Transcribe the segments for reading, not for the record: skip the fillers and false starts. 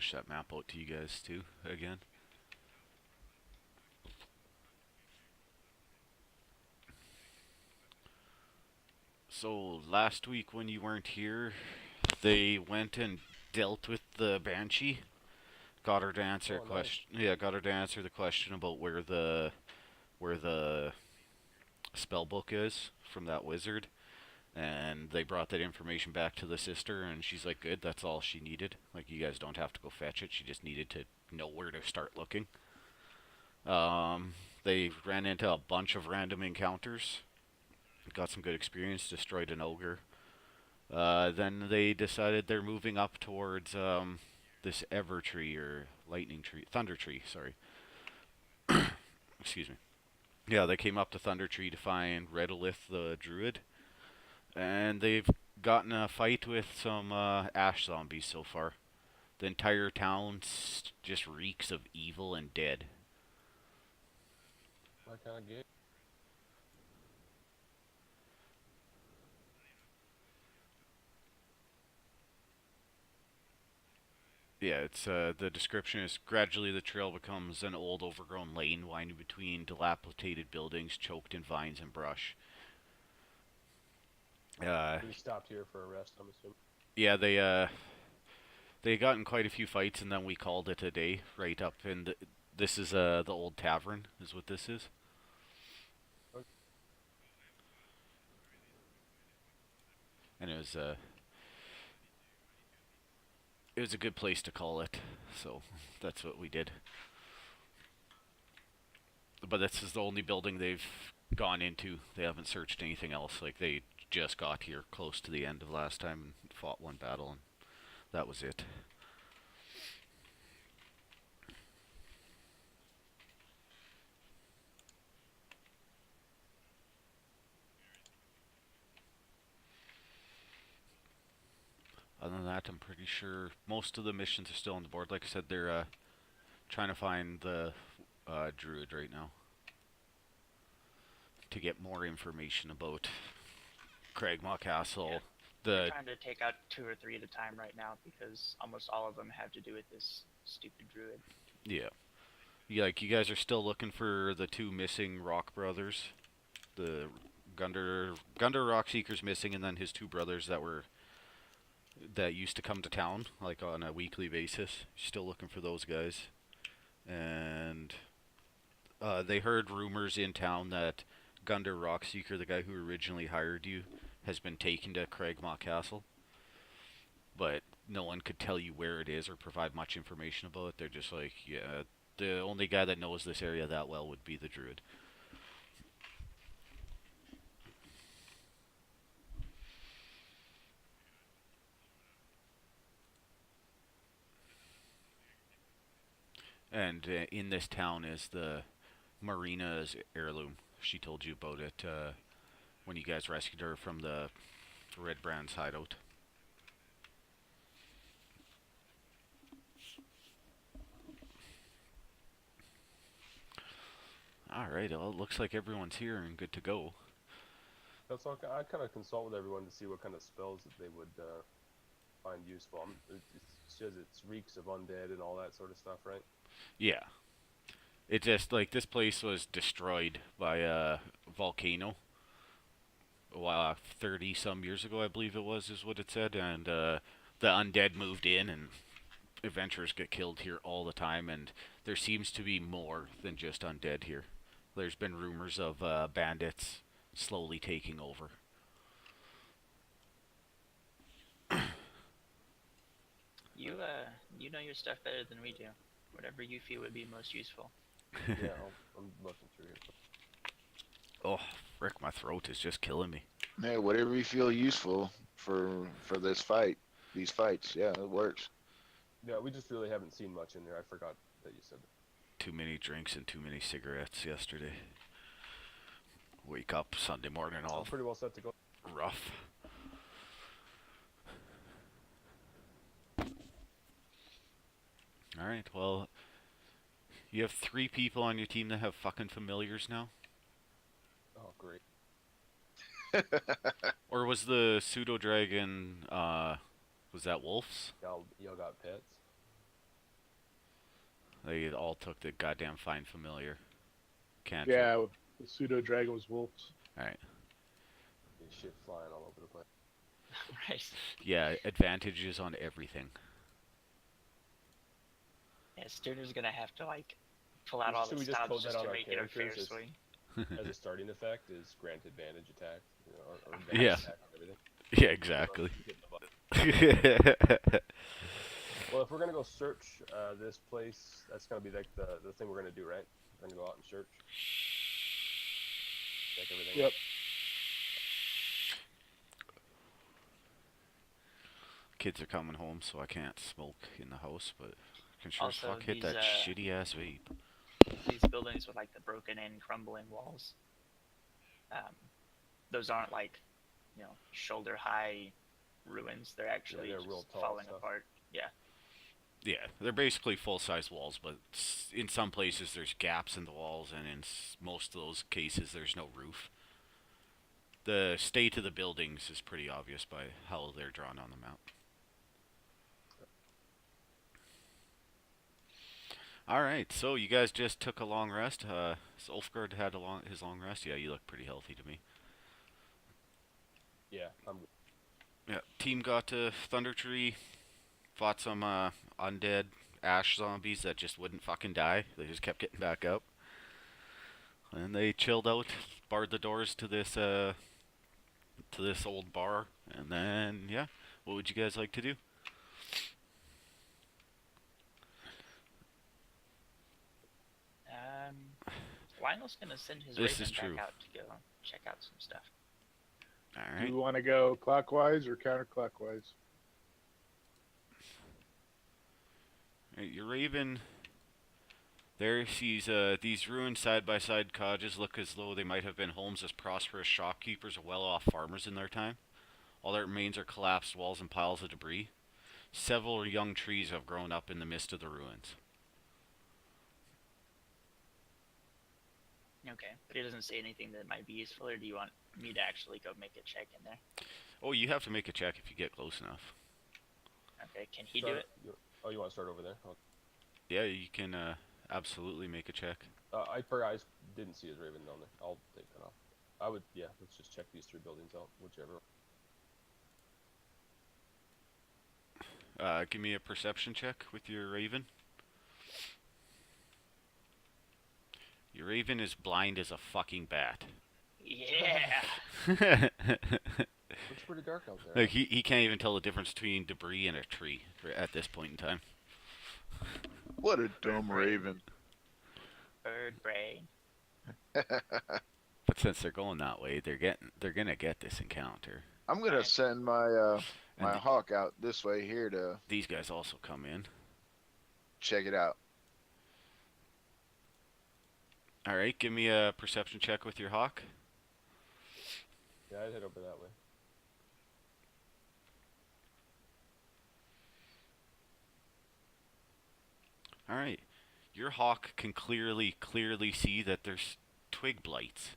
push that map out to you guys too again. So last week when you weren't here, they went and dealt with the Banshee. Got her to answer a Oh, nice. question. Yeah, got her to answer the question about where the spell book is from that wizard. And they brought that information back to the sister, and she's like, "Good, that's all she needed. Like, you guys don't have to go fetch it. She just needed to know where to start looking." They ran into a bunch of random encounters, got some good experience, destroyed an ogre. Then they decided they're moving up towards this Ever Tree or Lightning Tree, Thunder Tree. Sorry, excuse me. Yeah, they came up to Thunder Tree to find Redolith the Druid, and they've gotten a fight with some ash zombies so far. The entire town just reeks of evil and dead. My kind of game. Yeah, it's the description is gradually the trail becomes an old overgrown lane winding between dilapidated buildings choked in vines and brush. Uh, We stopped here for a rest, I'm assuming. yeah, they got in quite a few fights and then we called it a day right up in this is the old tavern is what this is. Okay. And it was a good place to call it. So that's what we did. But this is the only building they've gone into. They haven't searched anything else. Like they just got here close to the end of last time and fought one battle, and that was it. Other than that, I'm pretty sure most of the missions are still on the board. Like I said, they're trying to find the druid right now to get more information about Cragmaw Castle. Yeah. They're The trying to take out 2 or 3 at a time right now because almost all of them have to do with this stupid druid. yeah, like you guys are still looking for the two missing Rock brothers. The Gunder Rockseeker's missing, and then his two brothers that used to come to town like on a weekly basis. Still looking for those guys, and they heard rumors in town that Gunder Rockseeker, the guy who originally hired you, has been taken to Cragmaw Castle, but no one could tell you where it is or provide much information about it. They're just like, yeah, the only guy that knows this area that well would be the druid. And in this town is the Marina's heirloom. She told you about it when you guys rescued her from the Red Brand's hideout. Alright, well, it looks like everyone's here and good to go. That's all. I kind of consult with everyone to see what kind of spells that they would find useful. It says it reeks of undead and all that sort of stuff, right? Yeah. It just, like, this place was destroyed by a volcano. Well, 30 some years ago, I believe it was, is what it said. And the undead moved in, and adventurers get killed here all the time. And there seems to be more than just undead here. There's been rumors of bandits slowly taking over. You know your stuff better than we do. Whatever you feel would be most useful. Yeah, I'm looking through here. Oh, frick, my throat is just killing me. Hey, whatever you feel useful for this fight, these fights, yeah, it works. Yeah, we just really haven't seen much in there. I forgot that you said that. Too many drinks and too many cigarettes yesterday. Wake up Sunday morning I'm all pretty well set to go. rough. Alright, well, you have 3 people on your team that have fucking familiars now? Oh, great. Or was the pseudo dragon, was that wolves? Y'all got pets? They all took the goddamn fine familiar cantrip. Yeah, the pseudo dragon was wolves. Alright. There's shit flying all over the place. Right. Yeah, advantages on everything. Yeah, Sturner's gonna have to like pull out all Should the we just stops code just that on to our make it a fair characters as- swing. As a starting effect, is grant advantage attack, you know, or Yeah. advantage attack on everything. Yeah, exactly. Get the butt. Well, if we're gonna go search this place, that's gonna be like the thing we're gonna do, right? We're gonna go out and search. Check everything. Yep. Kids are coming home, so I can't smoke in the house, but I can sure as Also, fuck hit these, that shitty ass vape. These buildings with like the broken in, crumbling walls. Those aren't like, you know, shoulder high ruins. They're actually they're just real tall falling stuff. apart. Yeah. Yeah, they're basically full-size walls, but in some places there's gaps in the walls, and in most of those cases there's no roof. The state of the buildings is pretty obvious by how they're drawn on the map. Alright, so you guys just took a long rest. Ulfgard had his long rest. Yeah, you look pretty healthy to me. Yeah, I'm good. Yeah, team got to Thunder Tree, fought some undead ash zombies that just wouldn't fucking die. They just kept getting back up. And they chilled out, barred the doors to this old bar, and then yeah, what would you guys like to do? Lionel's gonna send his This Raven is true. back out to go check out some stuff. Do Alright. you want to go clockwise or counterclockwise? Right, your Raven there sees these ruined side-by-side cottages look as though they might have been homes as prosperous shopkeepers or well-off farmers in their time. All that remains are collapsed walls and piles of debris. Several young trees have grown up in the midst of the ruins. Okay, but he doesn't say anything that might be useful, or do you want me to actually go make a check in there? Oh, you have to make a check if you get close enough. Okay, can he do Start- it? you want to start over there? Okay. Yeah, you can absolutely make a check. I didn't see his Raven down there. I'll take that off. I would, yeah. Let's just check these 3 buildings out, whichever. Give me a perception check with your Raven. Your Raven is blind as a fucking bat. Yeah. Looks pretty dark out there. Like he can't even tell the difference between debris and a tree at this point in time. What a dumb raven. Bird brain. But since they're going that way, they're gonna get this encounter. I'm gonna send my my And hawk out this way here to these guys also come in. check it out. All right, give me a perception check with your hawk. Yeah, I'd head over that way. All right, your hawk can clearly see that there's twig blights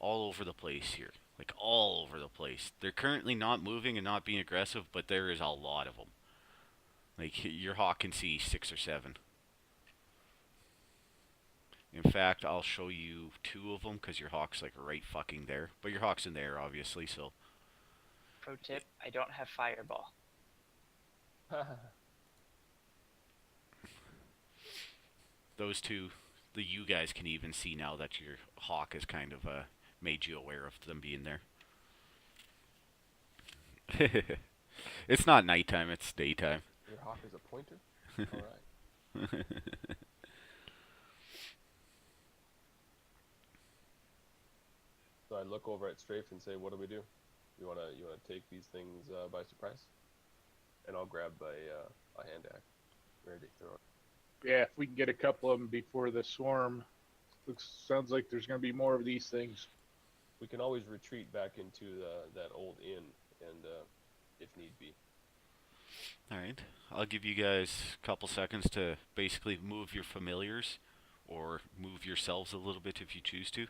all over the place here, like all over the place. They're currently not moving and not being aggressive, but there is a lot of them. Like your hawk can see 6 or 7. In fact, I'll show you 2 of them because your hawk's like right fucking there. But your hawk's in the air, obviously, so. Pro tip: I don't have fireball. Those 2, you guys can even see now that your hawk has kind of made you aware of them being there. It's not nighttime, it's daytime. Your hawk is a pointer? Alright. So I look over at Strafe and say, what do we do? You wanna take these things by surprise? And I'll grab a hand axe. Ready to throw it. Yeah, if we can get a couple of them before the swarm. Sounds like there's going to be more of these things. We can always retreat back into that old inn, and if need be. Alright, I'll give you guys a couple seconds to basically move your familiars, or move yourselves a little bit if you choose to.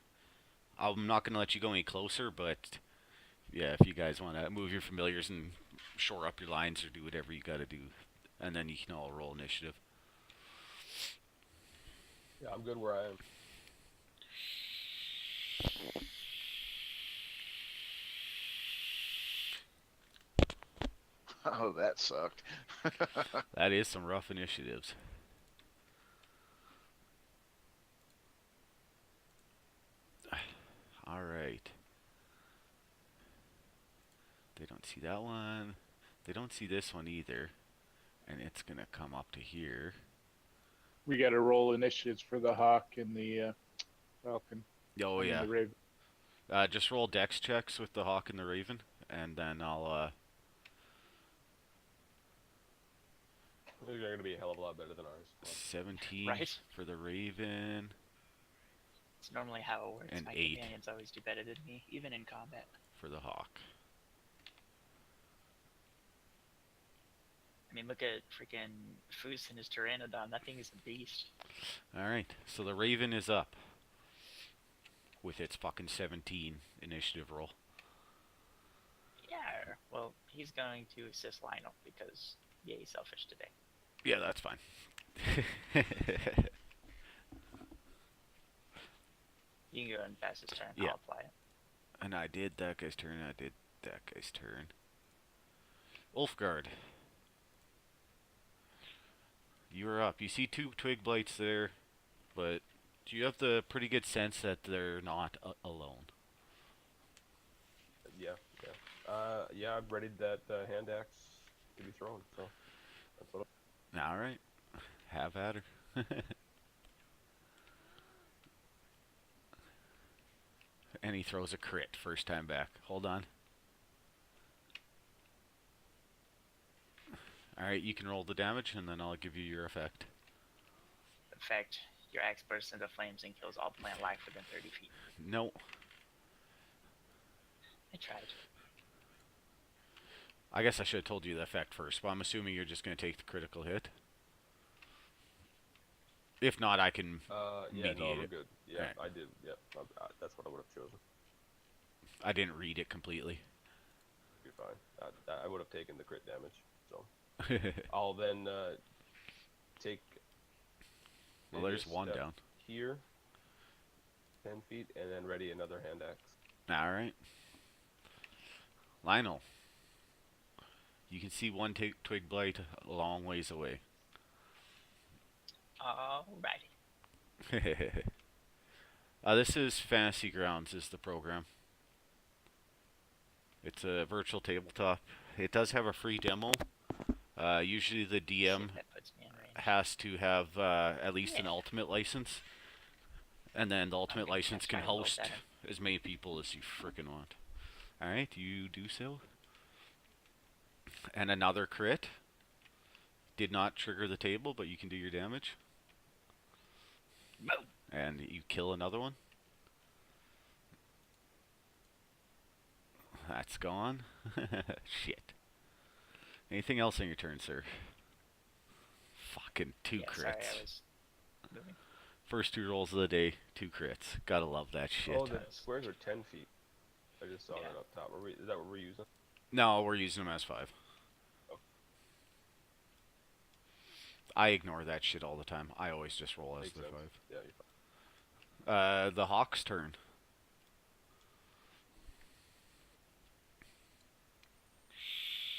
I'm not going to let you go any closer, but yeah, if you guys want to move your familiars and shore up your lines or do whatever you got to do, and then you can all roll initiative. Yeah, I'm good where I am. Oh, that sucked. That is some rough initiatives. All right. They don't see that one. They don't see this one either. And it's going to come up to here. We got to roll initiatives for the Hawk and the Falcon. Oh, I mean, yeah. the Raven. Just roll dex checks with the Hawk and the Raven. And then I'll... They're going to be a hell of a lot better than ours. Come on. 17 Right? for the Raven. It's normally how it works. And My 8. companions always do better than me, even in combat. For the Hawk. I mean, look at freaking Foos and his Pteranodon. That thing is a beast. Alright, so the Raven is up. With its fucking 17 initiative roll. Yeah, well, he's going to assist Lionel because, yay, selfish today. Yeah, that's fine. You can go and pass his turn. Yeah. I'll apply it. And I did that guy's turn, I did that guy's turn. Ulfgard. You're up. You see 2 twig blights there, but do you have the pretty good sense that they're not alone? Yeah, yeah. Yeah, I've readied that hand axe to be thrown, so that's what Alright. Have at her. And he throws a crit first time back. Hold on. Alright, you can roll the damage and then I'll give you your effect. Effect, your axe bursts into flames and kills all plant life within 30 feet. No. I tried. I guess I should have told you the effect first, but I'm assuming you're just going to take the critical hit. If not, I can yeah, mediate no, we're it. good. Yeah, Alright. I did. Yeah, that's what I would have chosen. I didn't read it completely. You're fine. I would have taken the crit damage, so I'll then take. Well, maybe there's a one step down. here, 10 feet, and then ready another hand axe. Alright. Lionel. You can see one twig blight a long ways away. Alrighty. This is Fantasy Grounds is the program. It's a virtual tabletop. It does have a free demo. Usually the DM Shit, that puts me in range. has to have at least an Yeah. ultimate license. And then the ultimate Okay, license that's can fine, we'll host set it. as many people as you frickin' want. Alright, you do so. And another crit. Did not trigger the table, but you can do your damage. Boom. And you kill another one. That's gone. Shit. Anything else on your turn, sir? Fucking 2 Yeah, crits. sorry, I was moving. First 2 rolls of the day, 2 crits. Gotta love that shit. Oh, the squares are 10 feet. I just saw Yeah. that up top. Is that what we're using? No, we're using them as 5. Oh. I ignore that shit all the time. I always just roll as Makes the sense. 5. Yeah, you're fine. The Hawk's turn.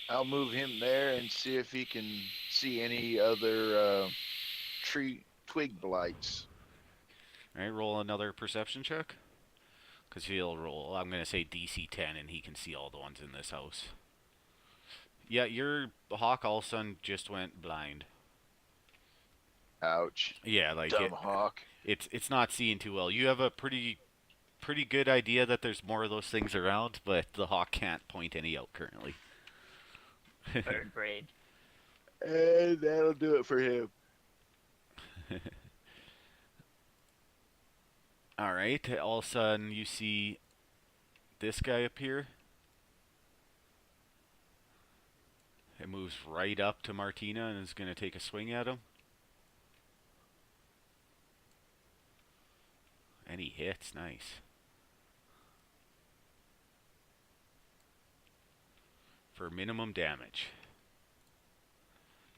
I'll move him there and see if he can see any other tree twig blights. Alright, roll another perception check. Because he'll roll, I'm going to say DC 10, and he can see all the ones in this house. Yeah, your Hawk all of a sudden just went blind. Ouch. Yeah, like Dumb hawk. it's not seeing too well. You have a pretty good idea that there's more of those things around, but the Hawk can't point any out currently. Bird braid. And that'll do it for him. Alright, all of a sudden you see this guy appear. It moves right up to Martina and is going to take a swing at him. And he hits, nice. For minimum damage.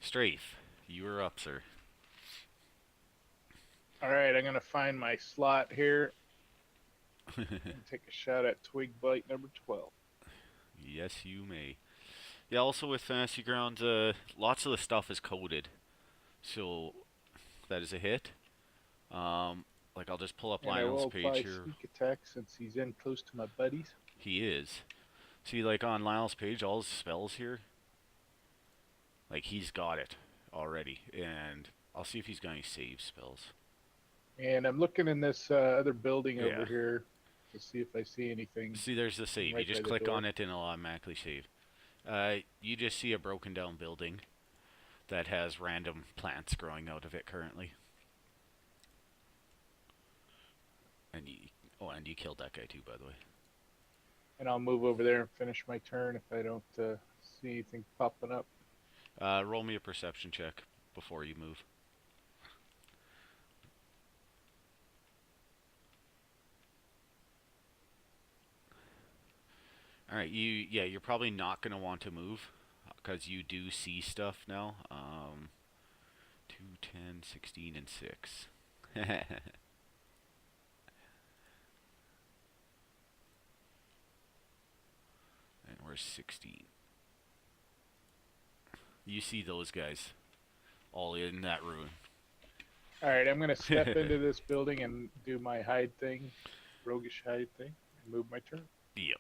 Strafe, you are up, sir. All right, I'm gonna find my slot here and take a shot at twig blight number 12. Yes, you may. Yeah, also with Fantasy Grounds, lots of the stuff is coded. So, that is a hit. Like, I'll just pull up And I Lionel's will page apply here. sneak attack since he's in close to my buddies. He is. See, like, on Lionel's page, all his spells here, like, he's got it already. And I'll see if he's got any save spells. And I'm looking in this other building Yeah. over here to see if I see anything. See, there's the save. Right You just by the click door. on it and it'll automatically save. You just see a broken down building that has random plants growing out of it currently. And you killed that guy too, by the way. And I'll move over there and finish my turn if I don't see anything popping up. Roll me a perception check before you move. All right, you're probably not gonna want to move because you do see stuff now. 2, 10, 16, and 6. And where's 16? You see those guys all in that room. All right, I'm gonna step into this building and do my hide thing, roguish hide thing, and move my turn. Yep.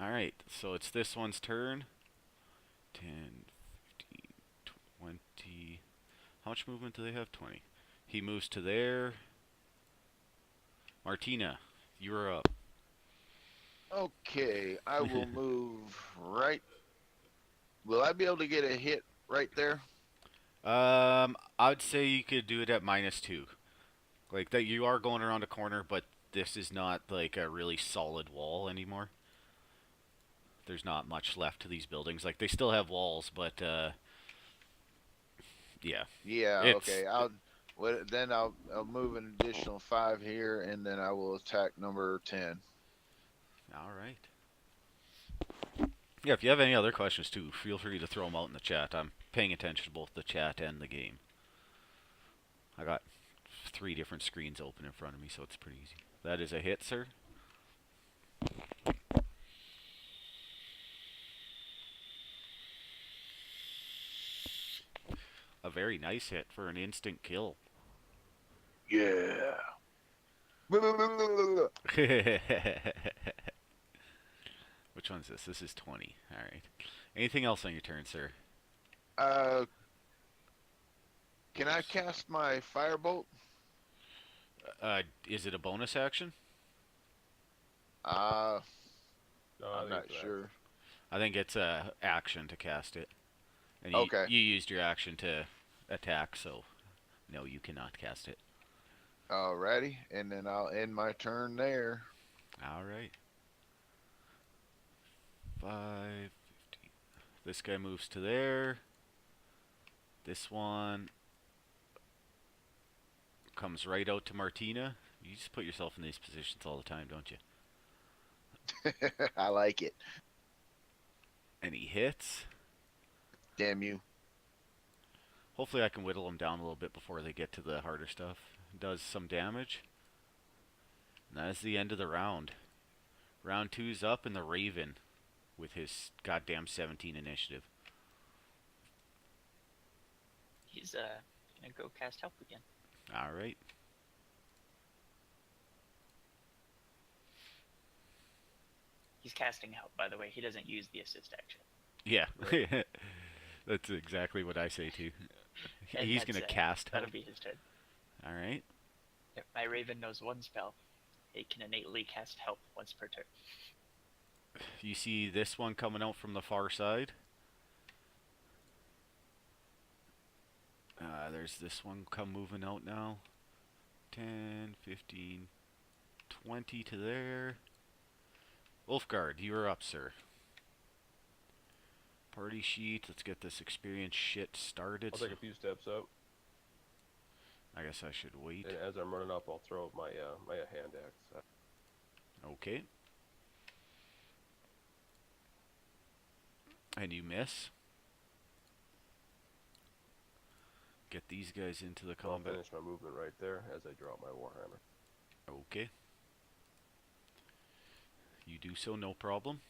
Alright, so it's this one's turn. 10, 15, 20. How much movement do they have? 20. He moves to there. Martina, you're up. Okay, I will move right. Will I be able to get a hit right there? I'd say you could do it at -2. Like that, you are going around a corner, but this is not like a really solid wall anymore. There's not much left to these buildings. Like they still have walls, but yeah. Yeah. It's- Okay. Then I'll move an additional 5 here, and then I will attack number 10. All right. Yeah, if you have any other questions too, feel free to throw them out in the chat. I'm paying attention to both the chat and the game. I got 3 different screens open in front of me, so it's pretty easy. That is a hit, sir. A very nice hit for an instant kill. Yeah. Which one's this? This is 20. Alright. Anything else on your turn, sir? Can I cast my firebolt? Is it a bonus action? No, I I'm think not it's an sure. I think it's a action to cast it. And you, Okay. you used your action to attack, so no, you cannot cast it. Alrighty, and then I'll end my turn there. Alright. 5, 15. This guy moves to there. This one comes right out to Martina. You just put yourself in these positions all the time, don't you? I like it. And he hits. Damn you. Hopefully I can whittle them down a little bit before they get to the harder stuff. Does some damage. And that is the end of the round. Round 2's up, and the Raven with his goddamn 17 initiative. He's gonna go cast help again. Alright. He's casting help, by the way. He doesn't use the assist action. Yeah. That's exactly what I say too. And He's that's gonna it. cast help. That'll be his turn. Alright. If my Raven knows one spell, it can innately cast help once per turn. You see this one coming out from the far side. There's this one come moving out now. 10, 15, 20 to there. Wolfguard, you are up, sir. Party sheet. Let's get this experience shit started. I'll take a few steps up, I guess I should wait. and as I'm running up, I'll throw my my hand axe. Okay. And you miss. Get these guys into the So I'll combat. finish my movement right there as I draw my warhammer. Okay. You do so, no problem.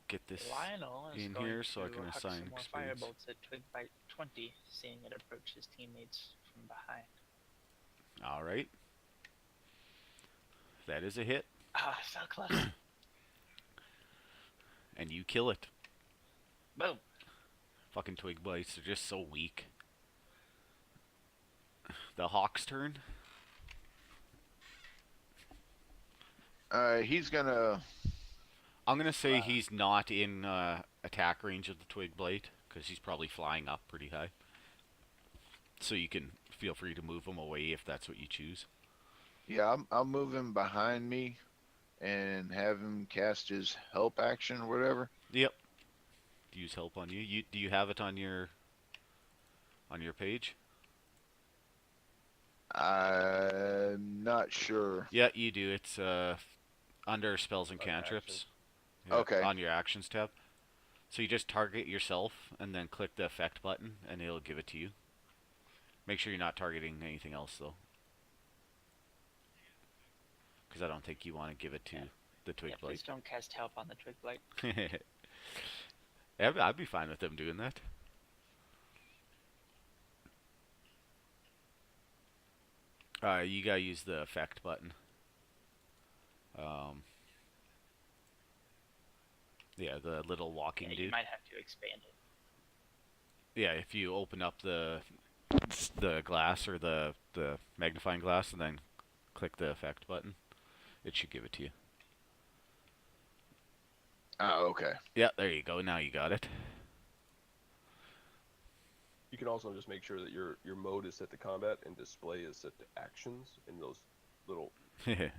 Get this Lionel is in going here to so I can huck assign some more experience. firebolts at Twigbite 20, seeing it approach his teammates from behind. Alright. That is a hit. Ah, so close. And you kill it. Boom. Fucking twig blights are just so weak. The hawk's turn. He's gonna. I'm gonna say he's not in attack range of the twig blight because he's probably flying up pretty high. So you can feel free to move him away if that's what you choose. Yeah, I'll move him behind me, and have him cast his help action or whatever. Yep. Use help on you. Do you have it on your page? I'm not sure. Yeah, you do. It's under spells and On cantrips. actions. Yeah, Okay. On your actions tab. So you just target yourself and then click the effect button and it'll give it to you. Make sure you're not targeting anything else though. Because I don't think you want to give it to the twig Yeah, blight. please don't cast help on the Twigbite. I'd be fine with them doing that. You gotta use the effect button. Yeah, the little walking Yeah, dude. you might have to expand it. Yeah, if you open up the glass or the magnifying glass and then click the effect button, it should give it to you. Oh, okay. Yeah, there you go. Now you got it. You can also just make sure that your mode is set to combat and display is set to actions, and those little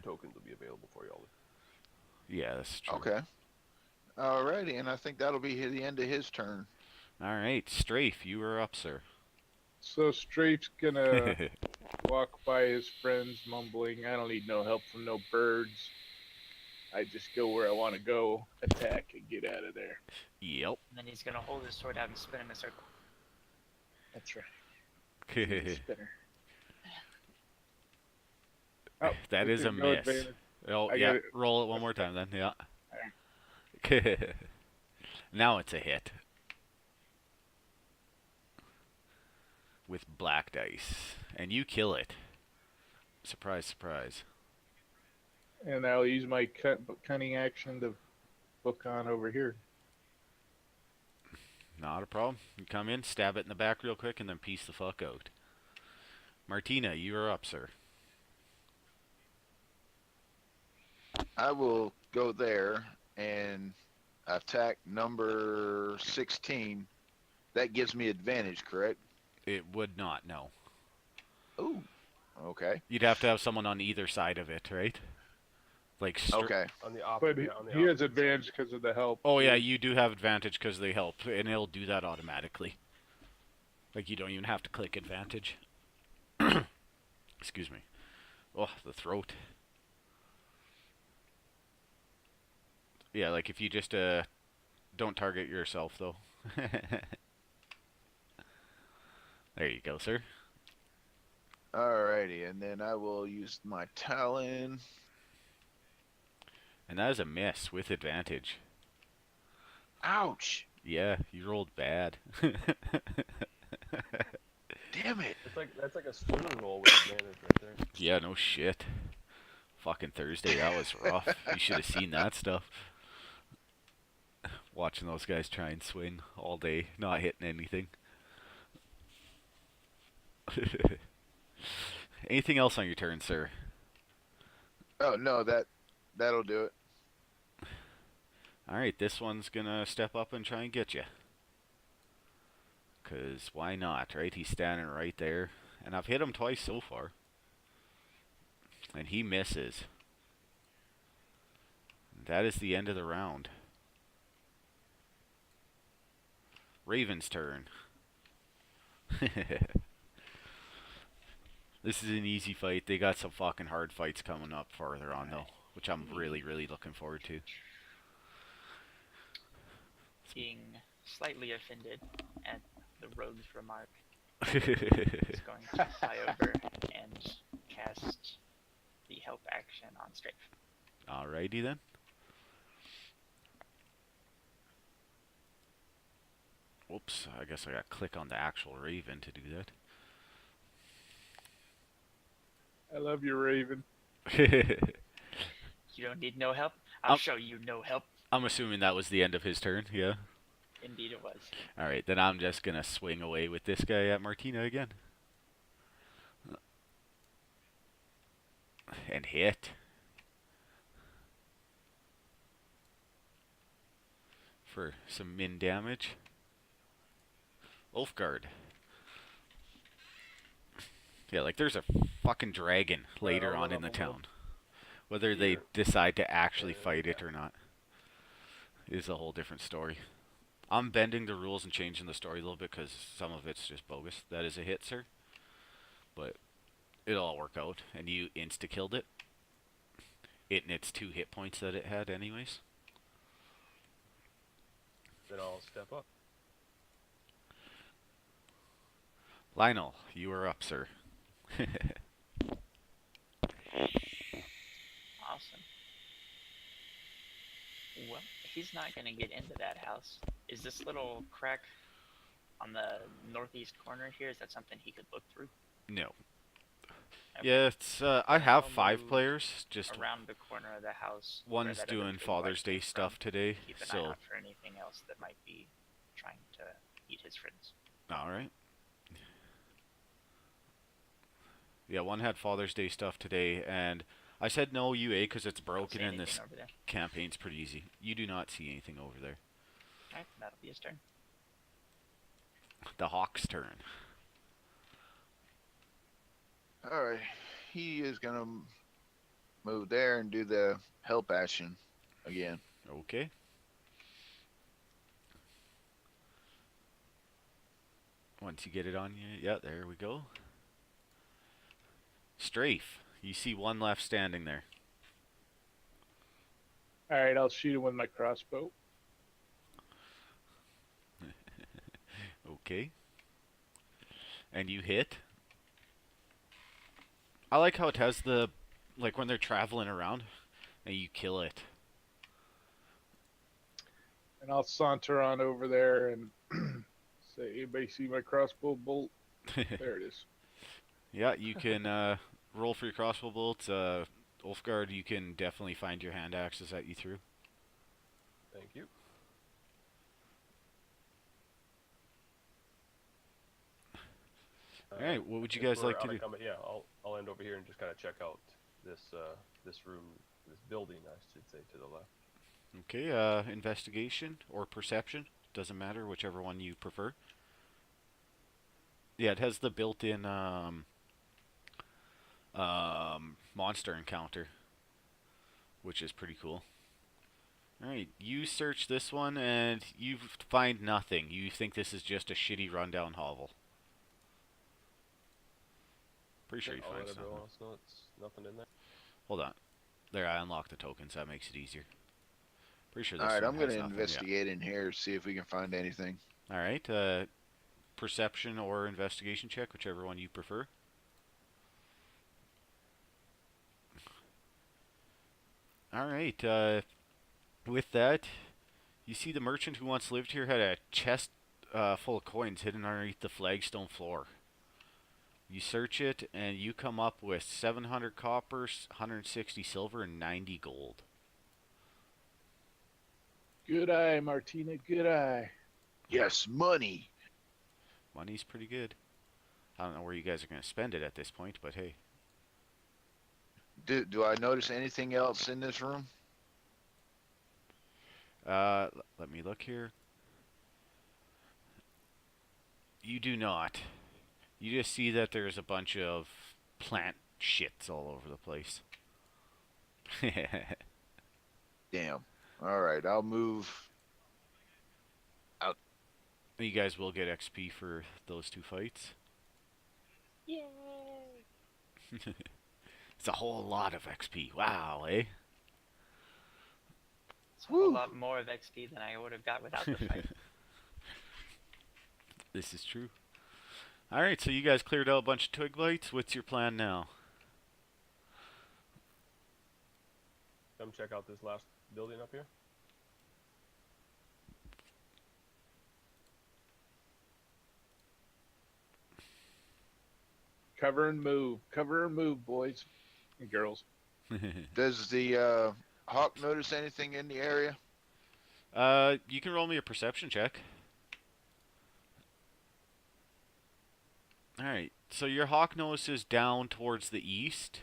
tokens will be available for you all. Yeah, that's true. Okay. Alrighty, and I think that'll be the end of his turn. All right, Strafe, you are up, sir. So Strafe's gonna walk by his friends, mumbling, "I don't need no help from no birds. I just go where I want to go, attack, and get out of there." Yep. And then he's gonna hold his sword out and spin in a circle. That's right. Spinner. That is a no miss. advantage. Oh, I yeah. got it. Roll it one more time then. Yeah. Now it's a hit. With black dice. And you kill it. Surprise, surprise. And I'll use my cunning action to book on over here. Not a problem. You come in, stab it in the back real quick, and then piece the fuck out. Martina, you are up, sir. I will go there and attack number 16. That gives me advantage, correct? It would not, no. Ooh. Okay. You'd have to have someone on either side of it, right? Like Okay. On the But opposite. he, on the he has opposite advantage side. because of the help. Oh yeah, you do have advantage because they help, and it'll do that automatically. Like you don't even have to click advantage. Excuse me. Oh, the throat. Yeah, like if you just don't target yourself though. There you go, sir. Alrighty, and then I will use my Talon. And that is a miss with advantage. Ouch! Yeah, you rolled bad. Damn it! That's like a swimming roll with advantage right there. Yeah, no shit. Fucking Thursday, that was rough. You should have seen that stuff. Watching those guys try and swing all day, not hitting anything. Anything else on your turn, sir? Oh no, that'll do it. Alright, this one's gonna step up and try and get you. 'Cause why not, right? He's standing right there. And I've hit him twice so far. And he misses. That is the end of the round. Raven's turn. This is an easy fight. They got some fucking hard fights coming up farther on though, which I'm really, really looking forward to. Being slightly offended at the rogue's remark. He's going to fly over and cast the help action on Strafe. Alrighty then. Whoops, I guess I gotta click on the actual Raven to do that. I love you, Raven. You don't need no help? I'll Um, show you no help. I'm assuming that was the end of his turn, yeah? Indeed it was. Alright, then I'm just gonna swing away with this guy at Martina again. And hit. For some min damage. Ulfgard. Yeah, like there's a fucking dragon later I'll on run in up the and we'll- town. Whether they Here. decide to actually fight it or not is a whole different story. I'm bending the rules and changing the story a little bit because some of it's just bogus. That is a hit, sir. But it'll all work out. And you insta-killed it. It and its 2 hit points that it had anyways. Then I'll step up. Lionel, you are up, sir. Awesome. Well, he's not going to get into that house. Is this little crack on the northeast corner here, is that something he could look through? No. Okay. Yeah, it's I have I'll 5 move players. Just around the corner of the house. where one's that other doing twig Father's blight came Day stuff from. today. Keep an eye So, out for anything else that might be trying to eat his friends. alright. Yeah, one had Father's Day stuff today, and I said no UA because it's Don't broken see and this anything over there. campaign's pretty easy. You do not see anything over there. Alright, that'll be his turn. The Hawk's turn. All right. He is going to move there and do the help action again. Okay. Once you get it on you, yeah, there we go. Strafe. You see one left standing there. All right, I'll shoot him with my crossbow. Okay. And you hit. I like how it has the, like when they're traveling around and you kill it. And I'll saunter on over there and say, anybody see my crossbow bolt? There it is. Yeah, you can roll for your crossbow bolts. Ulfgard, you can definitely find your hand axes that you threw. Thank you. Alright, what would you If guys we're like to out of do? combat- yeah, I'll end over here and just kind of check out this this room, this building, I should say, to the left. Okay, investigation or perception. Doesn't matter, whichever one you prefer. Yeah, it has the built-in monster encounter, which is pretty cool. Alright, you search this one and you find nothing. You think this is just a shitty rundown hovel. Pretty sure you I'll find let something. everyone else know it's nothing in there. Hold on. There, I unlocked the tokens. That makes it easier. Pretty sure this All right, one I'm going has to nothing, investigate in here, see if we can find anything. Yeah. Alright, perception or investigation check, whichever one you prefer. Alright, with that, you see the merchant who once lived here had a chest full of coins hidden underneath the flagstone floor. You search it, and you come up with 700 copper, 160 silver, and 90 gold. Good eye, Martina, good eye. Yes, money. Money's pretty good. I don't know where you guys are going to spend it at this point, but hey. Do I notice anything else in this room? Let me look here. You do not. You just see that there's a bunch of plant shits all over the place. Damn. All right, I'll move. You guys will get XP for those 2 fights. Yay! It's a whole lot of XP. Wow, eh? It's a whole lot more of XP than I would have got without the fight. This is true. Alright, so you guys cleared out a bunch of twig blights. What's your plan now? Come check out this last building up here. Cover and move. Cover and move, boys and girls. Does the hawk notice anything in the area? You can roll me a perception check. Alright, so your hawk notices down towards the east.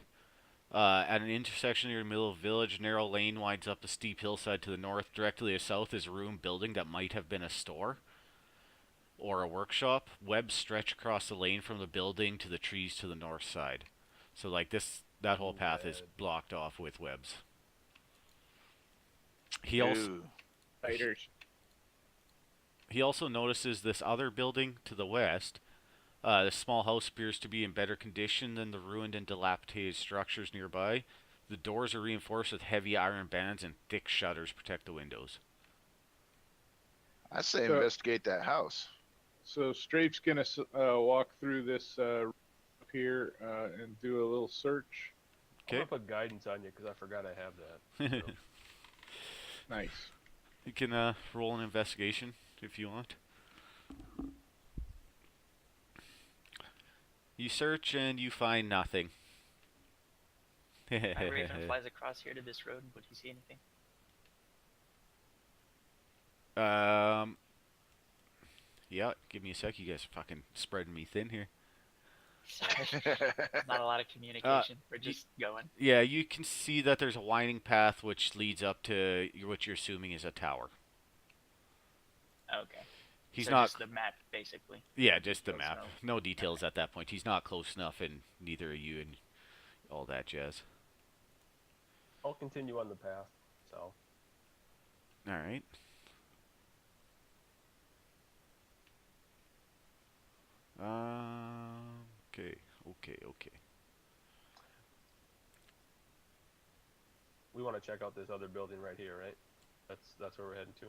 At an intersection near the middle of the village, a narrow lane winds up a steep hillside to the north. Directly to the south is a ruined building that might have been a store or a workshop. Webs stretch across the lane from the building to the trees to the north side. So like that whole path is blocked off with webs. He Ooh. also notices this other building to the west. The small house appears to be in better condition than the ruined and dilapidated structures nearby. The doors are reinforced with heavy iron bands and thick shutters protect the windows. I say So- investigate that house. So Strafe's gonna walk through this up here and do a little search. I'm Okay. gonna put guidance on you because I forgot I have that. So, Nice. You can roll an investigation if you want. You search and you find nothing. My Raven flies across here to this road. Would he see anything? Yeah, give me a sec. You guys are fucking spreading me thin here. Sorry. Not a lot of communication. We're just going. Yeah, you can see that there's a winding path which leads up to what you're assuming is a tower. Okay. He's So not. just the map, basically. Yeah, just the Close map. enough. No details at that point. He's not close enough, and neither are you, and all that jazz. I'll continue on the path. So All right. Okay. we want to check out this other building right here, right? That's where we're heading to.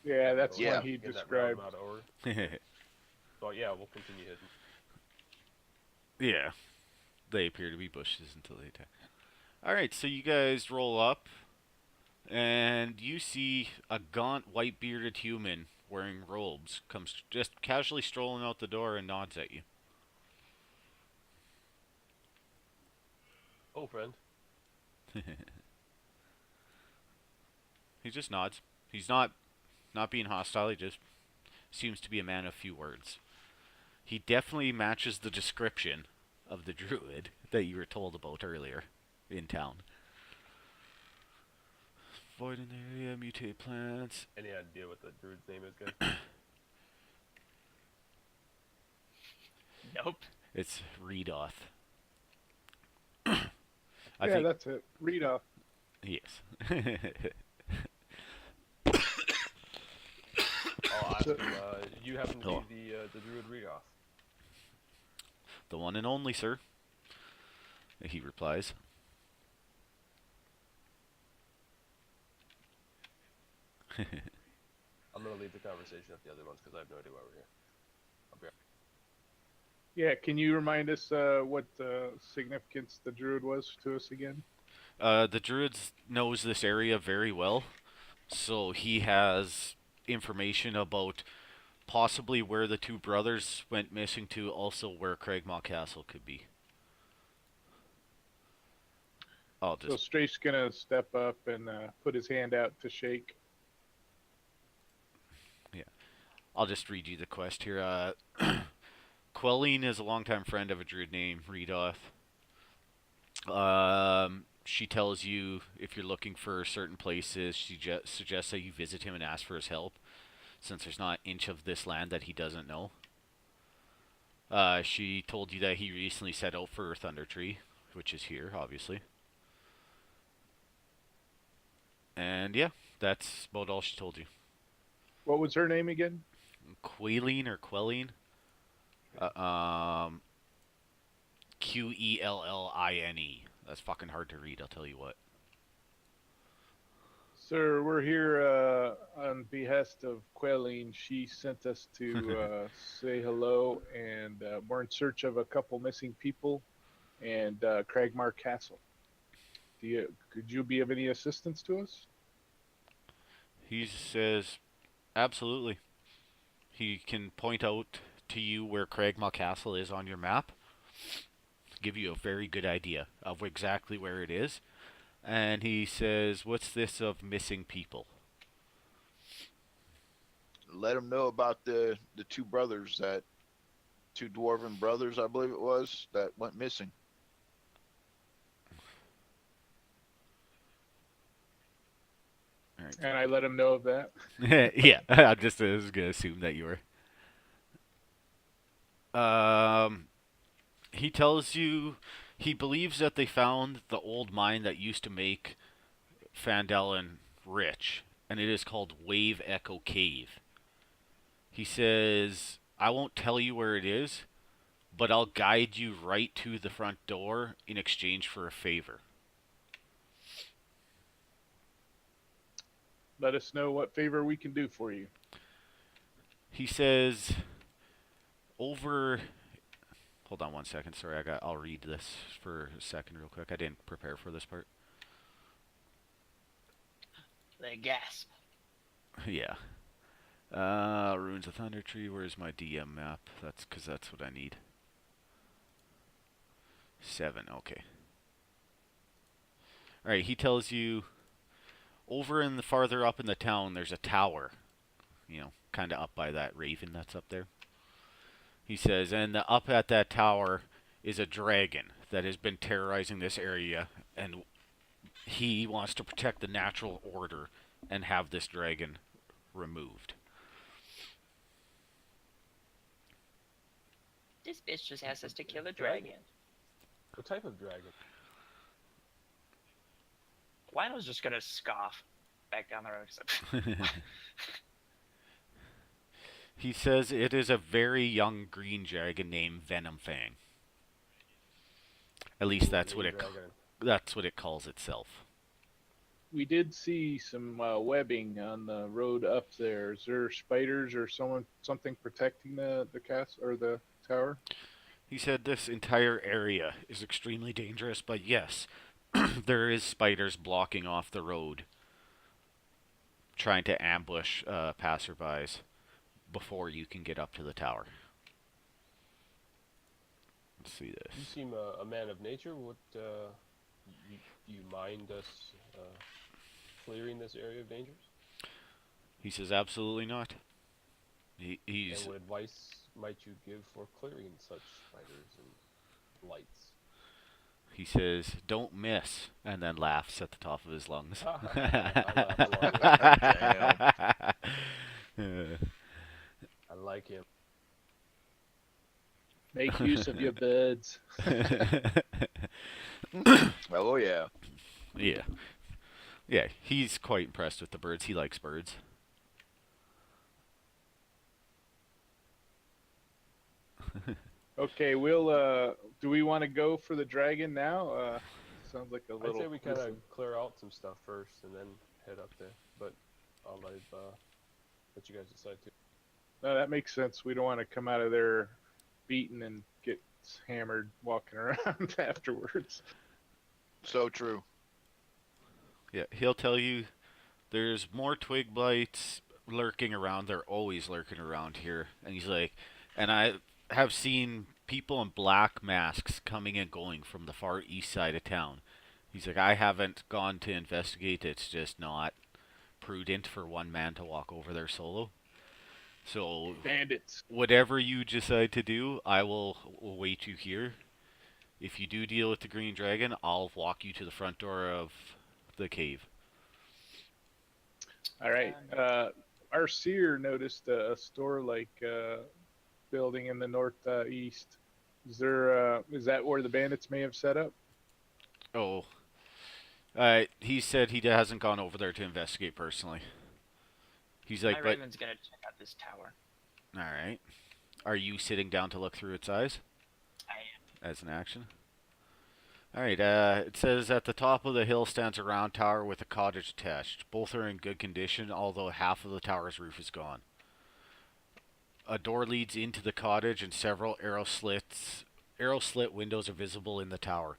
Yeah, that's Yeah. one he In that described. roundabout order. Okay. So yeah, we'll continue heading. Yeah. They appear to be bushes until they attack. All right, so you guys roll up, and you see a gaunt, white-bearded human wearing robes comes just casually strolling out the door and nods at you. Oh, friend. He just nods. He's not being hostile. He just seems to be a man of few words. He definitely matches the description of the druid that you were told about earlier in town. Void in the area, mutate plants. Any idea what the druid's name is, guys? Nope. It's Redoth. Yeah, that's it. Read off. Yes. I'll ask him. You happen to Oh. be the druid Redoth? The one and only, sir. He replies. I'm gonna leave the conversation with the other ones because I have no idea why we're here. I'll be right. Yeah, can you remind us what significance the druid was to us again? The druid knows this area very well, so he has information about possibly where the two brothers went missing to, also where Craigmont Castle could be. I'll So just Strafe's gonna step up and put his hand out to shake. read you the quest here. Quelline is a longtime friend of a druid named Redoth. She tells you if you're looking for certain places, she suggests that you visit him and ask for his help, since there's not an inch of this land that he doesn't know. She told you that he recently set out for Thunder Tree, which is here, obviously. And yeah, that's about all she told you. What was her name again? Quelline or Quelline? Quelline. That's fucking hard to read, I'll tell you what. Sir, we're here on behest of Quelline. She sent us to say hello, and we're in search of a couple missing people and Cragmar Castle. Could you be of any assistance to us? He says, absolutely. He can point out to you where Cragmaw Castle is on your map, give you a very good idea of exactly where it is. And he says, what's this of missing people? Let him know about the two brothers, that two dwarven brothers, I believe it was, that went missing. All right. And I let him know of that. Yeah, I was going to assume that you were. He tells you he believes that they found the old mine that used to make Phandelver rich, and it is called Wave Echo Cave. He says, I won't tell you where it is, but I'll guide you right to the front door in exchange for a favor. Let us know what favor we can do for you. He says, over... Hold on one second, sorry, I'll read this for a second real quick. I didn't prepare for this part. The gasp. Yeah. Ruins of Thunder Tree, where's my DM map? That's because that's what I need. 7, okay. Alright, he tells you over in the farther up in the town there's a tower. You know, kind of up by that raven that's up there. He says, and up at that tower is a dragon that has been terrorizing this area, and he wants to protect the natural order and have this dragon removed. This bitch just asked us to kill a dragon. What type of dragon? Lionel's just gonna scoff back down the road. He says it is a very young green dragon named Venom Fang. At least that's what it calls itself. We did see some webbing on the road up there. Is there spiders or something protecting the castle or the tower? He said this entire area is extremely dangerous, but yes, there is spiders blocking off the road, trying to ambush passerbys before you can get up to the tower. Let's see this. You seem a man of nature. What do you mind us clearing this area of dangers? He says absolutely not. He's And what advice might you give for clearing such spiders and lights? He says, don't miss, and then laughs at the top of his lungs. I laugh along. I like him. Make use of your birds. Oh, yeah. Yeah. Yeah, he's quite impressed with the birds. He likes birds. Okay, we'll. Do we want to go for the dragon now? Sounds like a little. I'd say we kind of clear out some stuff first and then head up there. But I'll let you guys decide too. No, that makes sense. We don't want to come out of there beaten and get hammered walking around afterwards. So true. Yeah, he'll tell you there's more twig blights lurking around. They're always lurking around here. And he's like, and I have seen people in black masks coming and going from the far east side of town. He's like, I haven't gone to investigate. It's just not prudent for one man to walk over there solo. So, Bandits. whatever you decide to do, I will wait you here. If you do deal with the green dragon, I'll walk you to the front door of the cave. All right. Our seer noticed a store-like building in the northeast. Is that where the bandits may have set up? Oh. He said he hasn't gone over there to investigate personally. He's like, My but... Raven's gonna check out this tower. Alright. Are you sitting down to look through its eyes? I am. As an action? All right. It says at the top of the hill stands a round tower with a cottage attached. Both are in good condition, although half of the tower's roof is gone. A door leads into the cottage, and several arrow slit windows are visible in the tower.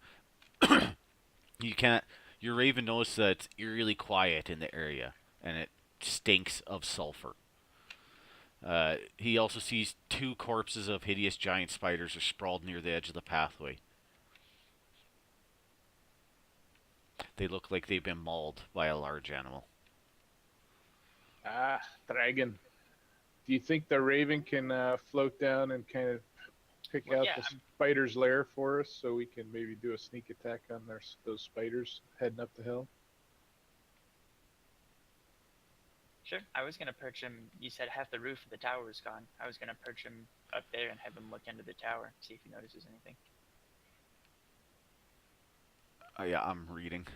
You can't. Your raven knows that it's eerily quiet in the area, and it stinks of sulfur. He also sees two corpses of hideous giant spiders are sprawled near the edge of the pathway. They look like they've been mauled by a large animal. Ah, dragon. Do you think the raven can float down and kind of pick Well, out yeah, the spider's lair for us, so we can maybe do a sneak attack on those spiders heading up the hill? Sure. I was gonna perch him. You said half the roof of the tower is gone. I was gonna perch him up there and have him look into the tower, see if he notices anything. Oh yeah, I'm reading.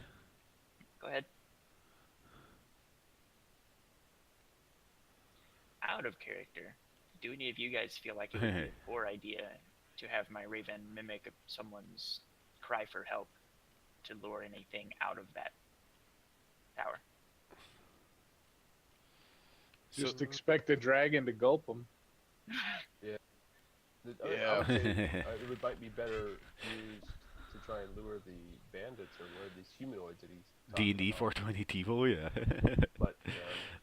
Go ahead. Out of character, do any of you guys feel like it would be a poor idea to have my raven mimic someone's cry for help to lure anything out of that tower? Just expect a dragon to gulp them. I Yeah. would say it might be better used to try and lure the bandits or lure these humanoids that he's D&D talking about. 420 TiVo, yeah. But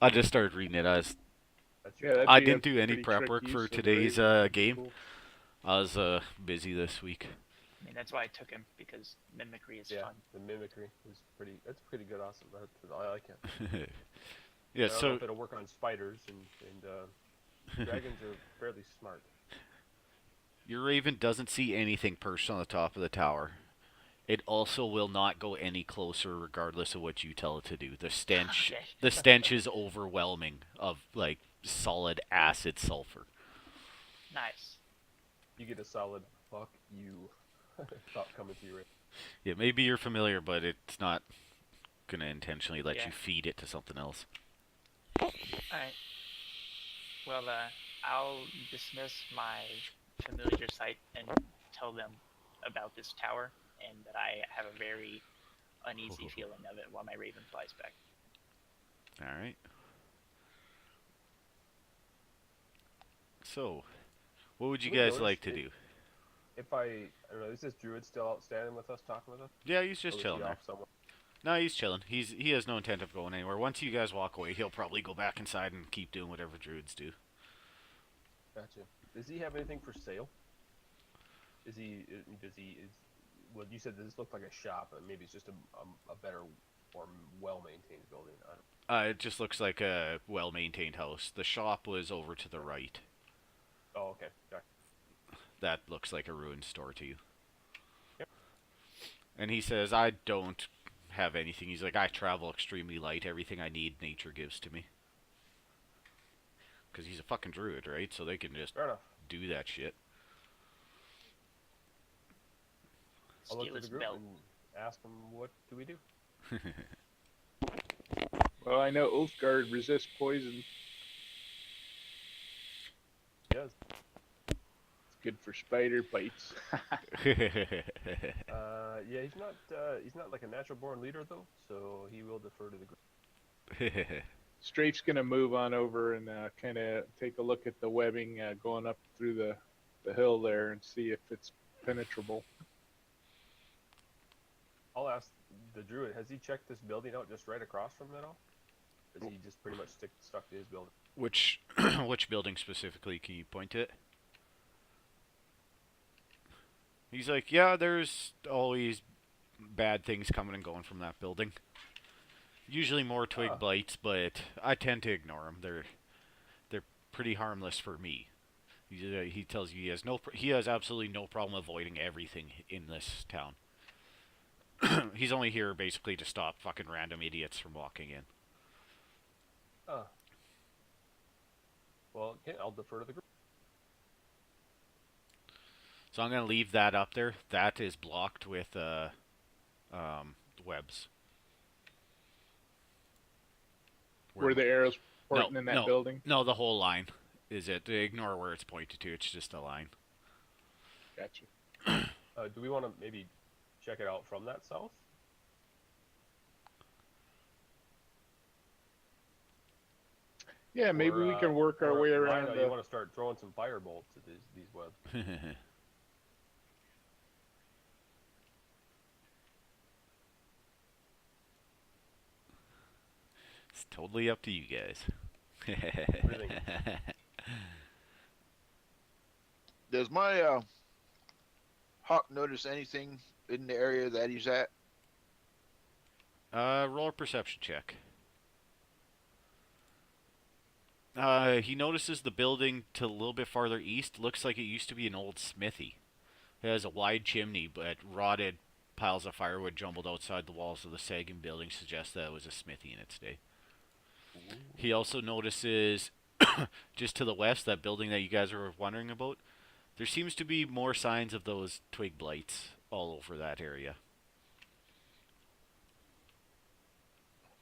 I just started reading it. that's Yeah, that'd I be a didn't do any pretty prep work tricky, for so the today's raven would be game. cool. I was busy this week. I mean, that's why I took him, because mimicry is yeah, fun. the mimicry is pretty. That's pretty good. Awesome. I like it. Yeah, I don't know so if it'll work on spiders and dragons are fairly smart. your raven doesn't see anything perched on the top of the tower. It also will not go any closer regardless of what you tell it to do. The stench Okay. the stench is overwhelming of like solid acid sulfur. Nice. You get a solid fuck you thought coming to your. Yeah, maybe you're familiar, but it's not gonna intentionally let Yeah. you feed it to something else. Alright. Well, I'll dismiss my familiar sight and tell them about this tower and that I have a very uneasy feeling of it while my raven flies back. All right. So, what would you We guys noticed like to it- do? If I don't know, is this druid still outstanding with us, talking with us? Yeah, he's Or just was he chilling there. off somewhere? No, he's chilling. He has no intent of going anywhere. Once you guys walk away, he'll probably go back inside and keep doing whatever druids do. Gotcha. Does he have anything for sale? Is he? Does he? Is well? You said this looked like a shop, and maybe it's just a better or well-maintained building. I don't. It just looks like a well-maintained house. The shop was over to the right. Oh, okay. Gotcha. That looks like a ruined store to you. Yep. And he says, I don't have anything. He's like, I travel extremely light. Everything I need, nature gives to me. Because he's a fucking druid, right? So they can just Fair enough. do that shit. I'll look Steal at his the group belt. and ask him what do we do. Well, I know Oathguard resists poison. Yes. It's good for spider bites. Yeah, he's not like a natural born leader though, so he will defer to the group. Strafe's gonna move on over and kind of take a look at the webbing going up through the hill there and see if it's penetrable. I'll ask the druid. Has he checked this building out just right across from it all? Is he just pretty much stuck to his building? Which which building specifically can you point to it? He's like, yeah, there's always bad things coming and going from that building. Usually more twig Ah. bites, but I tend to ignore them. They're pretty harmless for me. He tells you he has absolutely no problem avoiding everything in this town. He's only here basically to stop fucking random idiots from walking in. Ah. Well, okay, I'll defer to the group. So I'm gonna leave that up there. That is blocked with webs. Were the arrows pointing in that no, building? No, the whole line is it. Ignore where it's pointed to. It's just a line. Gotcha. Do we want to maybe check it out from that south? Yeah, maybe Or, we can work our way around Rhino, the. you want to start throwing some fire bolts at these webs? It's totally up to you guys. What do you think? Does my hawk notice anything in the area that he's at? Roll a perception check. He notices the building to a little bit farther east. Looks like it used to be an old smithy. It has a wide chimney, but rotted piles of firewood jumbled outside the walls of the sagging building suggest that it was a smithy in its day. Ooh. He also notices, just to the west, that building that you guys were wondering about. There seems to be more signs of those twig blights all over that area.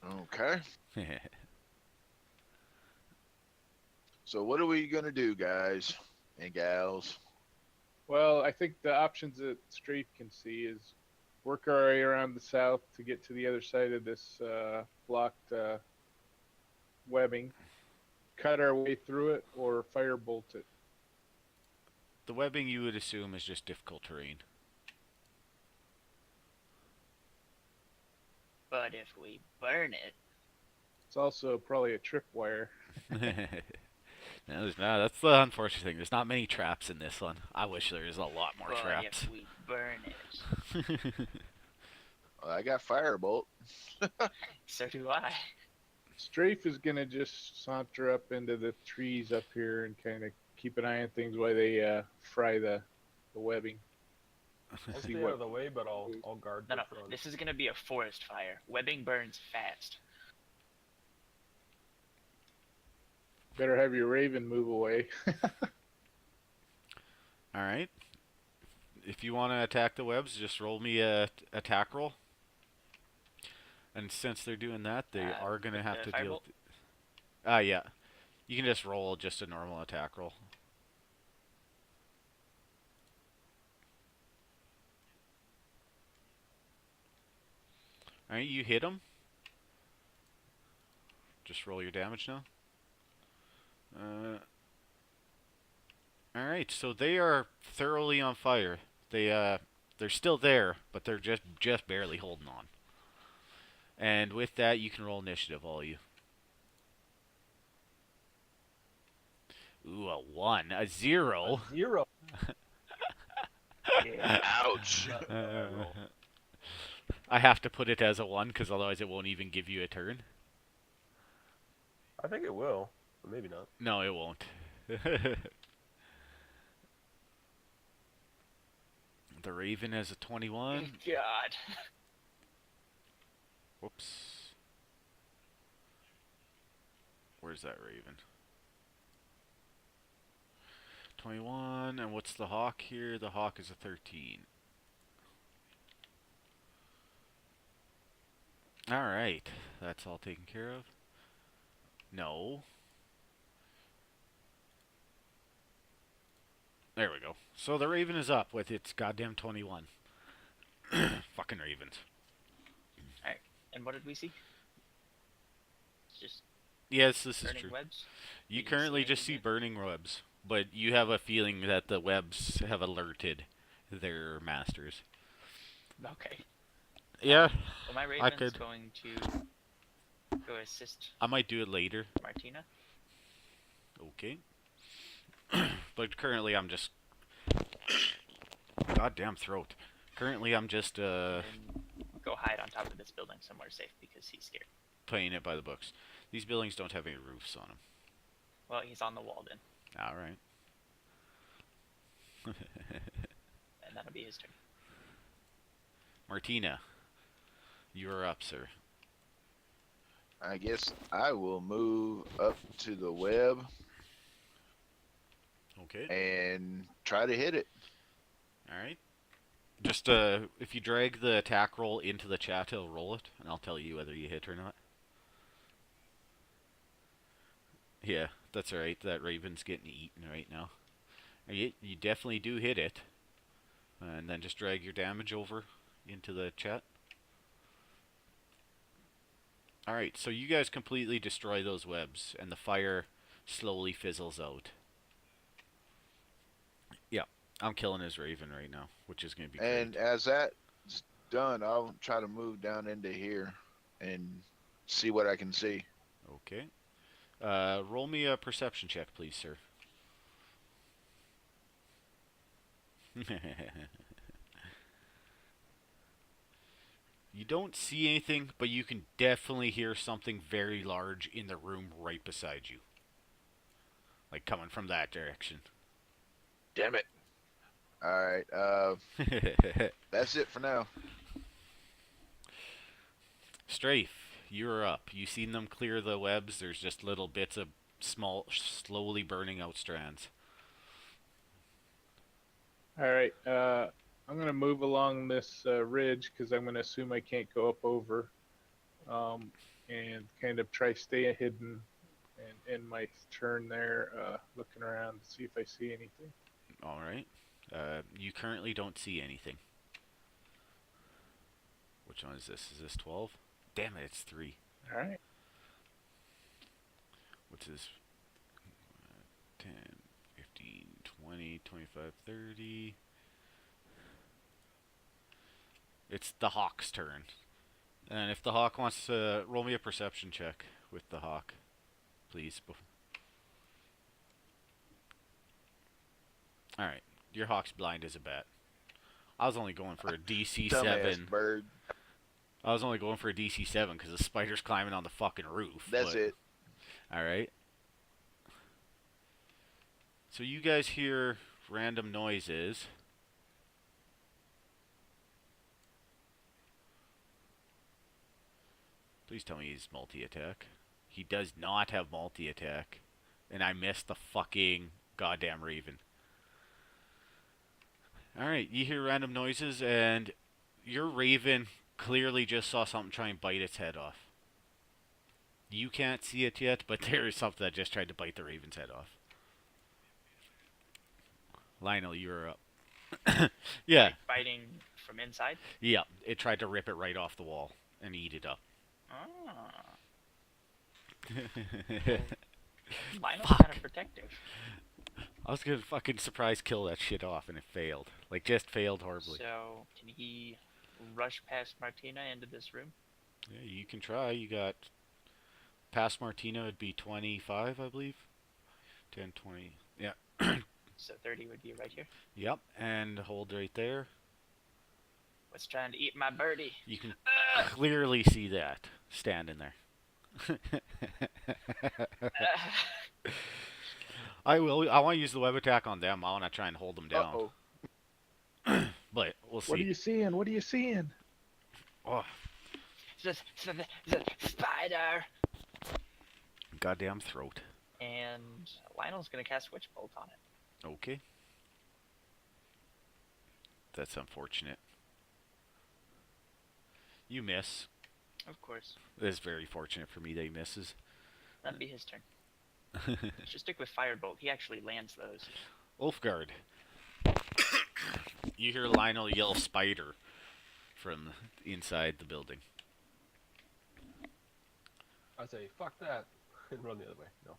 Okay. So what are we gonna do, guys and gals? Well, I think the options that Strafe can see is work our way around the south to get to the other side of this blocked webbing, cut our way through it, or firebolt it. The webbing, you would assume, is just difficult terrain. But if we burn it, It's also probably a tripwire. No, there's not. That's the unfortunate thing. There's not many traps in this one. I wish there was a lot more but traps. if we burn it, Well, I got firebolt. so do I. Strafe is gonna just saunter up into the trees up here and kind of keep an eye on things while they fry the webbing. I'll See stay what- out of the way, but I'll guard No, the no, front. this is gonna be a forest fire. Webbing burns fast. Better have your raven move away. All right. If you want to attack the webs, just roll me a attack roll. And since they're doing that, they are going to with have the to deal. firebolt? Yeah. You can just roll just a normal attack roll. All right, you hit them. Just roll your damage now. All right, so they are thoroughly on fire. They're still there, but they're just barely holding on. And with that, you can roll initiative, all you. Ooh, a 1, a 0. A 0. Yeah. Ouch. I have to put it as a 1 because otherwise it won't even give you a turn. I think it will, but maybe not. No, it won't. The Raven has a 21. God. Whoops. Where's that Raven? 21, and what's the Hawk here? The Hawk is a 13. Alright, that's all taken care of. No. There we go. So the Raven is up with its goddamn 21. Fucking Ravens. And what did we see? Just Yes, this is burning true. webs? You Did you currently see just see anything burning webs, but you have a feeling that the webs have alerted their masters. Okay. Yeah, Well, my I Raven's could. going to go assist I might do it later. Martina. Okay. But currently I'm just... Goddamn throat. Currently I'm just And go hide on top of this building somewhere safe because he's scared. playing it by the books. These buildings don't have any roofs on them. Well, he's on the wall then, Alright. and that'll be his turn. Martina, you are up, sir. I guess I will move up to the web Okay. and try to hit it. Alright. Just, if you drag the attack roll into the chat, it'll roll it, and I'll tell you whether you hit or not. Yeah, that's alright. That Raven's getting eaten right now. You definitely do hit it. And then just drag your damage over into the chat. Alright, so you guys completely destroy those webs, and the fire slowly fizzles out. Yeah, I'm killing his raven right now, which is going to be And great. as that's done, I'll try to move down into here and see what I can see. Okay. Roll me a perception check, please, sir. You don't see anything, but you can definitely hear something very large in the room right beside you. Like coming from that direction. Damn it. All right. That's it for now. Strafe, you're up. You seen them clear the webs. There's just little bits of small, slowly burning out strands. All right. I'm gonna move along this ridge because I'm gonna assume I can't go up over, and kind of try stay hidden, and in my turn there, looking around to see if I see anything. Alright. You currently don't see anything. Which one is this? Is this 12? Damn it, it's 3. All right. What's this? 10, 15, 20, 25, 30. It's the hawk's turn. And if the hawk wants to roll me a perception check with the hawk, please. Alright, your hawk's blind as a bat. I was only going for a DC Dumbass 7. bird. I was only going for a DC 7 because the spider's climbing on the fucking roof. That's it. Alright. So you guys hear random noises. Please tell me he's multi-attack. He does not have multi-attack. And I missed the fucking goddamn raven. Alright, you hear random noises, and your raven clearly just saw something try and bite its head off. You can't see it yet, but there is something that just tried to bite the raven's head off. Lionel, you're up. Yeah. Like biting from inside? Yeah, it tried to rip it right off the wall and eat it up. Ah. Lionel's Fuck. kind of protective. I was gonna fucking surprise kill that shit off, and it failed. Like, just failed horribly. So, can he rush past Martina into this room? Yeah, you can try. You got... Past Martina would be 25, I believe. 10, 20... Yeah. So 30 would be right here. Yep, and hold right there. What's trying to eat my birdie? You can clearly see that standing there. I want to use the web attack on them. I want to try and hold them down. Uh-oh. But we'll see. What are you seeing? What are you seeing? Oh, the spider! goddamn throat. And Lionel's gonna cast Witch Bolt on it. Okay. That's unfortunate. You miss. Of course. It's very fortunate for me that he misses. That'd be his turn. Should stick with Firebolt. He actually lands those. Ulfgard. You hear Lionel yell spider from inside the building. I say, fuck that, and run the other way. No.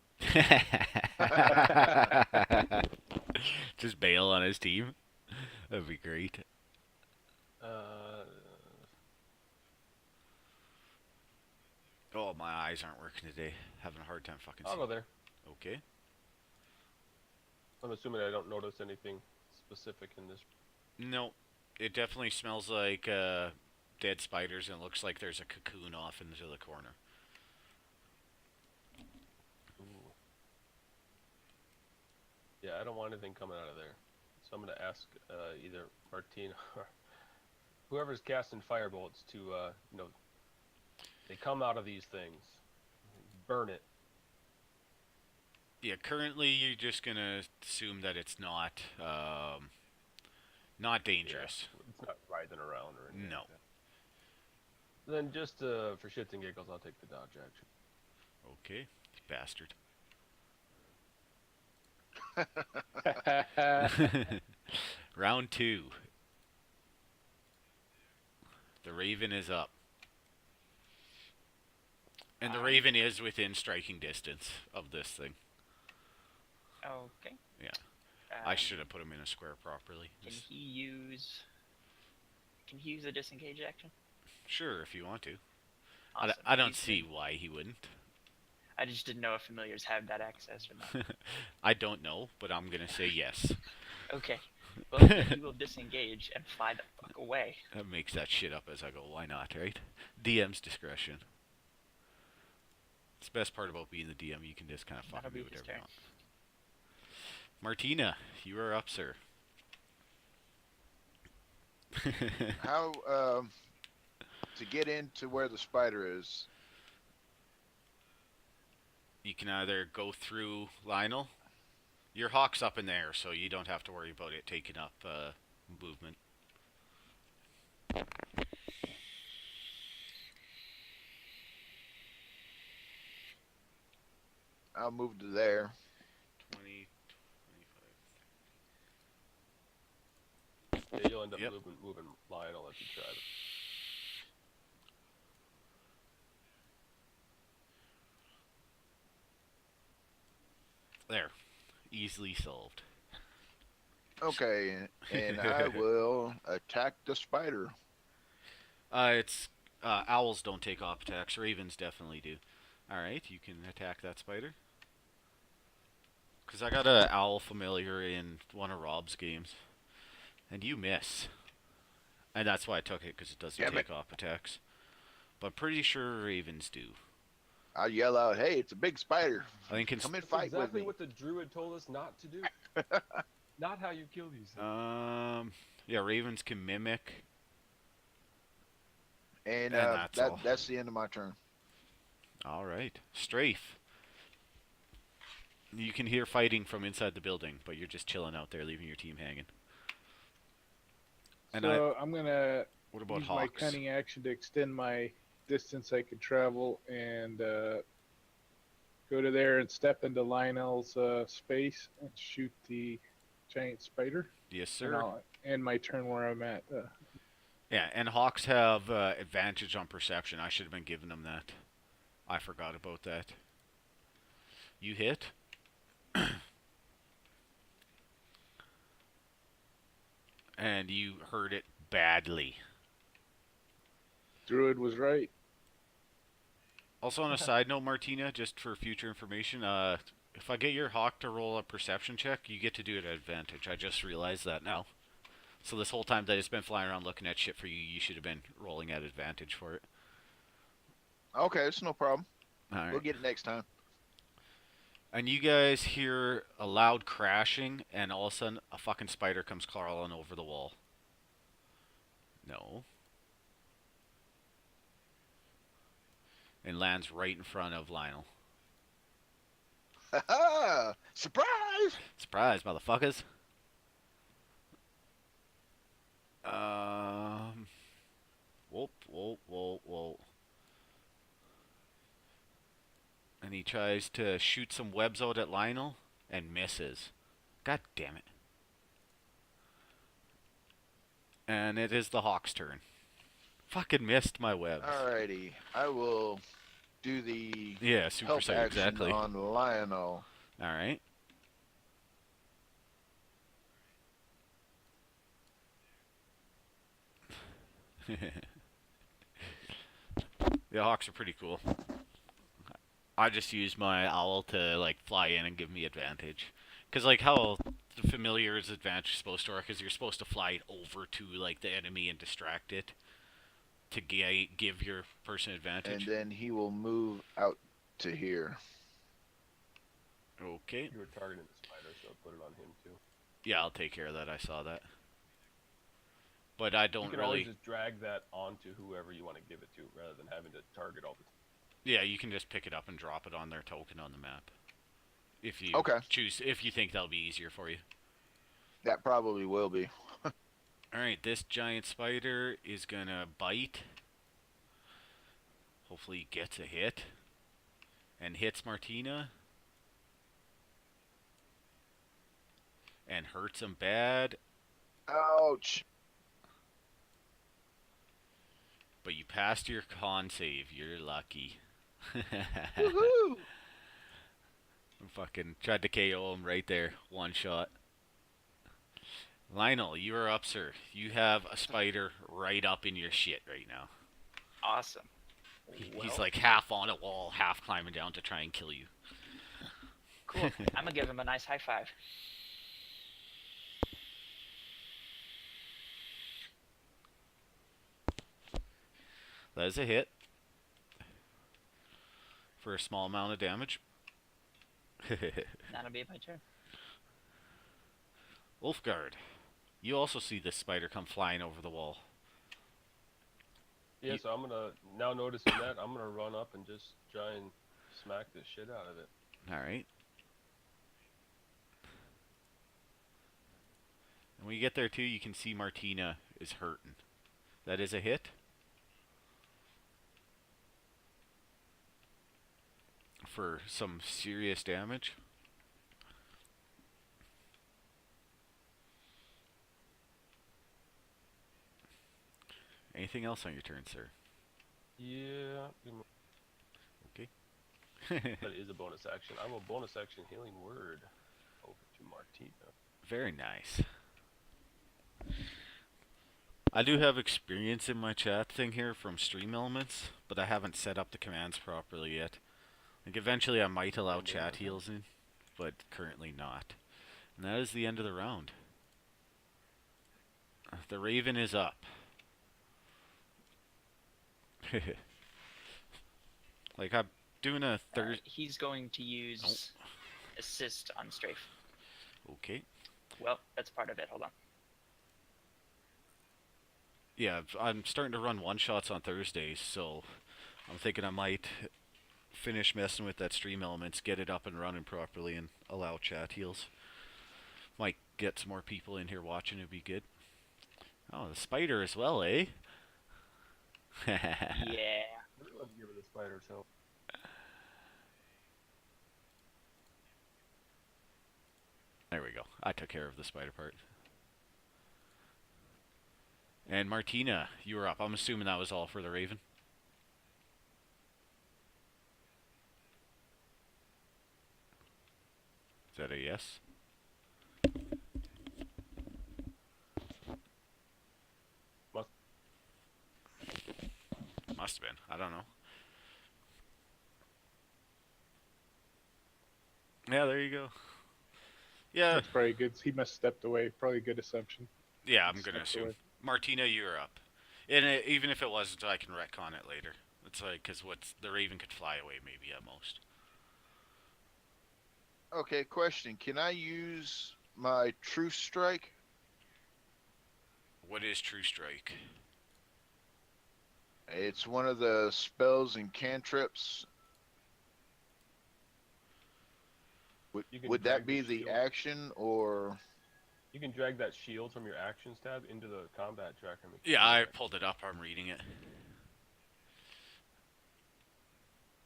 Just bail on his team. That'd be great. Oh, my eyes aren't working today. Having a hard time fucking I'll seeing. go there. Okay. I'm assuming I don't notice anything specific in this. No, it definitely smells like dead spiders, and it looks like there's a cocoon off into the corner. Ooh. Yeah, I don't want anything coming out of there. So I'm going to ask either Martina or whoever's casting firebolts to, they come out of these things. Burn it. Yeah, currently you're just gonna assume that it's not not dangerous. Yeah, it's not writhing around or anything. No. Like that. Then just for shits and giggles, I'll take the dodge Okay, bastard. Round 2. The Raven is up. And the Alright. Raven is within striking distance of this thing. Okay. Yeah. I Um, should have put him in a square properly. Can he use? Can he use a disengage action? Sure, if you want to. Awesome. I don't He's see good. why he wouldn't. I just didn't know if familiars have that access or not. I don't know, but I'm gonna say yes. Okay. Well, then he will disengage and fly the fuck away. That makes that shit up as I go. Why not, right? DM's discretion. It's the best part about being the DM. You can just kind of That'll fucking be do his whatever you turn. want. Martina, you are up, sir. How to get into where the spider is? You can either go through Lionel. Your hawk's up in the air, so you don't have to worry about it taking up movement. I'll move to there. 20, 25. Yeah, you'll end up Yep. moving Lionel if you try to. There. Easily solved. Okay, and I will attack the spider. It's owls don't take off attacks. Ravens definitely do. All right, you can attack that spider. Cause I got a owl familiar in one of Rob's games, and you miss, and that's why I took it because it doesn't Damn it. take off attacks. But I'm pretty sure ravens do. I yell out, "Hey, it's a big spider! I think Come and That's fight exactly with me!" what the druid told us not to do. Not how you kill these things. Yeah, ravens can mimic. And And that's all. that's the end of my turn. All right, strafe. You can hear fighting from inside the building, but you're just chilling out there, leaving your team hanging. And So I'm gonna what about use my hawks? cunning action to extend my distance I could travel and go to there and step into Lionel's space and shoot the giant spider. Yes, And sir. I'll end my turn where I'm at. Yeah, and hawks have advantage on perception. I should have been giving them that. I forgot about that. You hit. And you hurt it badly. Druid was right. Also, on a side note, Martina, just for future information, if I get your hawk to roll a perception check, you get to do it at advantage. I just realized that now. So this whole time that it's been flying around looking at shit for you, you should have been rolling at advantage for it. Okay, it's no problem. All right. We'll get it next time. And you guys hear a loud crashing, and all of a sudden, a fucking spider comes crawling over the wall. No. And lands right in front of Lionel. Ha Surprise! Surprise, motherfuckers. Whoa. And he tries to shoot some webs out at Lionel and misses. God damn it. And it is the hawk's turn. Fucking missed my webs. Alrighty, I will do the Yeah, super help sight, action exactly. on Lionel. Alright. The hawks are pretty cool. I just use my owl to like fly in and give me advantage. Cause like how the familiar's advantage is supposed to work is you're supposed to fly it over to like the enemy and distract it to give your person advantage. And then he will move out to here. Okay. You were targeting the spider, so put it on him too. Yeah, I'll take care of that. I saw that. But I You don't can really. always just drag that onto whoever you want to give it to, rather than having to target all the time. Yeah, you can just pick it up and drop it on their token on the map. If you Okay. choose, if you think that'll be easier for you. That probably will be. Alright, this giant spider is gonna bite. Hopefully he gets a hit. And hits Martina. And hurts him bad. Ouch! But you passed your con save. You're lucky. Woohoo! Fucking tried to KO him right there. One shot. Lionel, you are up, sir. You have a spider right up in your shit right now. Awesome. He's Well, like half on a wall, half climbing down to try and kill you. cool. I'm gonna give him a nice high five. That is a hit. For a small amount of damage. That'll be my turn. Ulfgard, you also see this spider come flying over the wall. Yeah, so I'm gonna, now noticing that, I'm gonna run up and just try and smack the shit out of it. Alright. And when you get there too, you can see Martina is hurting. That is a hit. For some serious damage. Anything else on your turn, sir? Yeah, Okay. that is a bonus action. I'm a bonus action healing word over to Martina. Very nice. I do have experience in my chat thing here from Stream Elements, but I haven't set up the commands properly yet. Like eventually I might allow chat heals in, but currently not. And that is the end of the round. The Raven is up. Like I'm doing a third. He's going to use assist on strafe. Okay. Well, that's part of it. Hold on. Yeah, I'm starting to run one shots on Thursdays, so I'm thinking I might finish messing with that Stream Elements, get it up and running properly, and allow chat heals. Might get some more people in here watching. It'd be good. Oh, the spider as well, eh? Yeah. I really want to give her the spider's help. There we go. I took care of the spider part. And Martina, you were up. I'm assuming that was all for the Raven. Is that a yes? Must have been. I don't know. Yeah, there you go. Yeah. That's probably good. He must have stepped away. Probably a good assumption. Yeah, I'm gonna Stepped assume. away. Martina, you're up. And even if it wasn't, I can retcon it later. It's like, because the Raven could fly away maybe at most. Okay, question. Can I use my True Strike? What is True Strike? It's one of the spells and cantrips. You can Would drag that be the the shield. action, or You can drag that shield from your actions tab into the combat tracker. and make Yeah, it I work. pulled it up. I'm reading it.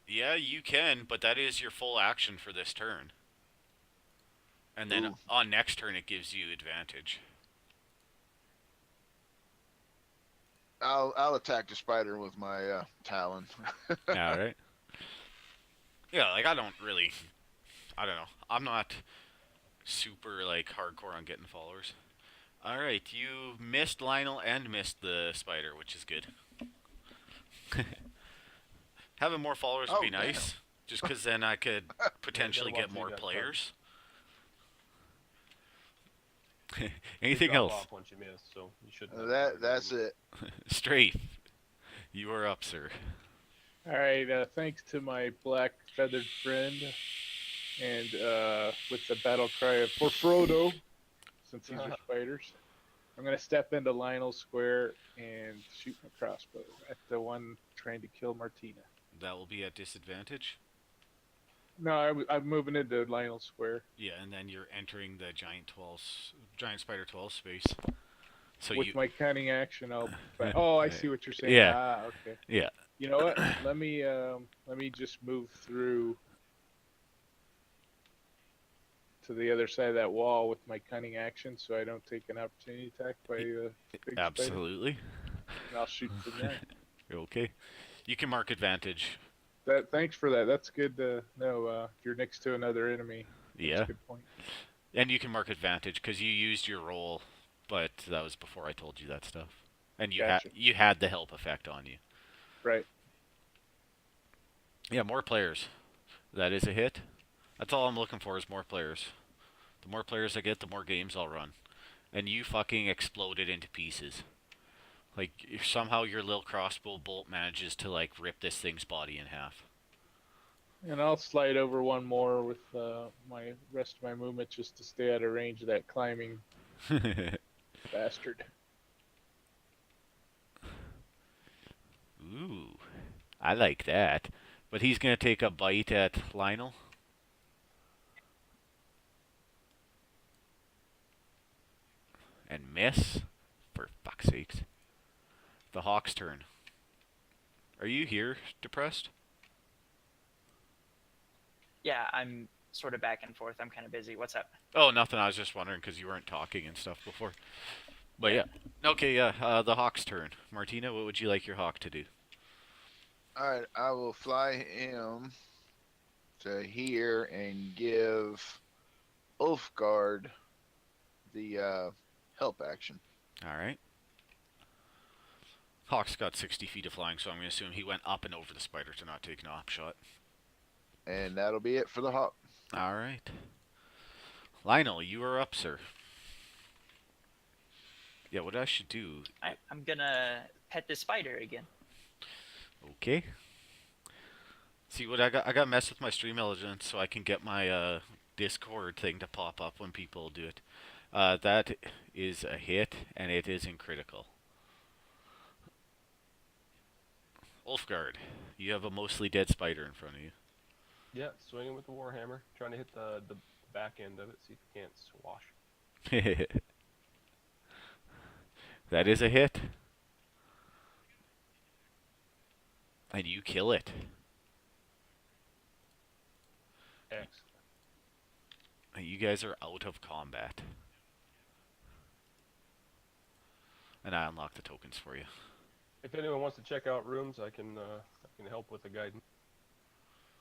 Yeah, you can, but that is your full action for this turn. And then Ooh. on next turn, it gives you advantage. I'll attack the spider with my talon. Yeah, right? Yeah, like I don't know. I'm not super like hardcore on getting followers. Alright, you missed Lionel and missed the spider, which is good. Having more followers would Oh, be damn. nice, just because then I could potentially watch get more you guys players. You Anything drop else? off once you miss, so you shouldn't have to That's worry. it. Strafe, you are up, sir. All right. Thanks to my black feathered friend, and with the battle cry of "For Frodo," since these are spiders, I'm gonna step into Lionel's square and shoot my crossbow at the one trying to kill Martina. That will be at disadvantage. No, I'm moving into Lionel's square Yeah, and then you're entering the giant spider 12 space. So with you, my cunning action. Oh, I see what you're saying. Yeah. Ah, okay. yeah, You know what? Let me just move through to the other side of that wall with my cunning action, so I don't take an opportunity attack by the big spider. absolutely. And I'll shoot from there. Okay. You can mark advantage. Thanks for that. That's good to know. If you're next to another enemy, that's a Yeah. good point. And you can mark advantage because you used your roll, but that was before I told you that stuff. And Gotcha. you had the help effect on you. Right. Yeah, more players. That is a hit. That's all I'm looking for is more players. The more players I get, the more games I'll run. And you fucking exploded into pieces. Like if somehow your little crossbow bolt manages to like rip this thing's body in half. And I'll slide over one more with my rest of my movement just to stay out of range of that climbing bastard. Ooh, I like that. But he's gonna take a bite at Lionel. And miss. For fuck's sakes. The Hawk's turn. Are you here, depressed? Yeah, I'm sort of back and forth. I'm kind of busy. What's up? Oh, nothing. I was just wondering because you weren't talking and stuff before. But yeah. Okay, yeah. The Hawk's turn. Martina, what would you like your Hawk to do? All right, I will fly him to here and give Ulfgard the help action. All right. Hawk's got 60 feet of flying, so I'm going to assume he went up and over the spider to not take an op shot. And that'll be it for the Hawk. All right. Lionel, you are up, sir. Yeah, what I should do... I'm gonna pet the spider again. Okay. See, what I got to mess with my stream elements so I can get my Discord thing to pop up when people do it. That is a hit, and it is in critical. Ulfgard, you have a mostly dead spider in front of you. Yeah, swinging with the warhammer, trying to hit the back end of it, see if it can't swash. That is a hit. And you kill it. Excellent. You guys are out of combat. And I unlock the tokens for you. If anyone wants to check out rooms, I can help with the guidance.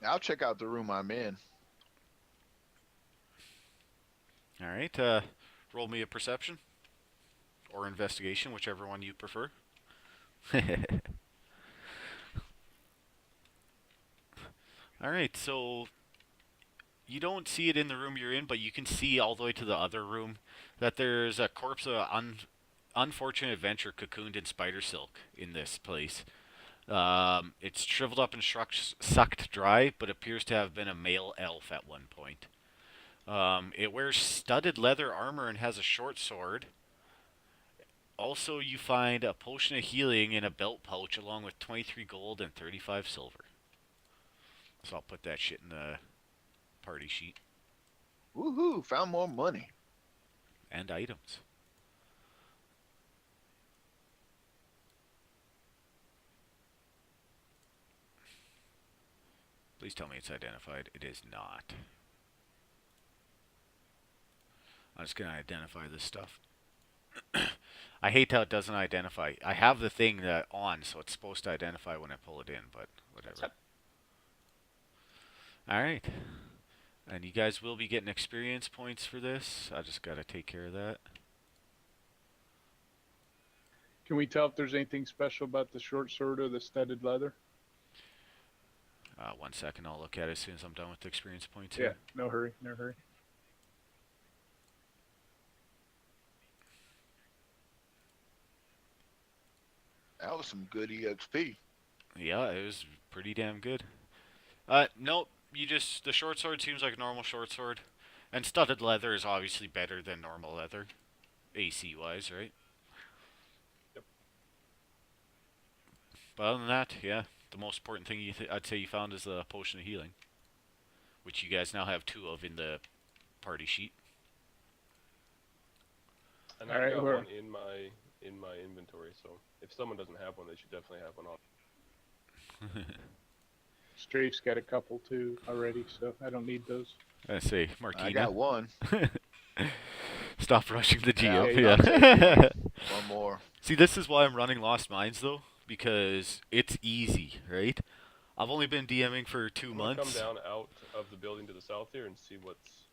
I'll check out the room I'm in. All right. Roll me a perception or investigation, whichever one you prefer. All right. So you don't see it in the room you're in, but you can see all the way to the other room that there's a corpse of unfortunate adventure cocooned in spider silk in this place. It's shriveled up and sucked dry, but appears to have been a male elf at one point. It wears studded leather armor and has a short sword. Also, you find a potion of healing in a belt pouch along with 23 gold and 35 silver. So I'll put that shit in the party sheet. Woohoo! Found more money. And items. Please tell me it's identified. It is not. I'm just going to identify this stuff. I hate how it doesn't identify. I have the thing on, so it's supposed to identify when I pull it in, but whatever. Alright. And you guys will be getting experience points for this. I just got to take care of that. Can we tell if there's anything special about the short sword or the studded leather? 1 second, I'll look at it as soon as I'm done with the experience points Yeah, here. no hurry, no hurry. That was some good EXP. Yeah, it was pretty damn good. Nope, the short sword seems like a normal short sword. And studded leather is obviously better than normal leather. AC wise, right? Yep. But other than that, yeah, the most important thing I'd say you found is the potion of healing. Which you guys now have 2 of in the party sheet. And All I've right, got where- one in my inventory, so if someone doesn't have one, they should definitely have one on. Strafe's got a couple too already, so I don't need those. I say, Martina. I got one. Stop rushing the GM. Yeah, Yeah. One more. See, this is why I'm running Lost Mines, though, because it's easy, right? I've only been DMing for 2 I'm gonna come months, down out of the building to the south here and see what's.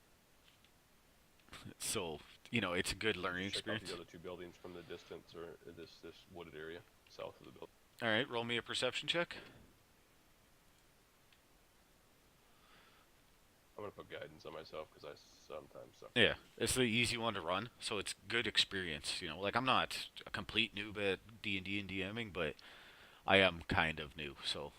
so it's a good learning Check out experience. these other two buildings from the distance, or this wooded area south of the building. All right, roll me a perception check. I'm gonna put guidance on myself because I sometimes suck. Yeah, it's the easy one to run, so it's good experience. Like I'm not a complete noob at D&D and DMing, but I am kind of new. So,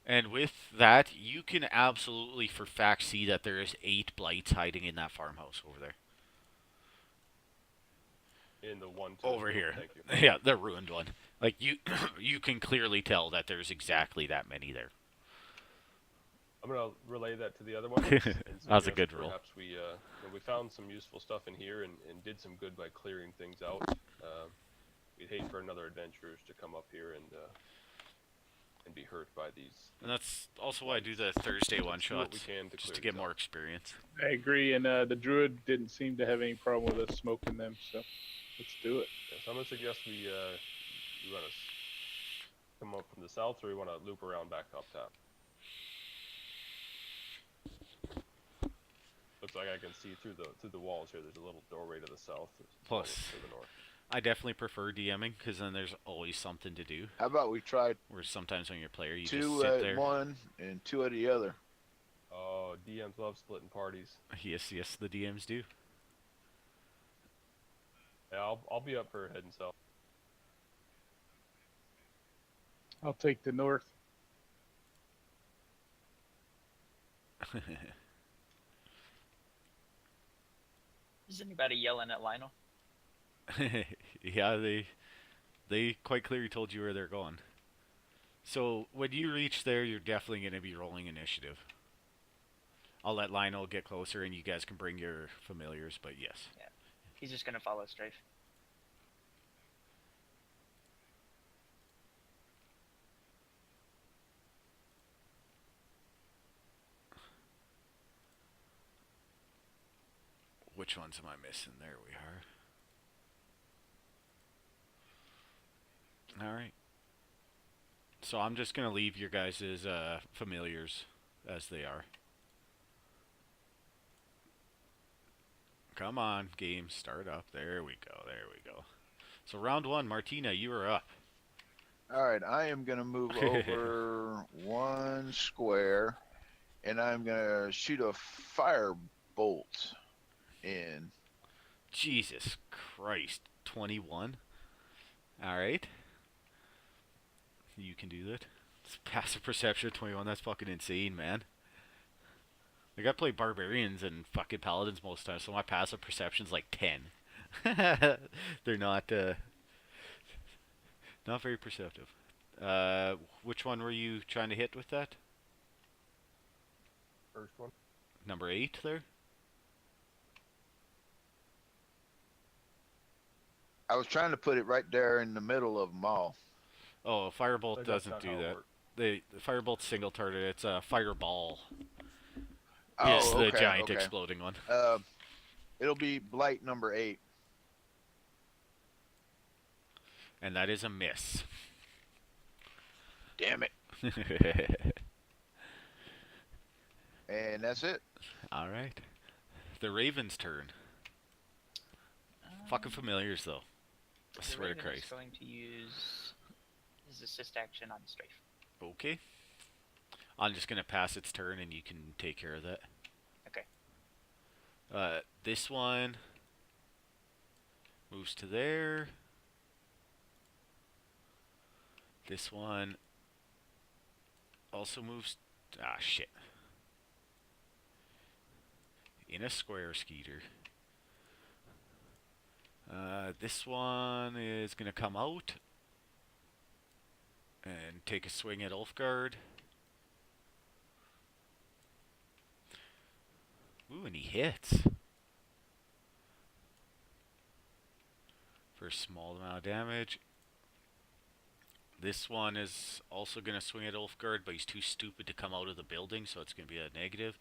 and with that, you can absolutely for fact see that there is 8 blights hiding in that farmhouse over there. In the one to Over the here, Thank you. yeah, the ruined one. Like you can clearly tell that there's exactly that many there. I'm gonna relay that to the other ones. And That was a suggest good roll. Perhaps we found some useful stuff in here and did some good by clearing things out. We'd hate for another adventurers to come up here and be hurt by these. And that's also why I do the Thursday one Do what we shots, can just clear to get these more out. experience. I agree, and the druid didn't seem to have any problem with us smoking them, so let's do it. Yeah, so I'm gonna suggest we want to come up from the south, or we want to loop around back up top. Looks like I can see through the walls here. There's a little doorway to the south. Plus, to the north. I definitely prefer DMing because then there's always something to do. How about we try Where sometimes when you're a player, you two just sit at there. one and two at the other? Oh, DMs love splitting parties. Yes, the DMs do. Yeah, I'll be up for heading south. I'll take the north. Is anybody yelling at Lionel? Yeah, they quite clearly told you where they're going. So when you reach there, you're definitely going to be rolling initiative. I'll let Lionel get closer, and you guys can bring your familiars. But yes, He's just gonna follow Strafe. which ones am I missing? There we are. All right. So I'm just gonna leave your guys' familiars as they are. Come on, game, start up. There we go. There we go. So round 1, Martina, you are up. All right, I am going to move over one square, and I'm going to shoot a fire bolt in. Jesus Christ, 21. All right. You can do that. It's passive perception 21. That's fucking insane, man. Like I play barbarians and fucking paladins most times, so my passive perception's like 10. They're not very perceptive. Which one were you trying to hit with that? First one. Number 8 there? I was trying to put it right there in the middle of them all. Oh, firebolt That's doesn't not do how it that. works. The firebolt's single target. It's a fireball. Oh, Yes, the okay, giant okay. exploding one. It'll be blight number 8. And that is a miss. Damn it. And that's it. All right. The Raven's turn. Fucking familiars, though. I The swear to Raven is Christ. going to use his assist action on Strafe. Okay. I'm just going to pass its turn and you can take care of that. Okay. This one moves to there. This one also moves. Ah, shit. In a square, Skeeter. This one is going to come out and take a swing at Ulfgard. Ooh, and he hits. For a small amount of damage. This one is also going to swing at Ulfgard, but he's too stupid to come out of the building, so it's going to be a negative.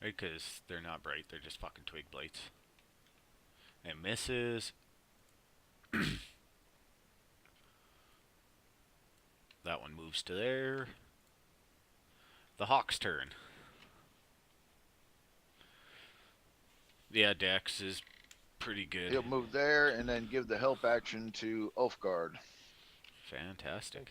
Right, because they're not bright, they're just fucking twig blights. And misses. moves to there. The Hawk's turn. Yeah, Dex is pretty good. He'll move there and then give the help action to Ulfgard. Fantastic.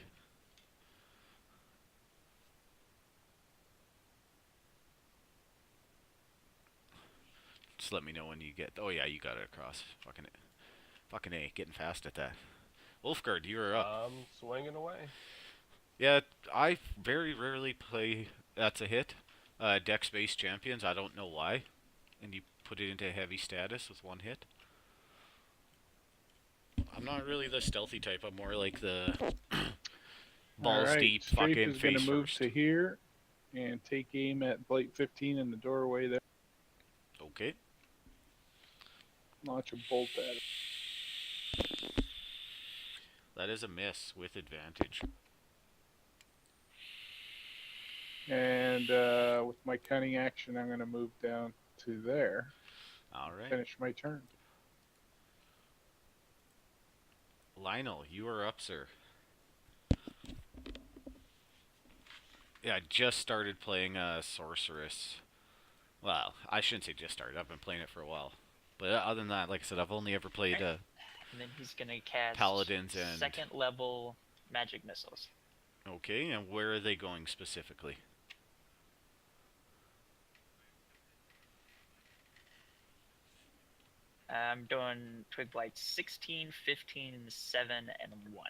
Just let me know when you get. Oh yeah, you got it across. Fucking A, getting fast at that. Wolfgard, you are up. I'm swinging away. Yeah, I very rarely play. That's a hit. Dex-based champions. I don't know why. And you put it into heavy status with one hit. I'm not really the stealthy type. I'm more like the balls Alright, deep, Strafe fucking is gonna face move first. to here and take aim at Blight 15 in the doorway there. Okay. Launch a bolt at it. That is a miss with advantage. And with my cunning action, I'm gonna move down to there. Alright. Finish my turn. Lionel, you are up, sir. Yeah, I just started playing Sorceress. Well, I shouldn't say just started. I've been playing it for a while. But other than that, like I said, I've only ever played And then he's gonna cast Paladins and... second level magic missiles. Okay, and where are they going specifically? I'm doing Twig Blights 16, 15, 7, and 1.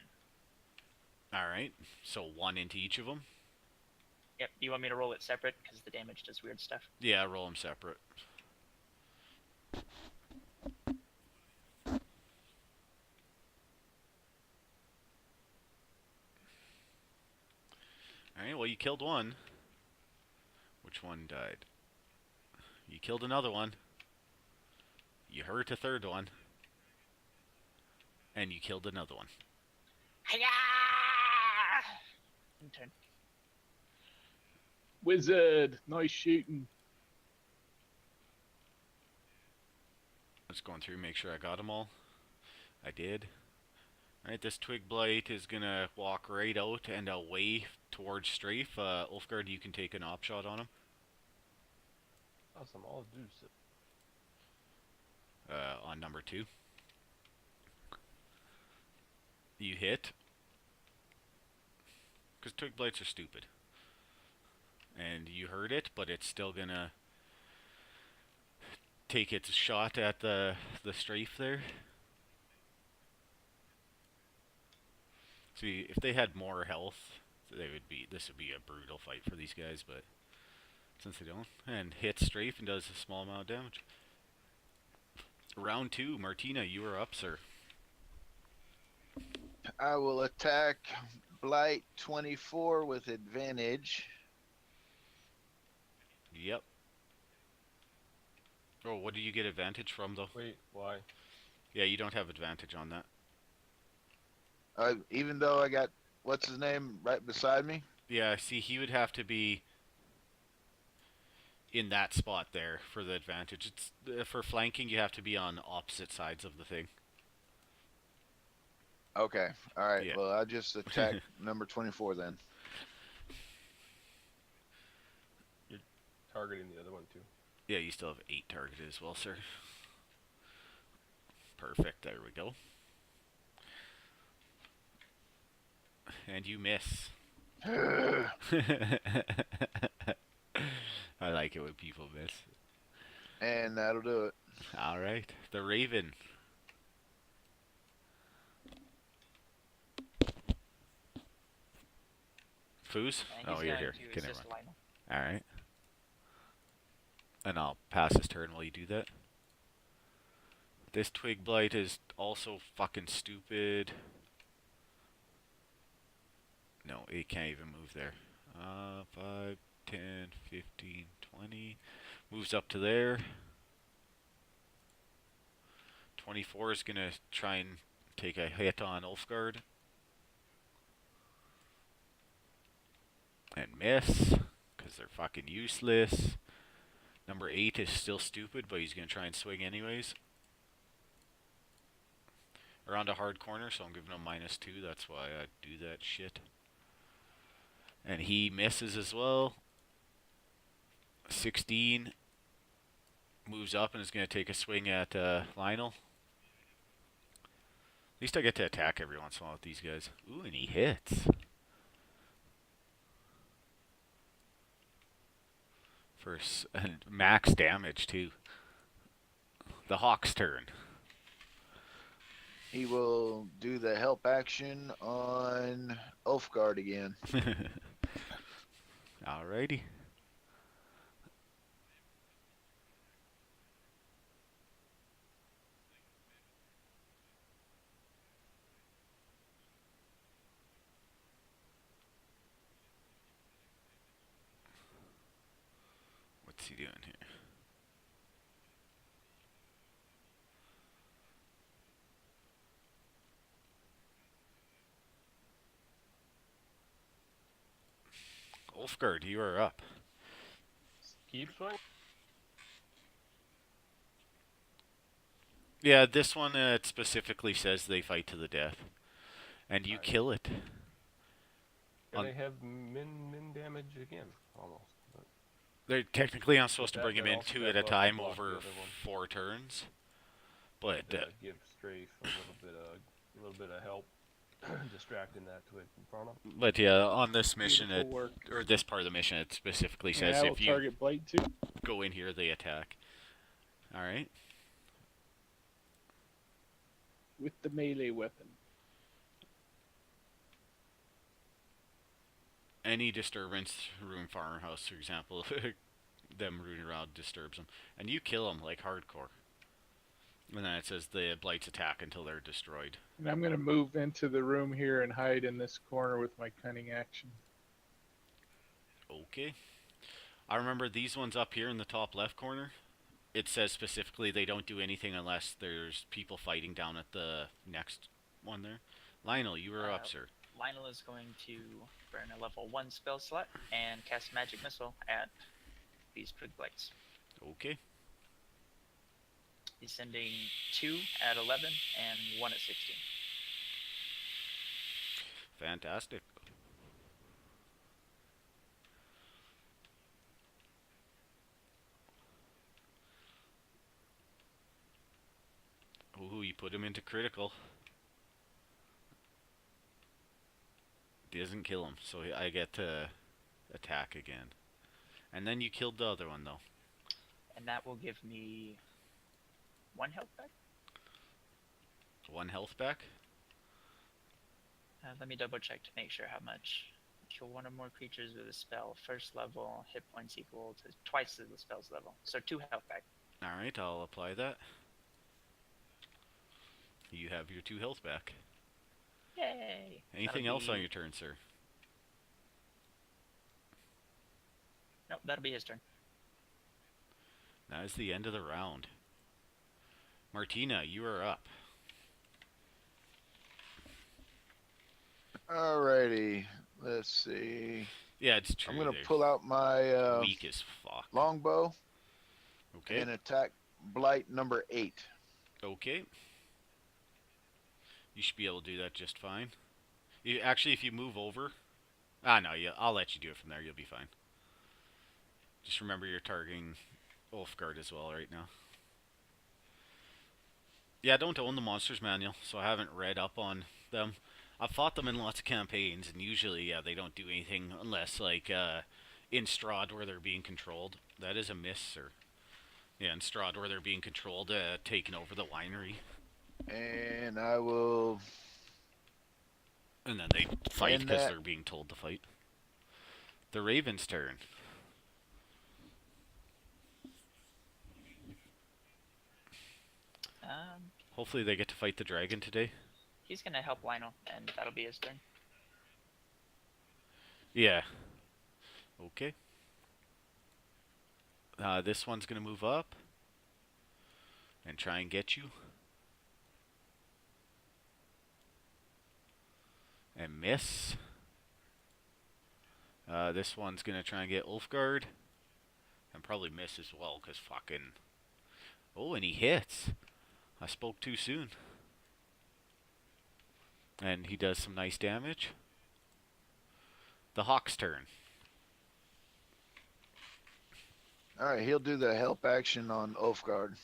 Alright, so one into each of them? Yep, do you want me to roll it separate? Because the damage does weird stuff. Yeah, roll them separate. Alright, well you killed one. Which one died? You killed another one. You hurt a third one. And you killed another one. Hiya! Turn. Wizard, nice shooting. Let's go through, make sure I got them all. I did. Alright, this Twig Blight is gonna walk right out and away towards Strafe. Ulfgard, you can take an op shot on him. Awesome, I'll do so. On number 2. You hit. Because Twig Blights are stupid. And you heard it, but it's still gonna take its shot at the Strafe there. See, if they had more health, this would be a brutal fight for these guys, but since they don't, and hits Strafe and does a small amount of damage. Round 2, Martina, you are up, sir. I will attack Blight 24 with advantage. Yep. Oh, what do you get advantage from, though? Wait, why? Yeah, you don't have advantage on that. Even though I got, what's his name, right beside me? Yeah, see, he would have to be in that spot there for the advantage. It's for flanking, you have to be on opposite sides of the thing. Okay, alright, Yeah. well, I'll just attack number 24 then. Targeting the other one too. Yeah, you still have 8 targeted as well, sir. Perfect, there we go. And you miss. I like it when people miss. And that'll do it. Alright, the Raven. Foos? And Oh, he's you're going here. to Okay, never assist mind. Lionel. Alright. And I'll pass his turn while you do that. This Twig Blight is also fucking stupid. No, it can't even move there. 5, 10, 15, 20. Moves up to there. 24 is gonna try and take a hit on Ulfgard. And miss. Because they're fucking useless. Number 8 is still stupid, but he's gonna try and swing anyways. Around a hard corner, so I'm giving him -2. That's why I do that shit. And he misses as well. 16. Moves up and is going to take a swing at Lionel. At least I get to attack every once in a while with these guys. Ooh, and he hits. For max damage, too. The Hawk's turn. He will do the help action on Ulfgard again. Alrighty. What's he doing here? Ulfgard, you are up. Keep swinging. Yeah, this one it specifically says they fight to the death. And you Alright. kill it. And they have min damage again, almost. But They're technically I'm supposed to that- bring him that in also- 2 that at a buff time block the over other one. 4 turns. But give Strafe a little bit of help, distracting that twig in front of him. but yeah, on this mission Beautiful work. or this part of the mission it specifically Yeah, says I will if you target Blight too. go in here they attack. All right. With the melee weapon. Any disturbance, ruin farmhouse, for example, them rooting around disturbs them, and you kill them like hardcore. And then it says the blights attack until they're destroyed. And I'm going to move into the room here and hide in this corner with my cunning action. Okay. I remember these ones up here in the top left corner. It says specifically they don't do anything unless there's people fighting down at the next one there. Lionel, you are up, sir. Lionel is going to burn a level 1 spell slot and cast Magic Missile at these Twig Blights. Okay. He's sending 2 at 11 and 1 at 16. Fantastic. Ooh, you put him into critical. Doesn't kill him, so I get to attack again. And then you killed the other one, though. And that will give me 1 health back. 1 health back? Let me double check to make sure how much. Kill 1 or more creatures with a spell. First level, hit points equal to twice the spell's level. So 2 health back. Alright, I'll apply that. You have your 2 health back. Yay! Anything That'll else be... on your turn, sir? Nope, that'll be his turn. That is the end of the round. Martina, you are up. Alrighty, let's see. Yeah, it's true. I'm gonna they're pull out my weak as fuck. longbow Okay. and attack Blight number 8. Okay. You should be able to do that just fine. You actually, if you move over, no, yeah, I'll let you do it from there. You'll be fine. Just remember you're targeting Ulfgard as well right now. Yeah, I don't own the Monsters Manual, so I haven't read up on them. I've fought them in lots of campaigns, and usually, yeah, they don't do anything unless, like, in Strahd where they're being controlled. That is a miss, sir. Yeah, in Strahd where they're being controlled, taking over the winery. And I will... And then they fight because they're being told to fight. The Raven's turn. Hopefully they get to fight the dragon today. He's gonna help Lionel, and that'll be his turn. Yeah. Okay. This one's gonna move up and try and get you. And miss. This one's gonna try and get Ulfgard. And probably miss as well, because fucking... Oh, and he hits. I spoke too soon. And he does some nice damage. the Hawk's turn. All right, he'll do the help action on Ulfgard.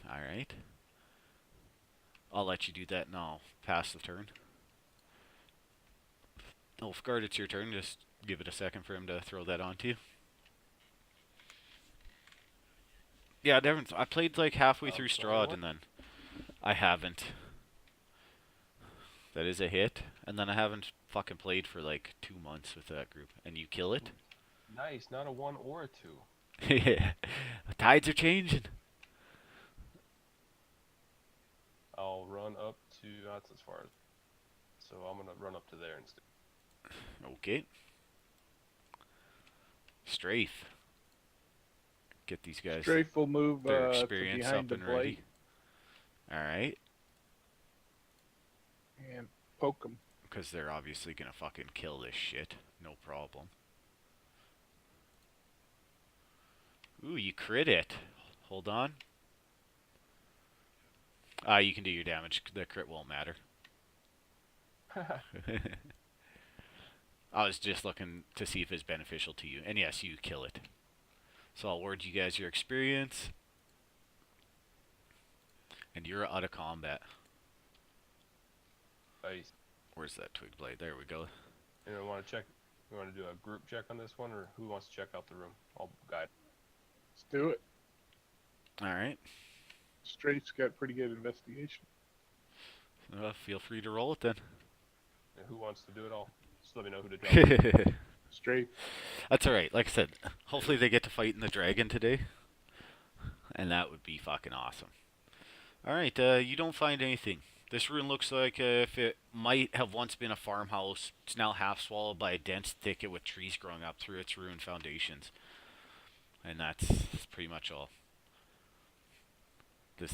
All right. I'll let you do that and I'll pass the turn. Ulfgard, it's your turn. Just give it a second for him to throw that onto you. Yeah, I played like halfway through Strahd and then I haven't. That is a hit. And then I haven't fucking played for like 2 months with that group. And you kill it? Nice, not a 1 or a 2. Yeah. The tides are changing. I'll run up to, that's as far as, so I'm going to run up to there instead. Okay. Strafe. Get these guys Strafe will move their to experience behind up the and ready. blight Alright. and poke him. Because they're obviously going to fucking kill this shit. No problem. Ooh, you crit it. Hold on. You can do your damage. The crit won't matter. I was just looking to see if it's beneficial to you. And yes, you kill it. So I'll award you guys your experience. And you're out of combat. Nice. Where's that twig blade? There we go. Anyone want to check? You want to do a group check on this one, or who wants to check out the room? I'll guide. Let's do it. Alright. Strafe's got pretty good investigation. Feel free to roll it then. And who wants to do it all? Just let me know who to jump. Strafe. That's alright. Like I said, hopefully they get to fight in the dragon today. And that would be fucking awesome. Alright, you don't find anything. This ruin looks like if it might have once been a farmhouse, it's now half swallowed by a dense thicket with trees growing up through its ruined foundations. And that's pretty much all.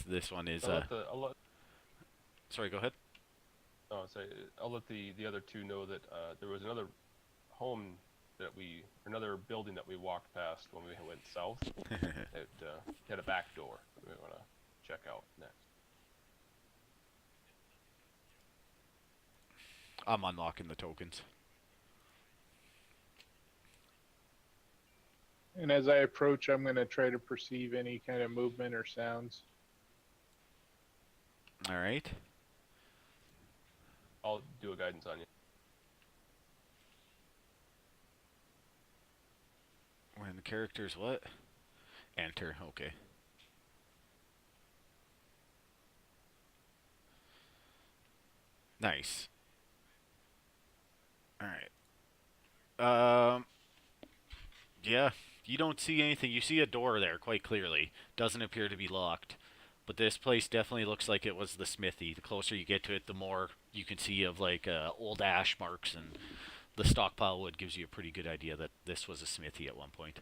This one is sorry, go ahead. Oh, sorry. I'll let the other two know that there was another home another building that we walked past when we went south. It had a back door we want to check out next. I'm unlocking the tokens. And as I approach, I'm going to try to perceive any kind of movement or sounds. Alright. I'll do a guidance on you. When the characters what? Enter, okay. Nice. Alright. Yeah, you don't see anything. You see a door there quite clearly. Doesn't appear to be locked. But this place definitely looks like it was the smithy. The closer you get to it, the more you can see of like old ash marks, and the stockpile wood gives you a pretty good idea that this was a smithy at one point.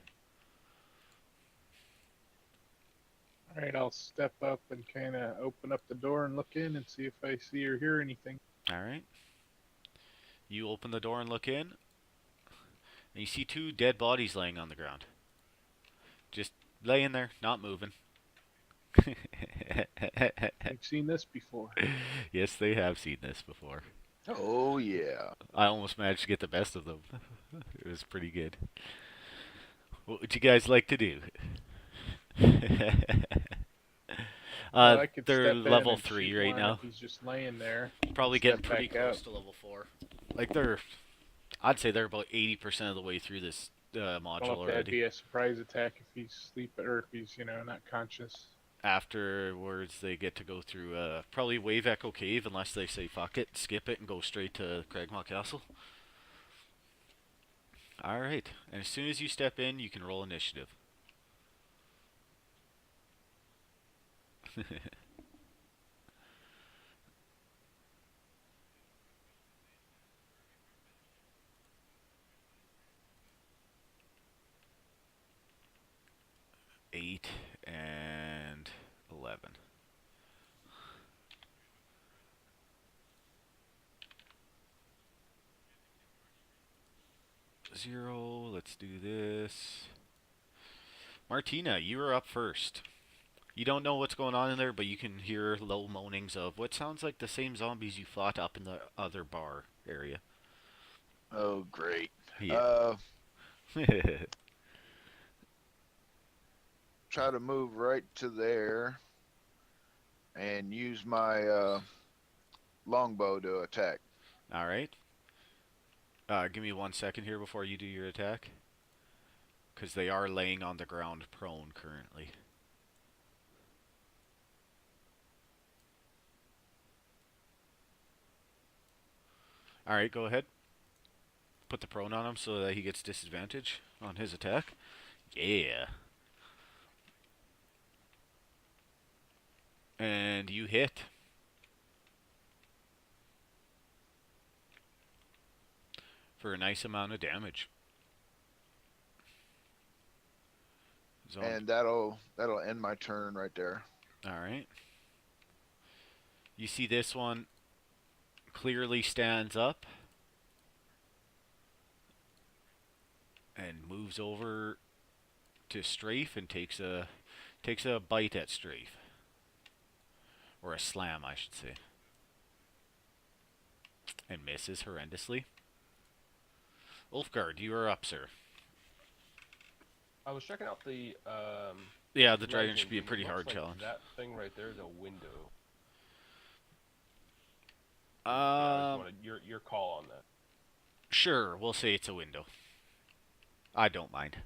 Alright, I'll step up and kind of open up the door and look in and see if I see or hear anything. Alright. You open the door and look in, and you see 2 dead bodies laying on the ground. Just laying there, not moving. I've seen this before. Yes, they have seen this before. Oh, yeah. I almost managed to get the best of them. It was pretty good. What would you guys like to do? Well, I could they're step in level and 3 shoot right one now. if he's just laying there. Probably Step getting pretty back close out. to level 4. Like I'd say they're about 80% of the way through this module Well, if that'd already. be a surprise attack if he's sleeping or if he's, not conscious. Afterwards, they get to go through probably Wave Echo Cave, unless they say fuck it, skip it, and go straight to Cragmaw Castle. Alright, and as soon as you step in, you can roll initiative. Eight and 11. Zero. Let's do this. Martina, you are up first. You don't know what's going on in there, but you can hear low moanings of what sounds like the same zombies you fought up in the other bar area. Oh, great. Yeah. Try to move right to there and use my longbow to attack. All right. Give me 1 second here before you do your attack. Because they are laying on the ground prone currently. Alright, go ahead. Put the prone on him so that he gets disadvantage on his attack. Yeah. And you hit. For a nice amount of damage. And that'll end my turn right there. Alright. You see this one clearly stands up. And moves over to Strafe and takes a bite at Strafe. Or a slam, I should say. And misses horrendously. Ulfgard, you are up, sir. I was checking out the Yeah, the dragon legend, should be a and it pretty looks hard like challenge. That thing right there is a window. I just wanted your call on that. Sure, we'll say it's a window. I don't mind.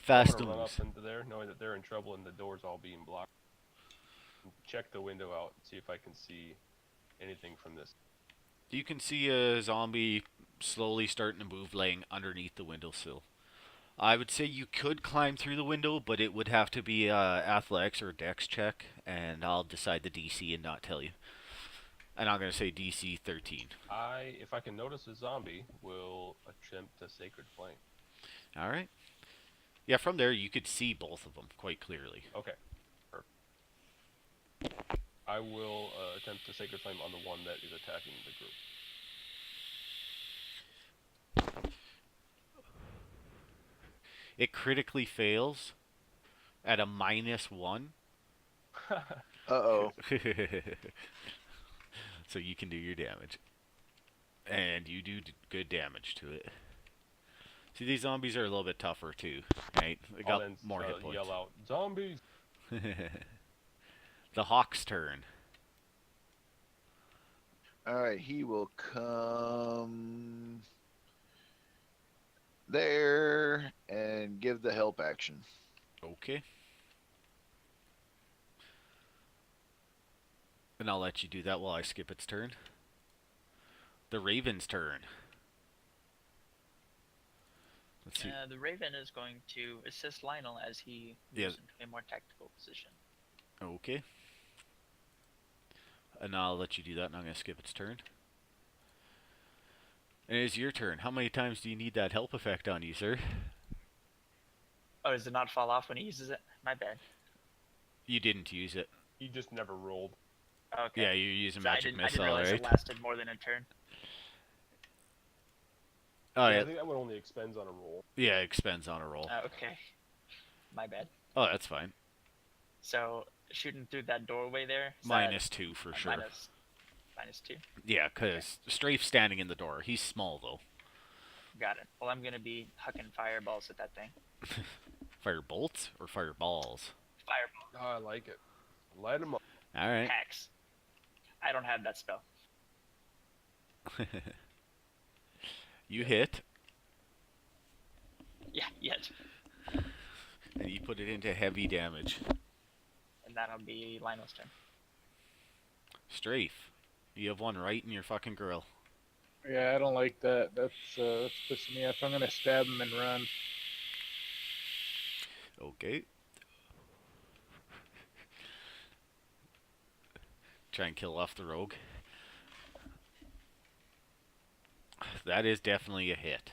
Fast I'm to gonna run lose. up into there, knowing that they're in trouble and the door's all being blocked. Check the window out and see if I can see anything from this. You can see a zombie slowly starting to move, laying underneath the windowsill. I would say you could climb through the window, but it would have to be athletics or dex check, and I'll decide the DC and not tell you. And I'm going to say DC 13. If I can notice a zombie, will attempt a sacred flame. Alright. Yeah, from there you could see both of them quite clearly. Okay. Perfect. I will attempt a sacred flame on the one that is attacking the group. It critically fails at a -1. Uh-oh. So you can do your damage. And you do good damage to it. See, these zombies are a little bit tougher too, right? They got more hit points. Yell out, zombies! The hawk's turn. Alright, he will come there and give the help action. Okay. And I'll let you do that while I skip its turn. The raven's turn. Let's see. The Raven is going to assist Lionel as he moves into a more tactical position. Okay. And I'll let you do that, and I'm going to skip its turn. And it's your turn. How many times do you need that help effect on you, sir? Oh, does it not fall off when he uses it? My bad. You didn't use it. You just never rolled. Okay. Yeah, you're using So magic I didn't missile, realize right? it lasted more than a turn. Oh, I yeah. think that one only expends on a roll. Yeah, it expends on a roll. Okay. My bad. Oh, that's fine. So, shooting through that doorway there? Is that -2 for sure. -2? Yeah, because Strafe's standing in the door. He's small, though. Got it. Well, I'm going to be hucking fireballs at that thing. Fire bolts or fireballs? Fireball. Oh, I like it. Light them up. All right. Hacks. I don't have that spell. You hit, Yeah, yet. and you put it into heavy damage. And that'll be Lionel's turn. Strafe, you have one right in your fucking grill. Yeah, I don't like that. That's pissing me off. I'm gonna stab him and run. Okay. Try and kill off the rogue. That is definitely a hit.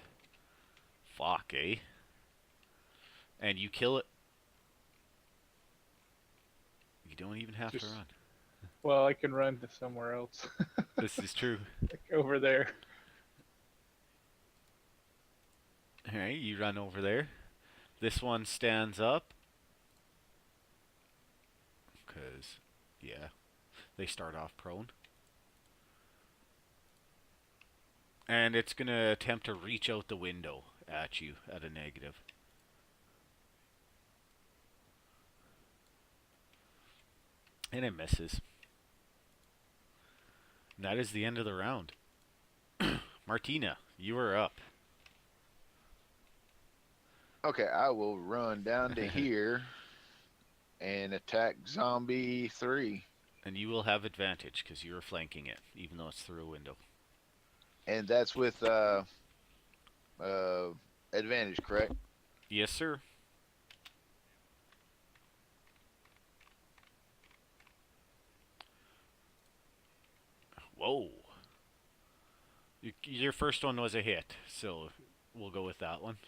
Fuck, eh? And you kill it. You don't even have to Just- run. Well, I can run to somewhere else. This is true. Like over there. Alright, you run over there. This one stands up. Because, yeah, they start off prone. And it's going to attempt to reach out the window at you at a negative. And it misses. And that is the end of the round. Martina, you are up. Okay, I will run down to here and attack zombie 3. And you will have advantage because you are flanking it, even though it's through a window. And that's with advantage, correct? Yes, sir. Whoa. Your first one was a hit, so we'll go with that one.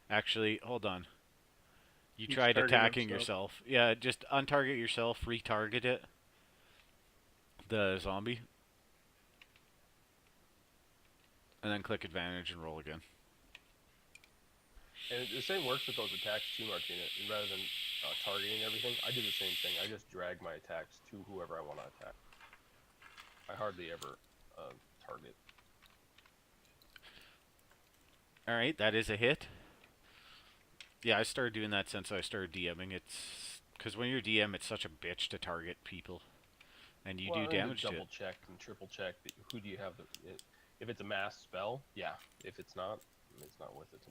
Actually, hold on. You He's tried targeting attacking himself. yourself. Yeah, just untarget yourself, retarget it. The zombie. And then click advantage and roll again. And the same works with those attacks too, Martina. Rather than targeting everything, I do the same thing. I just drag my attacks to whoever I want to attack. I hardly ever target. Alright, that is a hit. Yeah, I started doing that since I started DMing. It's because when you're DM, it's such a bitch to target people, and you do damage to it. Double check and triple check. Who do you have? If it's a mass spell, yeah. If it's not worth it.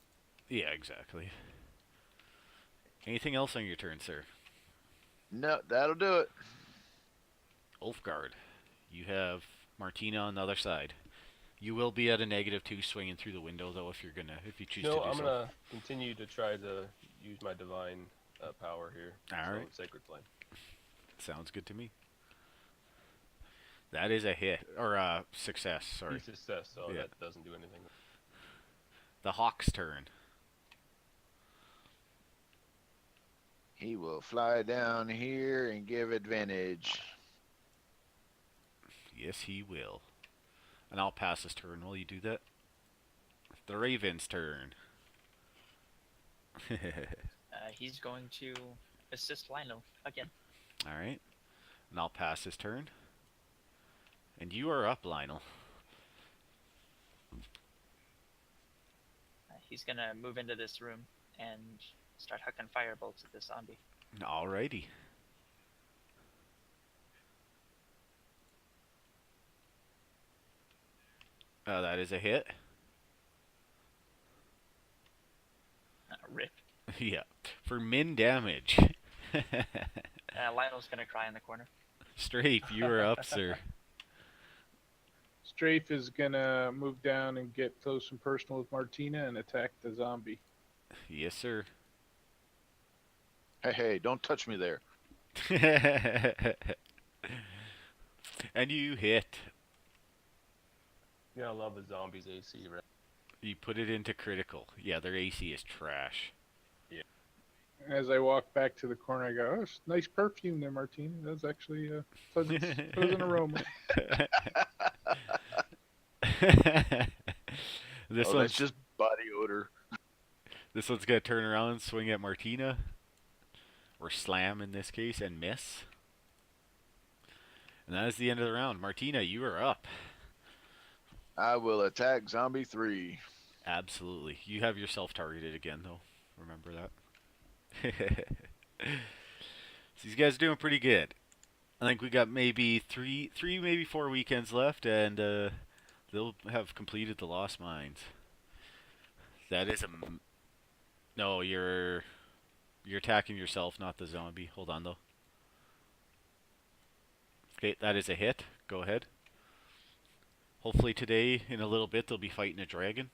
Yeah, exactly. Anything else on your turn, sir? No, that'll do it. Ulfgard, you have Martina on the other side. You will be at a -2 swinging through the window, though, if you choose to do so. No, I'm gonna continue to try to use my divine power here. All right. Sacred flame. Sounds good to me. That is a hit or a success. Sorry. Success. So Yeah. that doesn't do anything. The hawk's turn. He will fly down here and give advantage. Yes, he will. And I'll pass his turn while you do that. The raven's turn. He's going to assist Lionel again. Alright. And I'll pass his turn. And you are up, Lionel. He's going to move into this room and start hucking firebolts at this zombie. Alrighty. That is a hit. Rip. Yeah. For min damage. Lionel's going to cry in the corner. Strafe, you are up, sir. Strafe is gonna move down and get close and personal with Martina and attack the zombie. Yes, sir. Hey, don't touch me there. And you hit. Yeah, I love the zombies AC, right? You put it into critical. Yeah, their AC is trash. As I walk back to the corner, I go, "Oh, it's nice perfume there, Martina. That's actually a pleasant aroma." That's just body odor. This one's gonna turn around and swing at Martina. Or slam in this case and miss. And that is the end of the round. Martina, you are up. I will attack zombie 3. Absolutely. You have yourself targeted again, though. Remember that. So these guys are doing pretty good. I think we got maybe three, maybe 4 weekends left, and they'll have completed the Lost Mines. That is a... No, you're attacking yourself, not the zombie. Hold on, though. Okay, that is a hit. Go ahead. Hopefully today, in a little bit, they'll be fighting a dragon.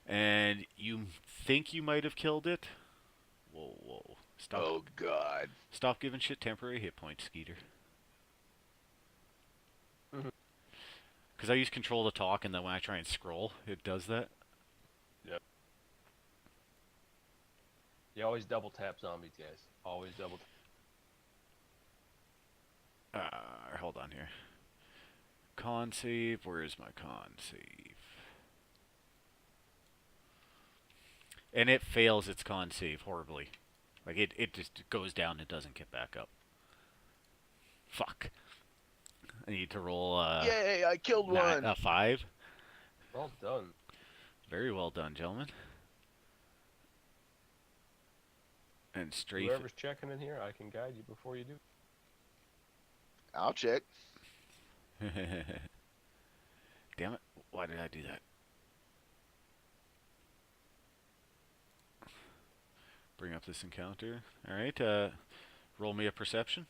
And you think you might have killed it? Whoa. Stop. Oh, God. Stop giving shit temporary hit points, Skeeter. Because I use control to talk, and then when I try and scroll, it does that. Yep. You always double tap zombies, guys. Always double tap. Hold on here. Con save. Where is my con save? And it fails its con save horribly. Like, it just goes down and doesn't get back up. Fuck. I need to roll Yay, I killed one. a 5. Well done. Very well done, gentlemen. And strafe. Whoever's checking in here, I can guide you before you do. I'll check. Damn it! Why did I do that? Bring up this encounter. All right. Roll me a perception.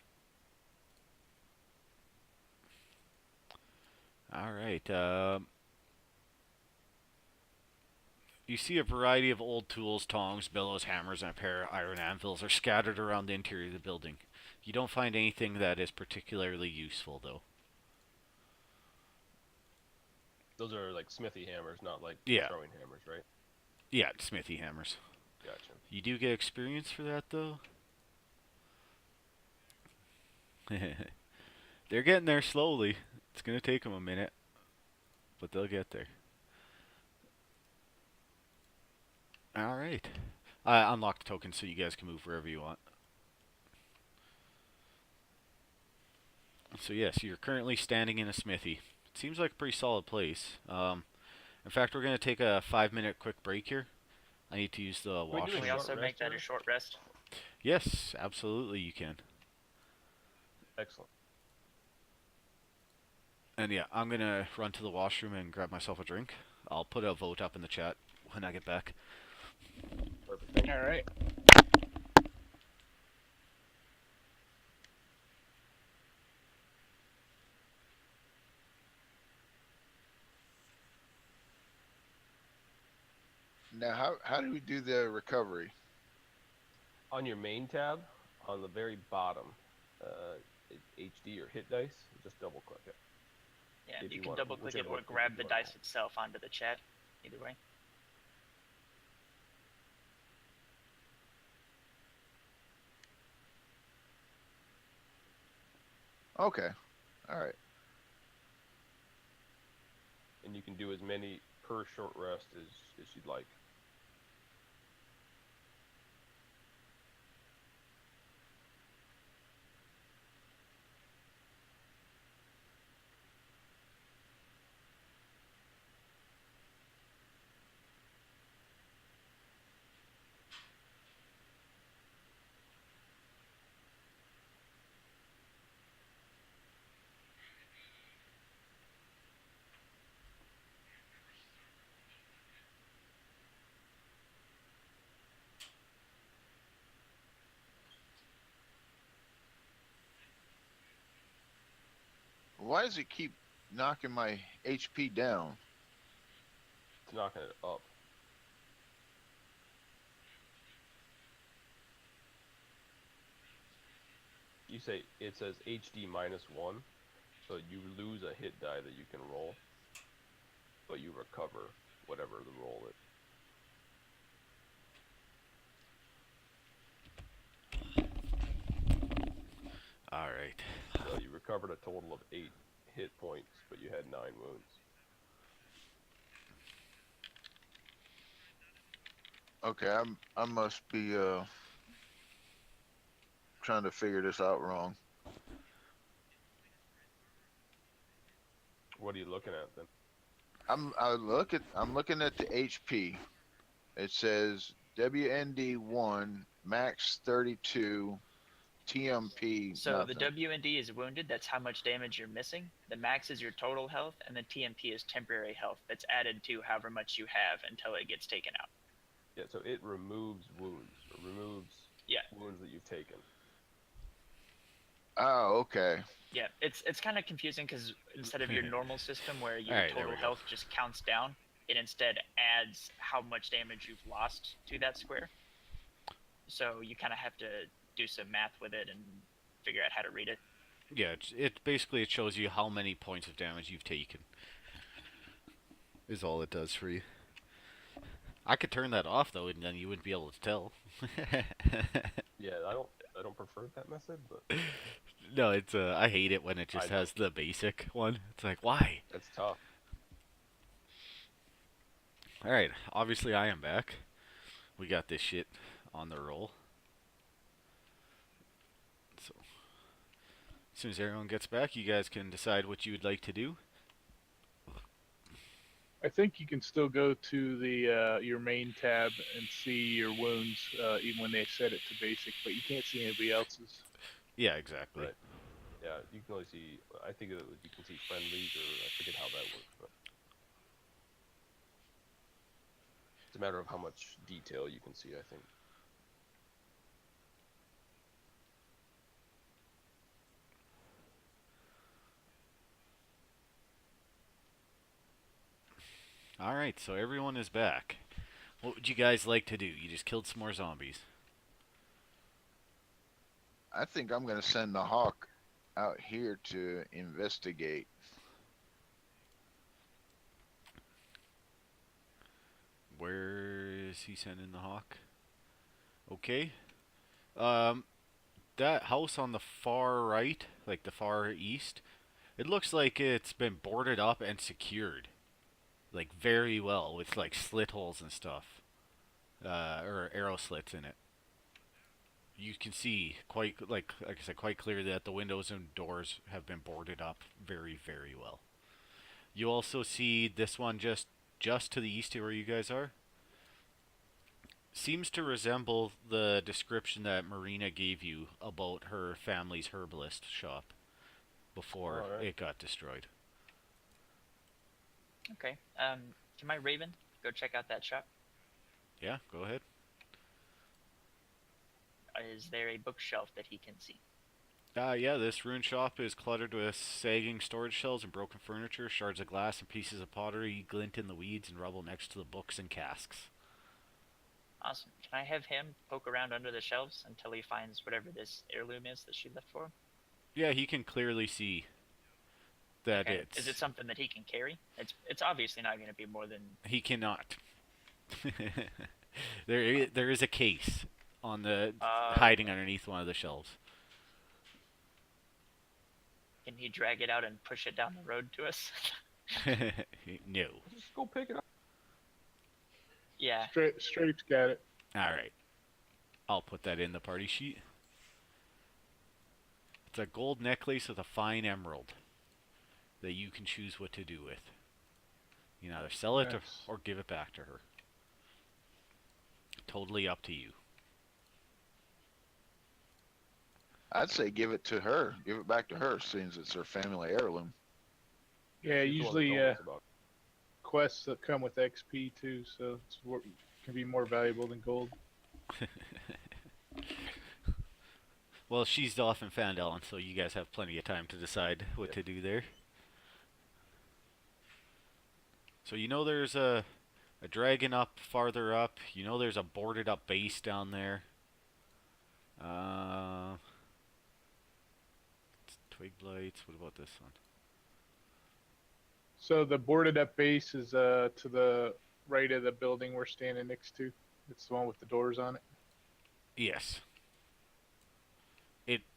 All right. You see a variety of old tools, tongs, bellows, hammers, and a pair of iron anvils are scattered around the interior of the building. You don't find anything that is particularly useful, though. Those are like smithy hammers, not like Yeah. throwing hammers, right? Yeah, smithy hammers. Gotcha. You do get experience for that, though. They're getting there slowly. It's going to take them a minute, but they'll get there. All right. I unlocked the tokens so you guys can move wherever you want. So yes, you're currently standing in a smithy. It seems like a pretty solid place. In fact, we're going to take a 5-minute quick break here. I need to use the we do Can washroom. we short also rest make that or- a short rest? Yes, absolutely you can. Excellent. And yeah, I'm going to run to the washroom and grab myself a drink. I'll put a vote up in the chat when I get back. Perfect. Thank you. All right. Now, how do we do the recovery? On your main tab, on the very bottom, HD or hit dice, just double click it. Yeah, If you you can want- double click it whichever or one grab you the wanna dice roll. itself onto the chat. Either way. Okay. All right. And you can do as many per short rest as you'd like. Why does it keep knocking my HP down? It's knocking it up. You say it says HD -1, so you lose a hit die that you can roll, but you recover whatever the roll is. All right. So you recovered a total of 8 hit points, but you had 9 wounds. Okay, I must be trying to figure this out wrong. What are you looking at then? I'm looking at the HP. It says WND1 max 32 TMP. So the nothing. WND is wounded. That's how much damage you're missing. The max is your total health, and the TMP is temporary health. That's added to however much you have until it gets taken out. Yeah, so it removes wounds. It removes Yeah. wounds that you've taken. Oh, okay. Yeah, it's kind of confusing because instead of your normal system where your Alright, there total we go. health just counts down, it instead adds how much damage you've lost to that square. So you kind of have to do some math with it and figure out how to read it. Yeah, it basically it shows you how many points of damage you've taken. Is all it does for you. I could turn that off though, and then you wouldn't be able to tell. Yeah, I don't prefer that method, but No, it's I hate it when it just I has the basic one. It's like, why? that's tough. All right, obviously I am back. We got this shit on the roll. So, as soon as everyone gets back, you guys can decide what you would like to do. I think you can still go to the your main tab and see your wounds, even when they set it to basic, but you can't see anybody else's. Yeah, exactly. Right. Yeah, you can only see. I think you can see friendlies, or I forget how that works, but it's a matter of how much detail you can see. I think. All right, so everyone is back. What would you guys like to do? You just killed some more zombies. I think I'm going to send the hawk out here to investigate. Where is he sending the hawk? Okay. Um, that house on the far right, like the far east, it looks like it's been boarded up and secured, like very well, with like slit holes and stuff, or arrow slits in it. You can see like I said, quite clearly that the windows and doors have been boarded up very, very well. You also see this one just to the east of where you guys are. Seems to resemble the description that Marina gave you about her family's herbalist shop before All right. it got destroyed. Okay. Can my Raven go check out that shop? Yeah, go ahead. Is there a bookshelf that he can see? Yeah, this rune shop is cluttered with sagging storage shelves and broken furniture. Shards of glass and pieces of pottery glint in the weeds and rubble next to the books and casks. Awesome. Can I have him poke around under the shelves until he finds whatever this heirloom is that she left for him? Yeah, he can clearly see that Okay. it's... Is it something that he can carry? It's obviously not going to be more than. He cannot. There is a case on the hiding underneath one of the shelves. Can he drag it out and push it down the road to us? No. Just go pick it up. Yeah. Strape's got it. All right. I'll put that in the party sheet. It's a gold necklace with a fine emerald that you can choose what to do with. You can either sell it Nice. or give it back to her. Totally up to you. I'd say give it to her. Give it back to her, since it's her family heirloom. Yeah, She's the one that usually told us about it. quests that come with XP too, so can be more valuable than gold. Well, she's off in Phandelver, so you guys have plenty of time to decide what to do there. So you know there's a dragon up farther up. You know there's a boarded up base down there. Twig blights. What about this one? So the boarded up base is to the right of the building we're standing next to. It's the one with the doors on it. Yes.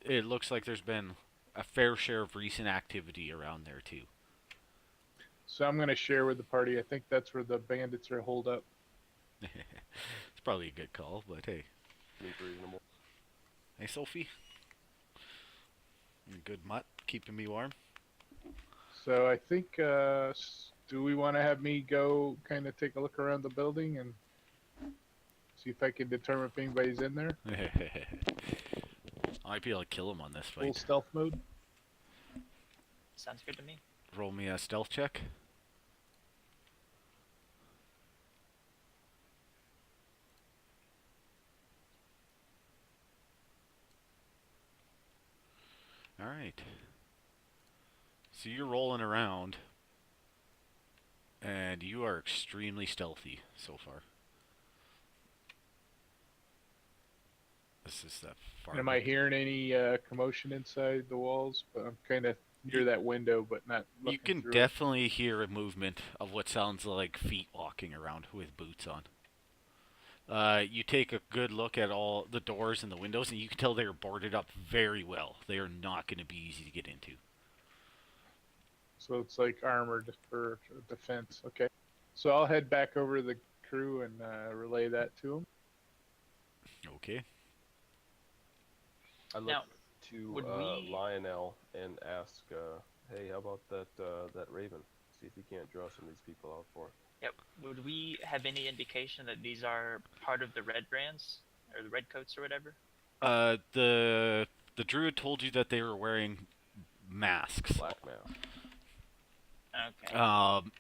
It looks like there's been a fair share of recent activity around there too. So I'm gonna share with the party. I think that's where the bandits are holed up. It's probably a good call, but hey. Seems reasonable. Hey, Sophie. You good mutt, keeping me warm. So I think, do we want to have me go kind of take a look around the building and see if I can determine if anybody's in there? I might be able to kill him on this Full fight. stealth mode. Sounds good to me. Roll me a stealth check. Alright. So you're rolling around, and you are extremely stealthy so far. This is that far. Am I hearing any commotion inside the walls? But I'm kind of near that window, but not looking You can through it. definitely hear a movement of what sounds like feet walking around with boots on. You take a good look at all the doors and the windows, and you can tell they are boarded up very well. They are not going to be easy to get into. So it's like armored for defense. Okay. So I'll head back over to the crew and relay that to them. Okay. I look Now, to would we- Lionel and ask, "Hey, how about that that raven? See if he can't draw some of these people out for. Yep. Would we have any indication that these are part of the red brands or the red coats or whatever? The druid told you that they were wearing masks. Black mask. Okay.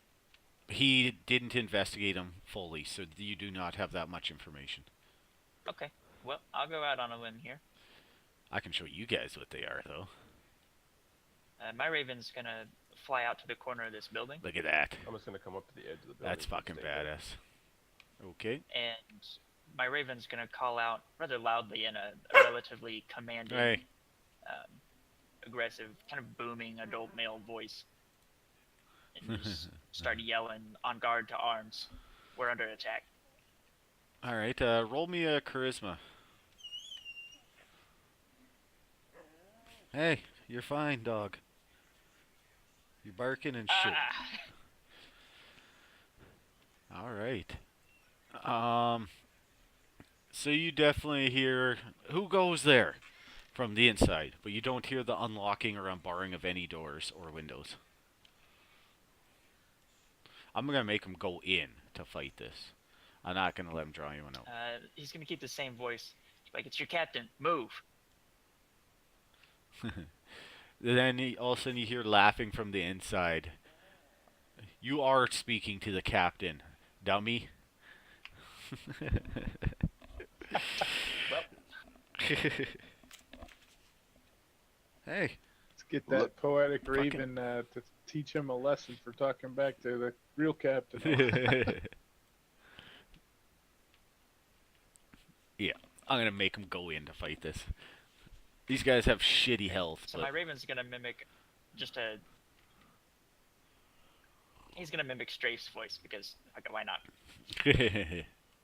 He didn't investigate them fully, so you do not have that much information. Okay. Well, I'll go out on a limb here. I can show you guys what they are, though. My raven's gonna fly out to the corner of this building, Look at that. I'm just gonna come up to the edge of the building. That's and fucking stay there. badass. Okay. and my raven's gonna call out rather loudly in a relatively commanding, Hey. aggressive, kind of booming adult male voice, and just start yelling, "On guard to arms! We're under attack!" All right. Roll me a charisma. Hey, you're fine, dog. You're barking and shit. Ah! All right. So you definitely hear who goes there from the inside, but you don't hear the unlocking or unbarring of any doors or windows. I'm gonna make him go in to fight this. I'm not gonna let him draw anyone out. He's gonna keep the same voice. Like, "It's your captain. Move!" Then all of a sudden you hear laughing from the inside. You are speaking to the captain, dummy. Well, Hey. Let's get that Look, poetic fucking- raven to teach him a lesson for talking back to the real captain. Yeah, I'm gonna make him go in to fight this. These guys have shitty health, so but my raven's gonna mimic just a. He's gonna mimic Strafe's voice because, okay, why not?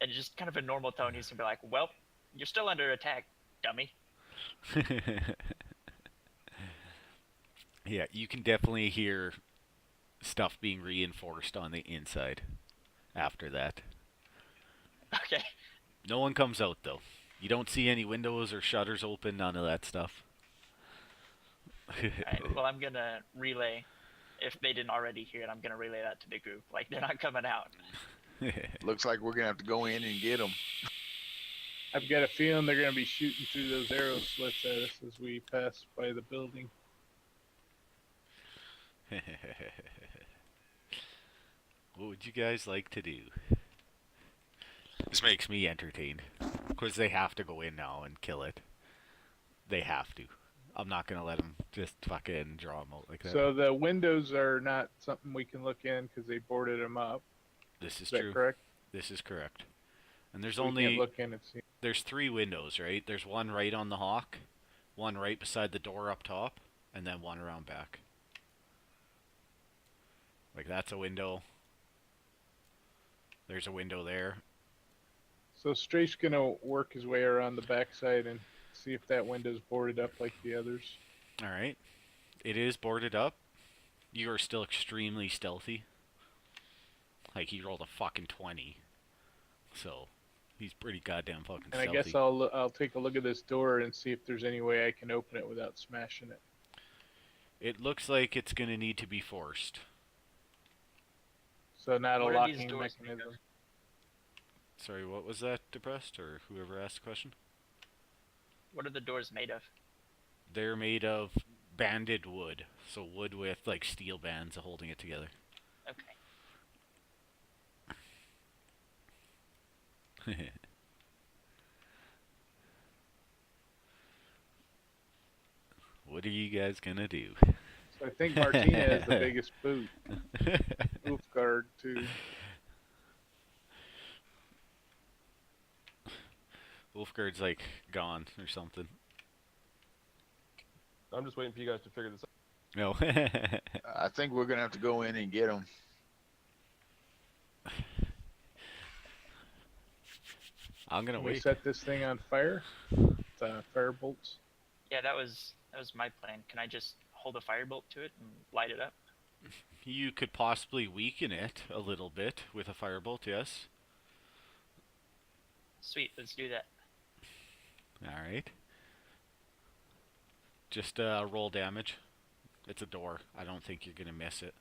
And just kind of a normal tone, he's gonna be like, "Well, you're still under attack, dummy." yeah, you can definitely hear stuff being reinforced on the inside after that. Okay. No one comes out though. You don't see any windows or shutters open, none of that stuff. Alright, well, I'm gonna relay. If they didn't already hear it, I'm gonna relay that to the group. Like, they're not coming out. Looks like we're gonna have to go in and get them. I've got a feeling they're gonna be shooting through those arrow slits at us as we pass by the building. What would you guys like to do? This makes me entertained. Because they have to go in now and kill it. They have to. I'm not going to let them just fucking draw them out like that. So the windows are not something we can look in because they boarded them up. This is Is that true. correct? This is correct. And there's We can't only... look in and see. There's 3 windows, right? There's one right on the hawk, one right beside the door up top, and then one around back. Like, that's a window. There's a window there. So Strafe's gonna work his way around the backside and see if that window's boarded up like the others. Alright. It is boarded up. You are still extremely stealthy. Like, he rolled a fucking 20. So, he's pretty goddamn fucking And stealthy. I guess I'll take a look at this door and see if there's any way I can open it without smashing it. It looks like it's gonna need to be forced. So not a What are these locking doors made of? mechanism. Sorry, what was that, Depressed? Or whoever asked the question? What are the doors made of? They're made of banded wood. So wood with, like, steel bands holding it together. Okay. What are you guys gonna do? So I think Martina has the biggest boot. Roof guard too. Wolfguard's like gone or something. I'm just waiting for you guys to figure this out. No. I think we're gonna have to go in and get them. I'm gonna Can we wait. set this thing on fire? Fire bolts. Yeah, that was my plan. Can I just hold a firebolt to it and light it up? You could possibly weaken it a little bit with a firebolt, yes. Sweet, let's do that. Alright. Just roll damage. It's a door. I don't think you're gonna miss it.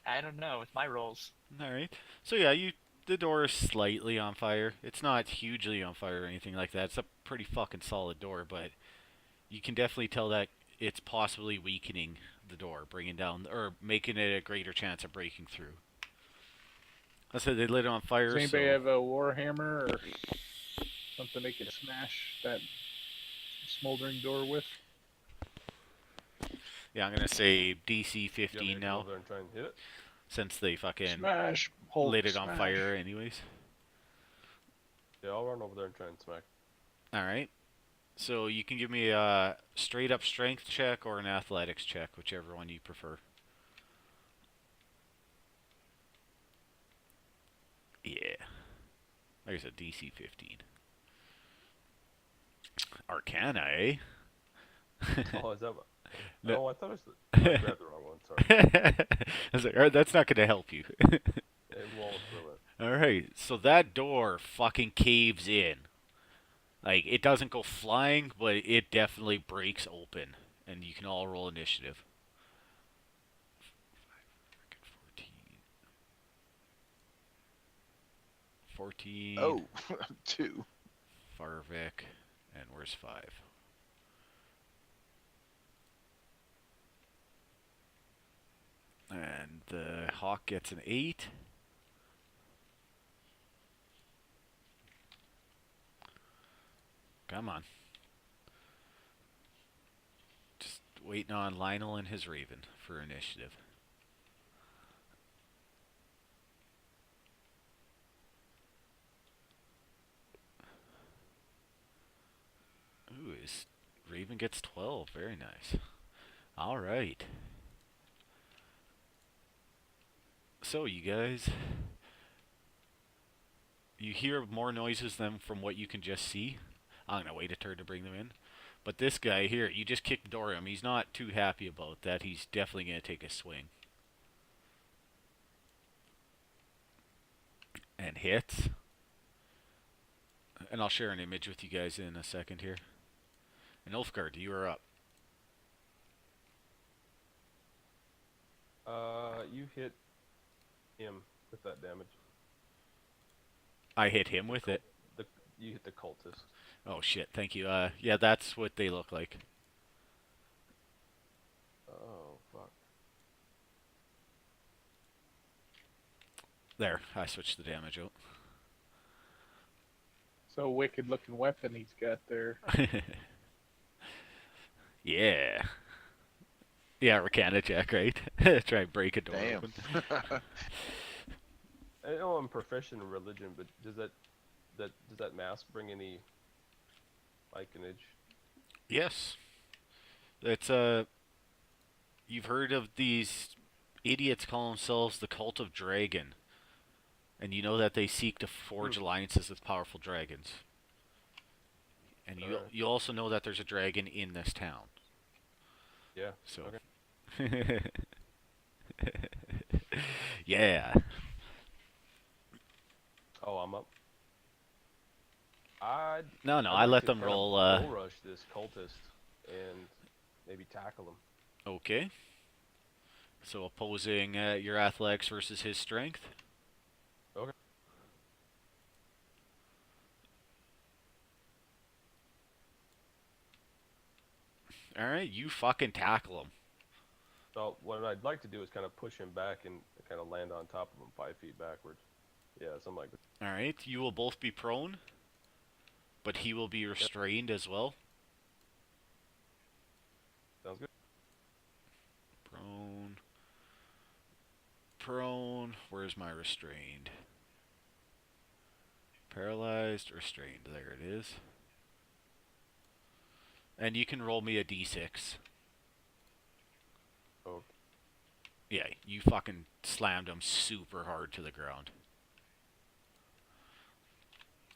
I don't know with my rolls. All right. So yeah, the door is slightly on fire. It's not hugely on fire or anything like that. It's a pretty fucking solid door, but you can definitely tell that it's possibly weakening the door, bringing down or making it a greater chance of breaking through. I said they lit it on fire. Does anybody So have a warhammer or something they could smash that smoldering door with? yeah, I'm gonna say DC You want me 15 to go now, over there and try and hit it? since they fucking Smash! Hulk, lit it on smash. fire anyways. Yeah, I'll run over there and try and smack. All right. So you can give me a straight up strength check or an athletics check, whichever one you prefer. Yeah. There's a DC 15. Arcana, eh? Oh, is that what? No. No, I thought it was I grabbed the wrong one. Sorry. I was like, alright, that's not going to help you. It won't ruin. Alright, so that door fucking caves in. Like, it doesn't go flying, but it definitely breaks open. And you can all roll initiative. 14. Oh, 2. Farvik. And where's 5? And the hawk gets an 8. Come on. Just waiting on Lionel and his Raven for initiative. Ooh, his Raven gets 12. Very nice. All right. So, you guys, you hear more noises than from what you can just see. I'm going to wait a turn to bring them in. But this guy here, you just kicked the door at him. He's not too happy about that. He's definitely going to take a swing. And hits. And I'll share an image with you guys in a second here. And Ulfgard, you are up. You hit him with that damage. I hit him with it. You hit the cultist. Oh shit, thank you. Yeah, that's what they look like. Oh fuck. There, I switched the damage out. So wicked looking weapon he's got there. Yeah. Yeah, Arcana check, right? Try and break a door Damn. open. I know I'm proficient in religion, but does that mask bring any likenage? Yes. It's you've heard of these idiots call themselves the Cult of Dragon. And you know that they seek to forge alliances with powerful dragons. And you also know that there's a dragon in this town. Yeah. So Okay. yeah. Oh, I'm up. I'd No, I'd I like let to them kind of roll bull rush this cultist and maybe tackle him. okay. So opposing your athletics versus his strength. Okay. Alright, you fucking tackle him. So what I'd like to do is kind of push him back and kind of land on top of him 5 feet backwards. Yeah, something like that. Alright, you will both be prone, but he will be restrained as well. Sounds good. Prone. Prone. Where's my restrained? Paralyzed, restrained. There it is. And you can roll me a d6. Oh. Yeah, you fucking slammed him super hard to the ground.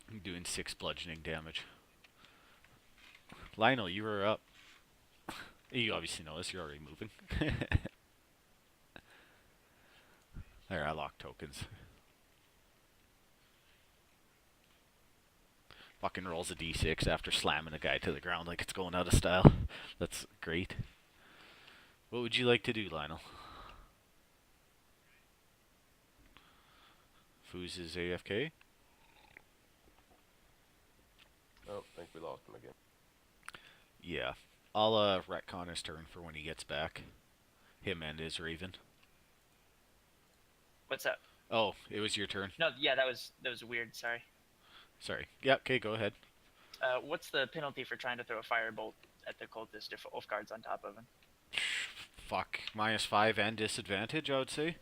I'm doing 6 bludgeoning damage. Lionel, you were up. You obviously know this, you're already moving. There, I locked tokens. Fucking rolls a d6 after slamming a guy to the ground like it's going out of style. That's great. What would you like to do, Lionel? Foos is AFK. Oh, I think we lost him again. Yeah. I'll retcon his turn for when he gets back. Him and his Raven. What's up? Oh, it was your turn. No, yeah, that was weird. Sorry. Sorry. Yeah, okay, go ahead. What's the penalty for trying to throw a firebolt at the cultist if Ulfgard's on top of him? Fuck. -5 and disadvantage, I would say.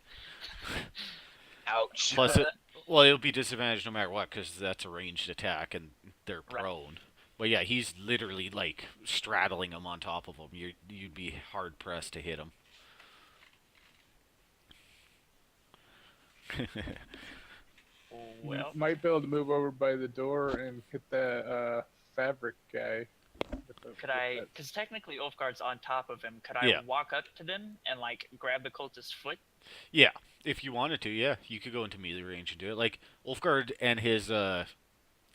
Ouch. Plus, well, it'll be disadvantaged no matter what, because that's a ranged attack and they're Right. prone. But yeah, he's literally like straddling him on top of him. You'd be hard pressed to hit him. Well, Might be able to move over by the door and hit that fabric guy. could I? Because technically Ulfgard's on top of him. Could I Yeah. walk up to them and like grab the cultist's foot? Yeah, if you wanted to, yeah, you could go into melee range and do it. Like Ulfgard and his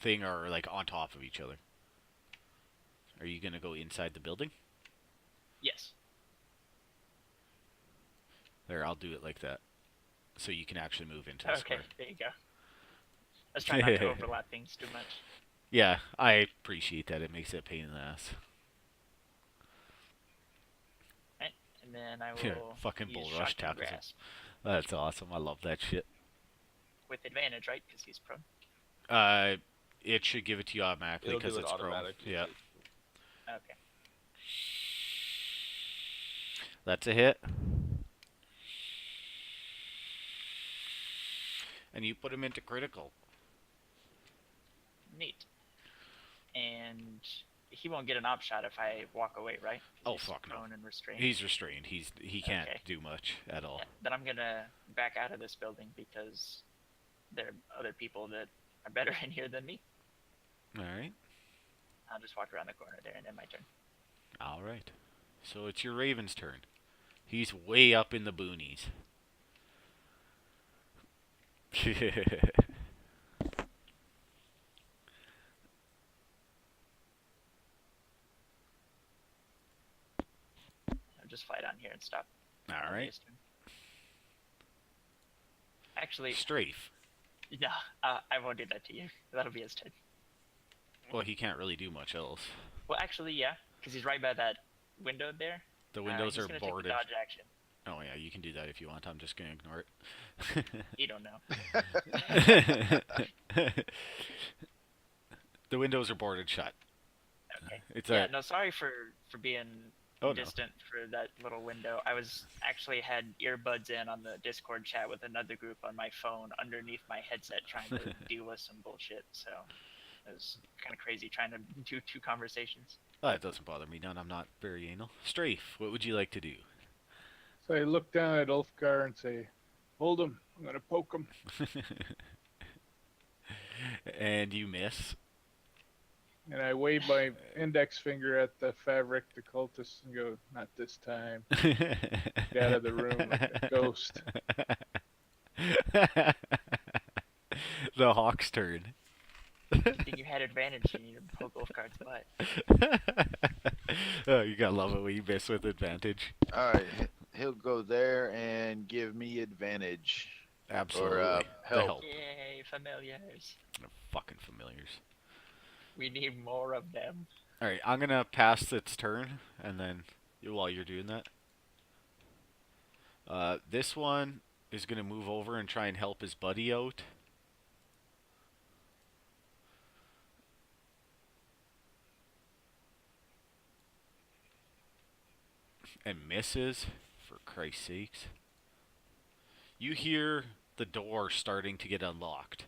thing are like on top of each other. Are you gonna go inside the building? Yes. There, I'll do it like that, so you can actually move into the Okay, square. there you go. Let's try not to overlap things too much. Yeah, I appreciate that. It makes it a pain in the ass. Right, and then I Yeah, will fucking use bull rush shotgun tackles him. grasp That's awesome. I love that shit. with advantage, right? Because he's prone. It should give it to you automatically It'll because do it it's prone. automatically. Yeah, Okay. that's a hit. And you put him into critical. Neat. And he won't get an op shot if I walk away, right? 'Cause Oh, he's fuck no. prone and restrained. He's restrained. He can't Okay. do much at all. Yeah, then I'm gonna back out of this building because there are other people that are better in here than me. All right. I'll just walk around the corner there and end my turn. All right. So it's your Raven's turn. He's way up in the boonies. I'll just fly down here and stop. All That'll be right. his turn. Actually, Strafe. no, I won't do that to you. That'll be his turn. Well, he can't really do much else. Well, actually, yeah, because he's right by that window there. The windows he's are gonna take the boarded. dodge action. Oh yeah, you can do that if you want. I'm just gonna ignore it. You don't know. The windows are boarded shut. Okay. It's Yeah, a no, sorry for being Oh, no. distant for that little window. I was actually had earbuds in on the Discord chat with another group on my phone underneath my headset trying to deal with some bullshit. So it was kind of crazy trying to do two conversations. Oh, it doesn't bother me none. I'm not very anal. Strafe, what would you like to do? So I look down at Ulfgar and say, "Hold him! I'm gonna poke him." And you miss. And I wave my index finger at the fabric, the cultist, and go, "Not this time." Get out of the room like a ghost. The Hawk's turn. Good thing you had advantage and you poke Ulfgard's butt. Oh, you gotta love it when you miss with advantage. All right, he'll go there and give me advantage. Absolutely. Or The help. Yay, familiars. Fucking familiars. We need more of them. Alright, I'm gonna pass its turn, and then while you're doing that, this one is gonna move over and try and help his buddy out. And misses, for Christ's sakes. You hear the door starting to get unlocked.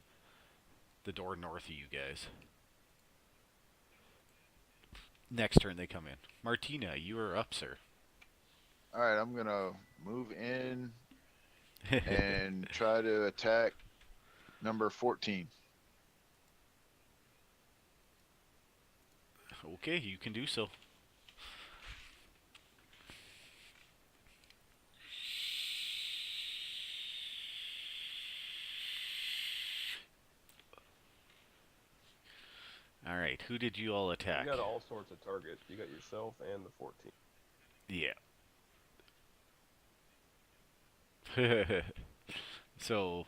The door north of you guys. Next turn they come in. Martina, you are up, sir. All right, I'm gonna move in and try to attack number 14. Okay, you can do so. Alright, who did you all attack? You got all sorts of targets. You got yourself and the 14. Yeah. So,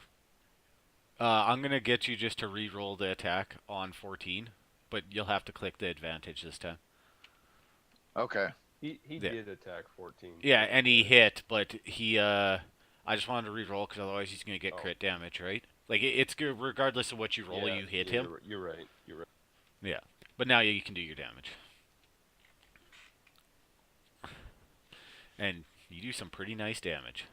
I'm gonna get you just to re-roll the attack on 14, but you'll have to click the advantage this time. Okay. He Yeah. did attack 14. Yeah, and he hit, but I just wanted to re-roll because otherwise he's gonna get Oh. crit damage, right? Like it's good regardless of what you roll, you hit him. You're right. You're right. Yeah, but now you can do your damage, and you do some pretty nice damage.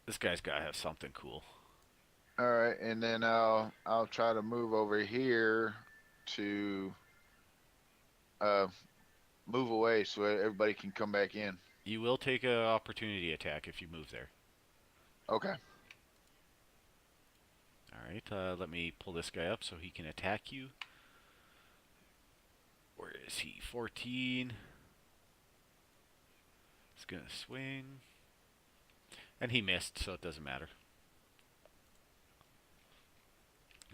This guy's gotta have something cool. All right, and then I'll try to move over here to move away so everybody can come back in. You will take an opportunity attack if you move there. Okay. Alright, let me pull this guy up so he can attack you. Where is he? 14. He's gonna swing. And he missed, so it doesn't matter.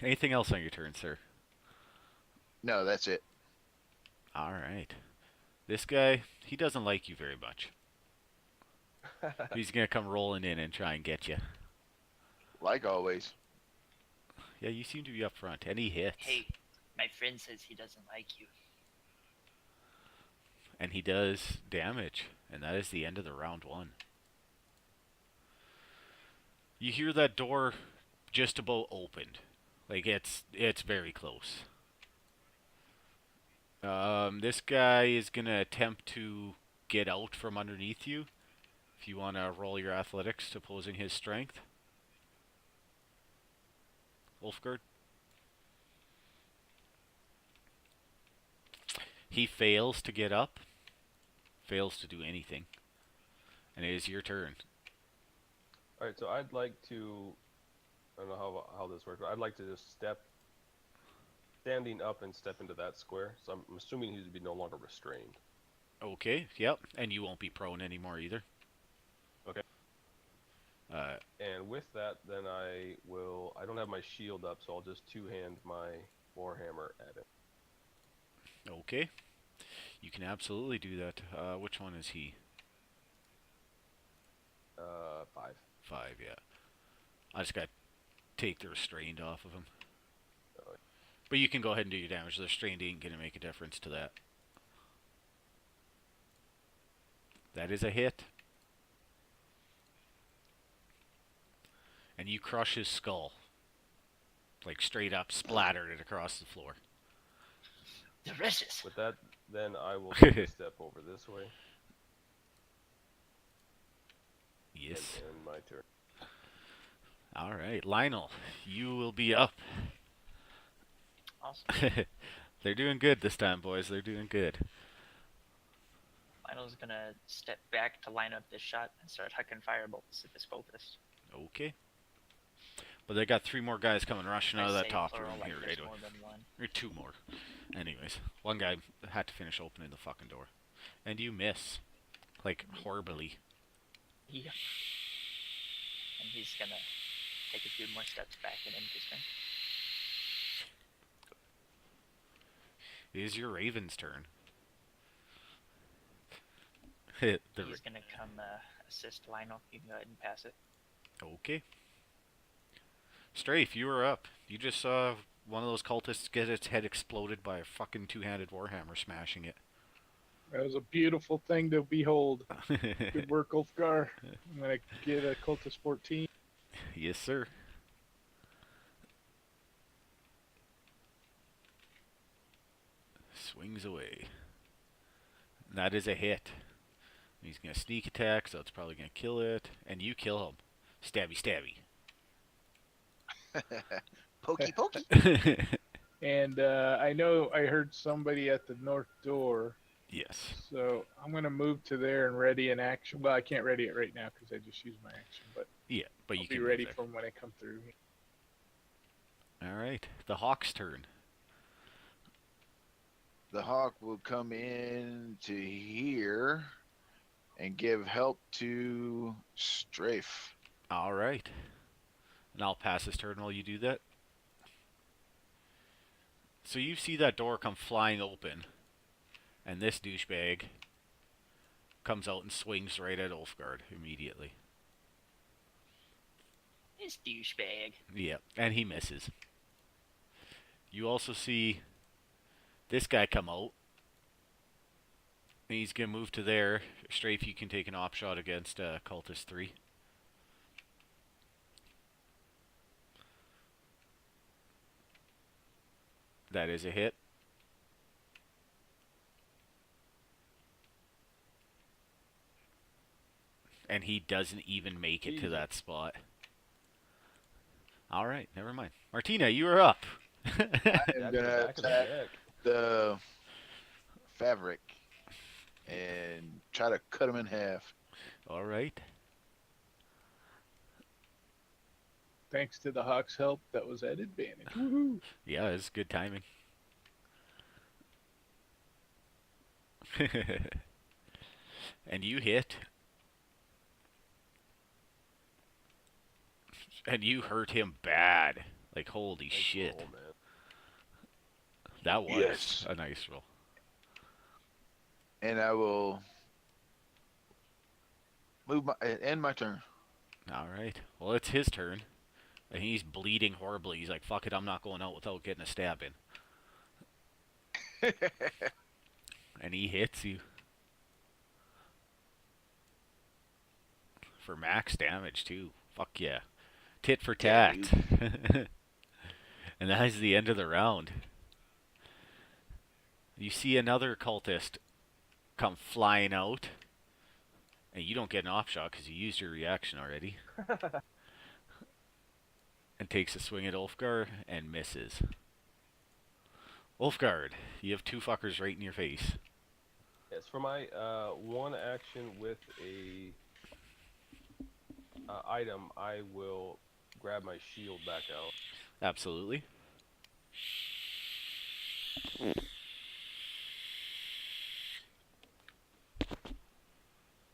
Anything else on your turn, sir? No, that's it. Alright. This guy, he doesn't like you very much. He's gonna come rolling in and try and get you. Like always. Yeah, you seem to be up front, and he hits. Hey, my friend says he doesn't like you. And he does damage, and that is the end of the round 1. You hear that door just about opened. Like, it's very close. This guy is gonna attempt to get out from underneath you. If you want to roll your athletics to opposing his strength. Wolfgard. He fails to get up. Fails to do anything. And it is your turn. All right, so I'd like to. I don't know how this works, but I'd like to just standing up and step into that square. So I'm assuming he's to be no longer restrained. Okay, yep. And you won't be prone anymore either. Okay. And with that, then I will. I don't have my shield up, so I'll just two-hand my warhammer at it. Okay. You can absolutely do that. Which one is he? 5. 5, yeah. I just got to take the restrained off of him. But you can go ahead and do your damage. The restrained ain't going to make a difference to that. That is a hit. And you crush his skull. Like straight up splattered it across the floor. Delicious. With that, then I will take a step over this way. Yes. And my turn. Alright, Lionel, you will be up. Awesome. They're doing good this time, boys. They're doing good. Lionel's gonna step back to line up this shot and start hucking firebolts at this cultist. Okay. But they got 3 more guys coming rushing out of I that say top plural room like here there's right away. more than one. Or 2 more. Anyways, one guy had to finish opening the fucking door. And you miss. Like, horribly. Yeah. And he's gonna take a few more steps back and end his turn. It is your Raven's turn. He's gonna come assist Lionel. You can go ahead and pass it. Okay. Strafe, you were up. You just saw one of those cultists get its head exploded by a fucking 2-handed warhammer smashing it. That was a beautiful thing to behold. Good work, Ulfgar. I'm gonna get a cultist 14. Yes, sir. Swings away. That is a hit. He's going to sneak attack, so it's probably going to kill it. And you kill him. Stabby, stabby. Pokey, pokey. And I know I heard somebody at the north door, Yes. so I'm gonna move to there and ready an action. Well, I can't ready it right now because I just used my action, but Yeah, but I'll you be can ready move for when I come through. there. All right. The Hawk's turn. The hawk will come in to here and give help to Strafe. All right. And I'll pass his turn while you do that. So you see that door come flying open. And this douchebag comes out and swings right at Ulfgard immediately. This douchebag. Yeah, and he misses. You also see this guy come out. And he's going to move to there. Strafe, you can take an op shot against Cultist 3. That is a hit. And he doesn't even make it to Jesus. that spot. Alright, never mind. Martina, you are up. I'm Back to gonna the back of the attack deck. the fabric and try to cut him in half. Alright. Thanks to the Hawk's help, that was at advantage. Woohoo! Yeah, it's good timing. And you hit. And you hurt him bad. Like, holy Nice shit. roll, man. That was Yes. a nice roll. And I will end my turn. Alright. Well, it's his turn. And he's bleeding horribly. He's like, fuck it, I'm not going out without getting a stab in. And he hits you. For max damage, too. Fuck yeah. Tit for Yeah, tat. And that is the end of the round. You see another cultist come flying out. And you don't get an op shot because you used your reaction already. And takes a swing at Ulfgar and misses. Ulfgard, you have two fuckers right in your face. Yes, for my one action with a item, I will grab my shield back out. Absolutely.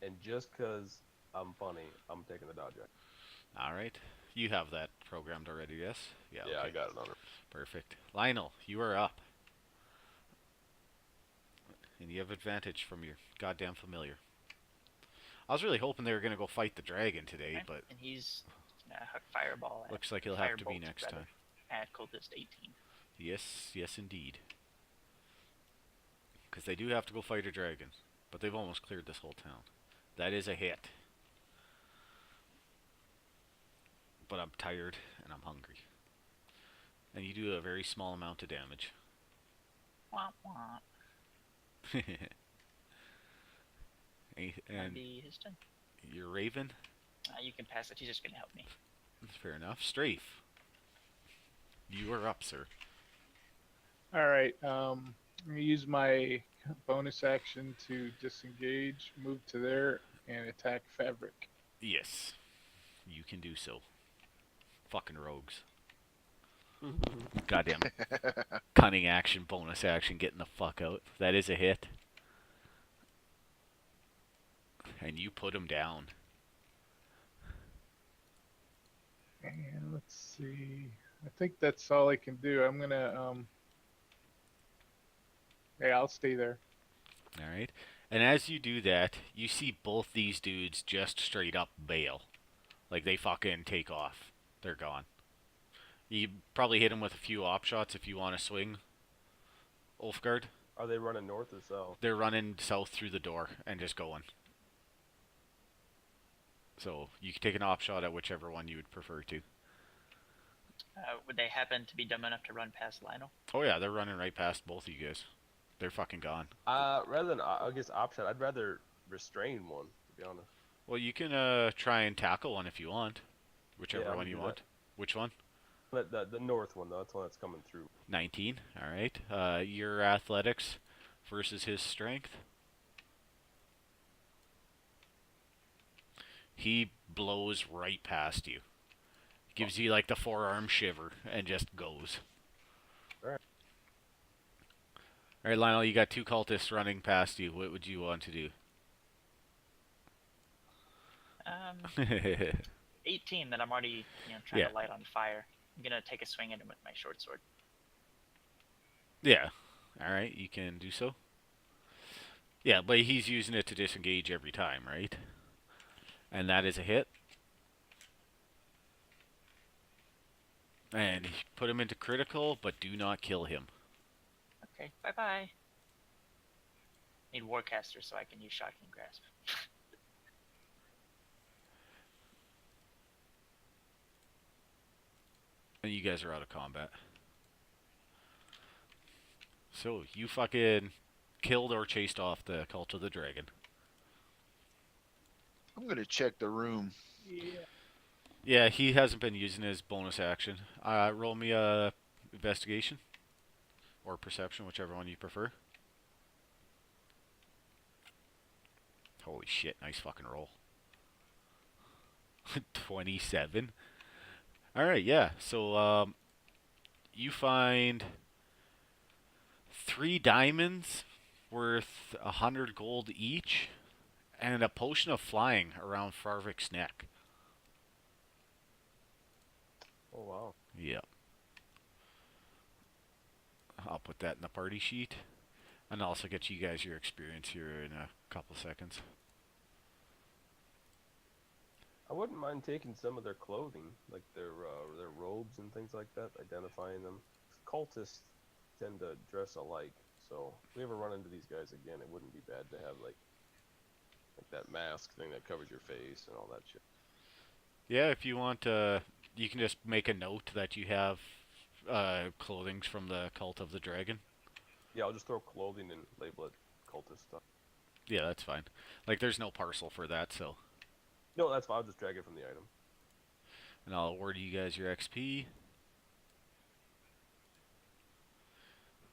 And just because I'm funny, I'm taking the dodge action. Alright. You have that programmed already, yes? Yeah, okay. I got it on her. Perfect. Lionel, you are up. And you have advantage from your goddamn familiar. I was really hoping they were going to go fight the dragon today, Right? but And he's fireball at looks like he'll have to be Firebolt, next rather, time. at Cultist 18. Yes, yes indeed. Because they do have to go fight a dragon. But they've almost cleared this whole town. That is a hit. But I'm tired and I'm hungry. And you do a very small amount of damage. Womp womp. That'd And be his turn. your Raven, You can pass it. He's just gonna help me. fair enough. Strafe, you are up, sir. All right. I'm gonna use my bonus action to disengage, move to there, and attack fabric. Yes, you can do so. Fucking rogues. Goddamn cunning action, bonus action, getting the fuck out. That is a hit. And you put him down. And let's see. I think that's all I can do. I'm gonna Hey, I'll stay there. Alright. And as you do that, you see both these dudes just straight up bail. Like they fucking take off. They're gone. You probably hit him with a few op shots if you want to swing. Ulfgard. Are they running north or south? They're running south through the door and just going. So you can take an op shot at whichever one you would prefer to. Would they happen to be dumb enough to run past Lionel? Oh yeah, they're running right past both of you guys. They're fucking gone. Rather than I guess option, I'd rather restrain one. To be honest. Well, you can try and tackle one if you want. Whichever Yeah, I'm one gonna you do want. Which one? But the north one though, that's one that's coming through. 19. Alright. Your athletics versus his strength. He blows right past you. Gives you like the forearm shiver and just goes. Alright. Alright, Lionel, you got two cultists running past you. What would you want to do? 18 that I'm already, trying Yeah. to light on fire. I'm gonna take a swing at him with my short sword. Yeah. Alright, you can do so. Yeah, but he's using it to disengage every time, right? And that is a hit. And put him into critical, but do not kill him. Okay, bye bye. Need Warcaster so I can use Shocking Grasp. And you guys are out of combat. So you fucking killed or chased off the Cult of the Dragon. I'm gonna check the room. Yeah. Yeah, he hasn't been using his bonus action. Roll me a investigation or perception, whichever one you prefer. Holy shit, nice fucking roll. 27. Alright, yeah. So you find 3 diamonds worth 100 gold each and a potion of flying around Farvik's neck. Oh wow. Yep. I'll put that in the party sheet. And I'll also get you guys your experience here in a couple seconds. I wouldn't mind taking some of their clothing, like their robes and things like that, identifying them. Cultists tend to dress alike, so if we ever run into these guys again, it wouldn't be bad to have like that mask thing that covers your face and all that shit. Yeah, if you want, you can just make a note that you have clothing from the Cult of the Dragon. Yeah, I'll just throw clothing and label it cultist stuff. Yeah, that's fine. Like, there's no parcel for that, so. No, that's fine. I'll just drag it from the item. And I'll award you guys your XP.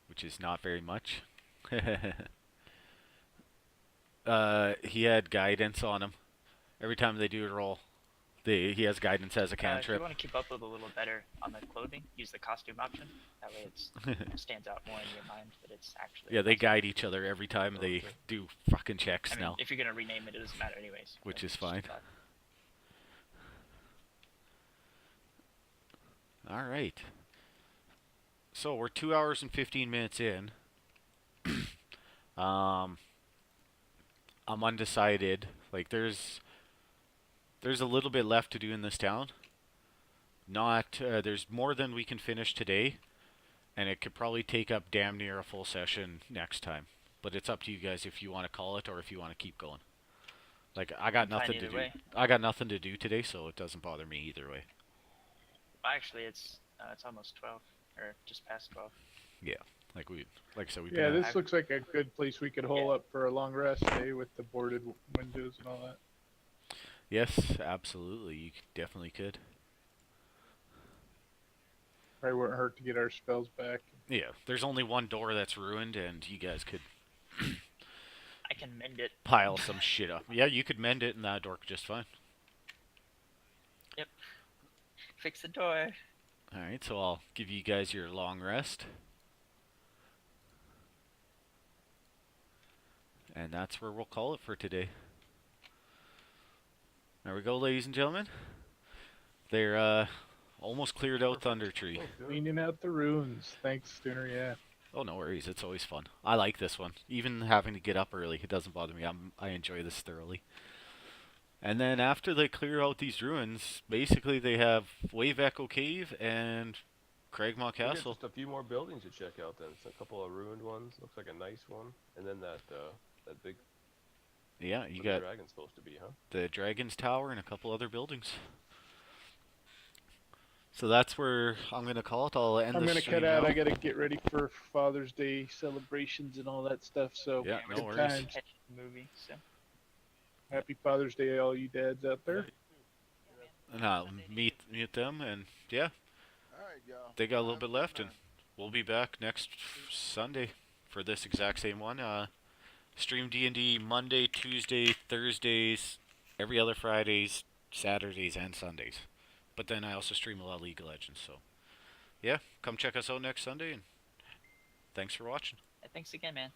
Which is not very much. He had guidance on him. Every time they do a roll, he has guidance as a If cantrip. you want to keep up with a little better on the clothing, use the costume option. That way it stands out more in your mind that it's actually. Yeah, they guide each other every time they Okay. do fucking checks I mean, now. if you're gonna rename it, it doesn't matter anyways. Which but is just fine. thought- Alright. So, we're 2 hours and 15 minutes in. I'm undecided. Like, there's a little bit left to do in this town. There's more than we can finish today. And it could probably take up damn near a full session next time. But it's up to you guys if you want to call it or if you want to keep going. Like, I got I'm fine nothing to either do. way. I got nothing to do today, so it doesn't bother me either way. Well, actually, it's almost 12 or just past 12. Like I said, we've Yeah, been. this looks like a good place we could hole up for a long rest day with the boarded windows and all that. Yes, absolutely. You definitely could. Probably wouldn't hurt to get our spells back. Yeah, there's only one door that's ruined, and you guys could I can mend it. pile some shit up. Yeah, you could mend it, and that door could just fine. Fix the door. Alright, so I'll give you guys your long rest. And that's where we'll call it for today. There we go, ladies and gentlemen. They're almost cleared out Thunder Tree. Oh, good. Cleaning out the ruins. Thanks, Sooner. Yeah. Oh, no worries. It's always fun. I like this one. Even having to get up early, it doesn't bother me. I enjoy this thoroughly. And then after they clear out these ruins, basically they have Wave Echo Cave and Cragmaw We got Castle. just a few more buildings to check out. Then it's a couple of ruined ones. Looks like a nice one, and then that big. Yeah, you where got the dragon's supposed to be, huh? the Dragon's Tower and a couple other buildings. So that's where I'm gonna call it. I'll end I'm the gonna stream cut out. now. I gotta get ready for Father's Day celebrations and all that stuff. So Yeah, we're no good worries. times. Catch the movie. So Happy Father's Day, all you dads out there. And I'll meet them, and yeah, All right, y'all. they got a little Have bit good left, time. and we'll be back next Sunday for this exact same one. Stream D&D Monday, Tuesday, Thursdays, every other Fridays, Saturdays, and Sundays. But then I also stream a lot of League of Legends, so yeah, come check us out next Sunday, and thanks for watching. thanks again, man.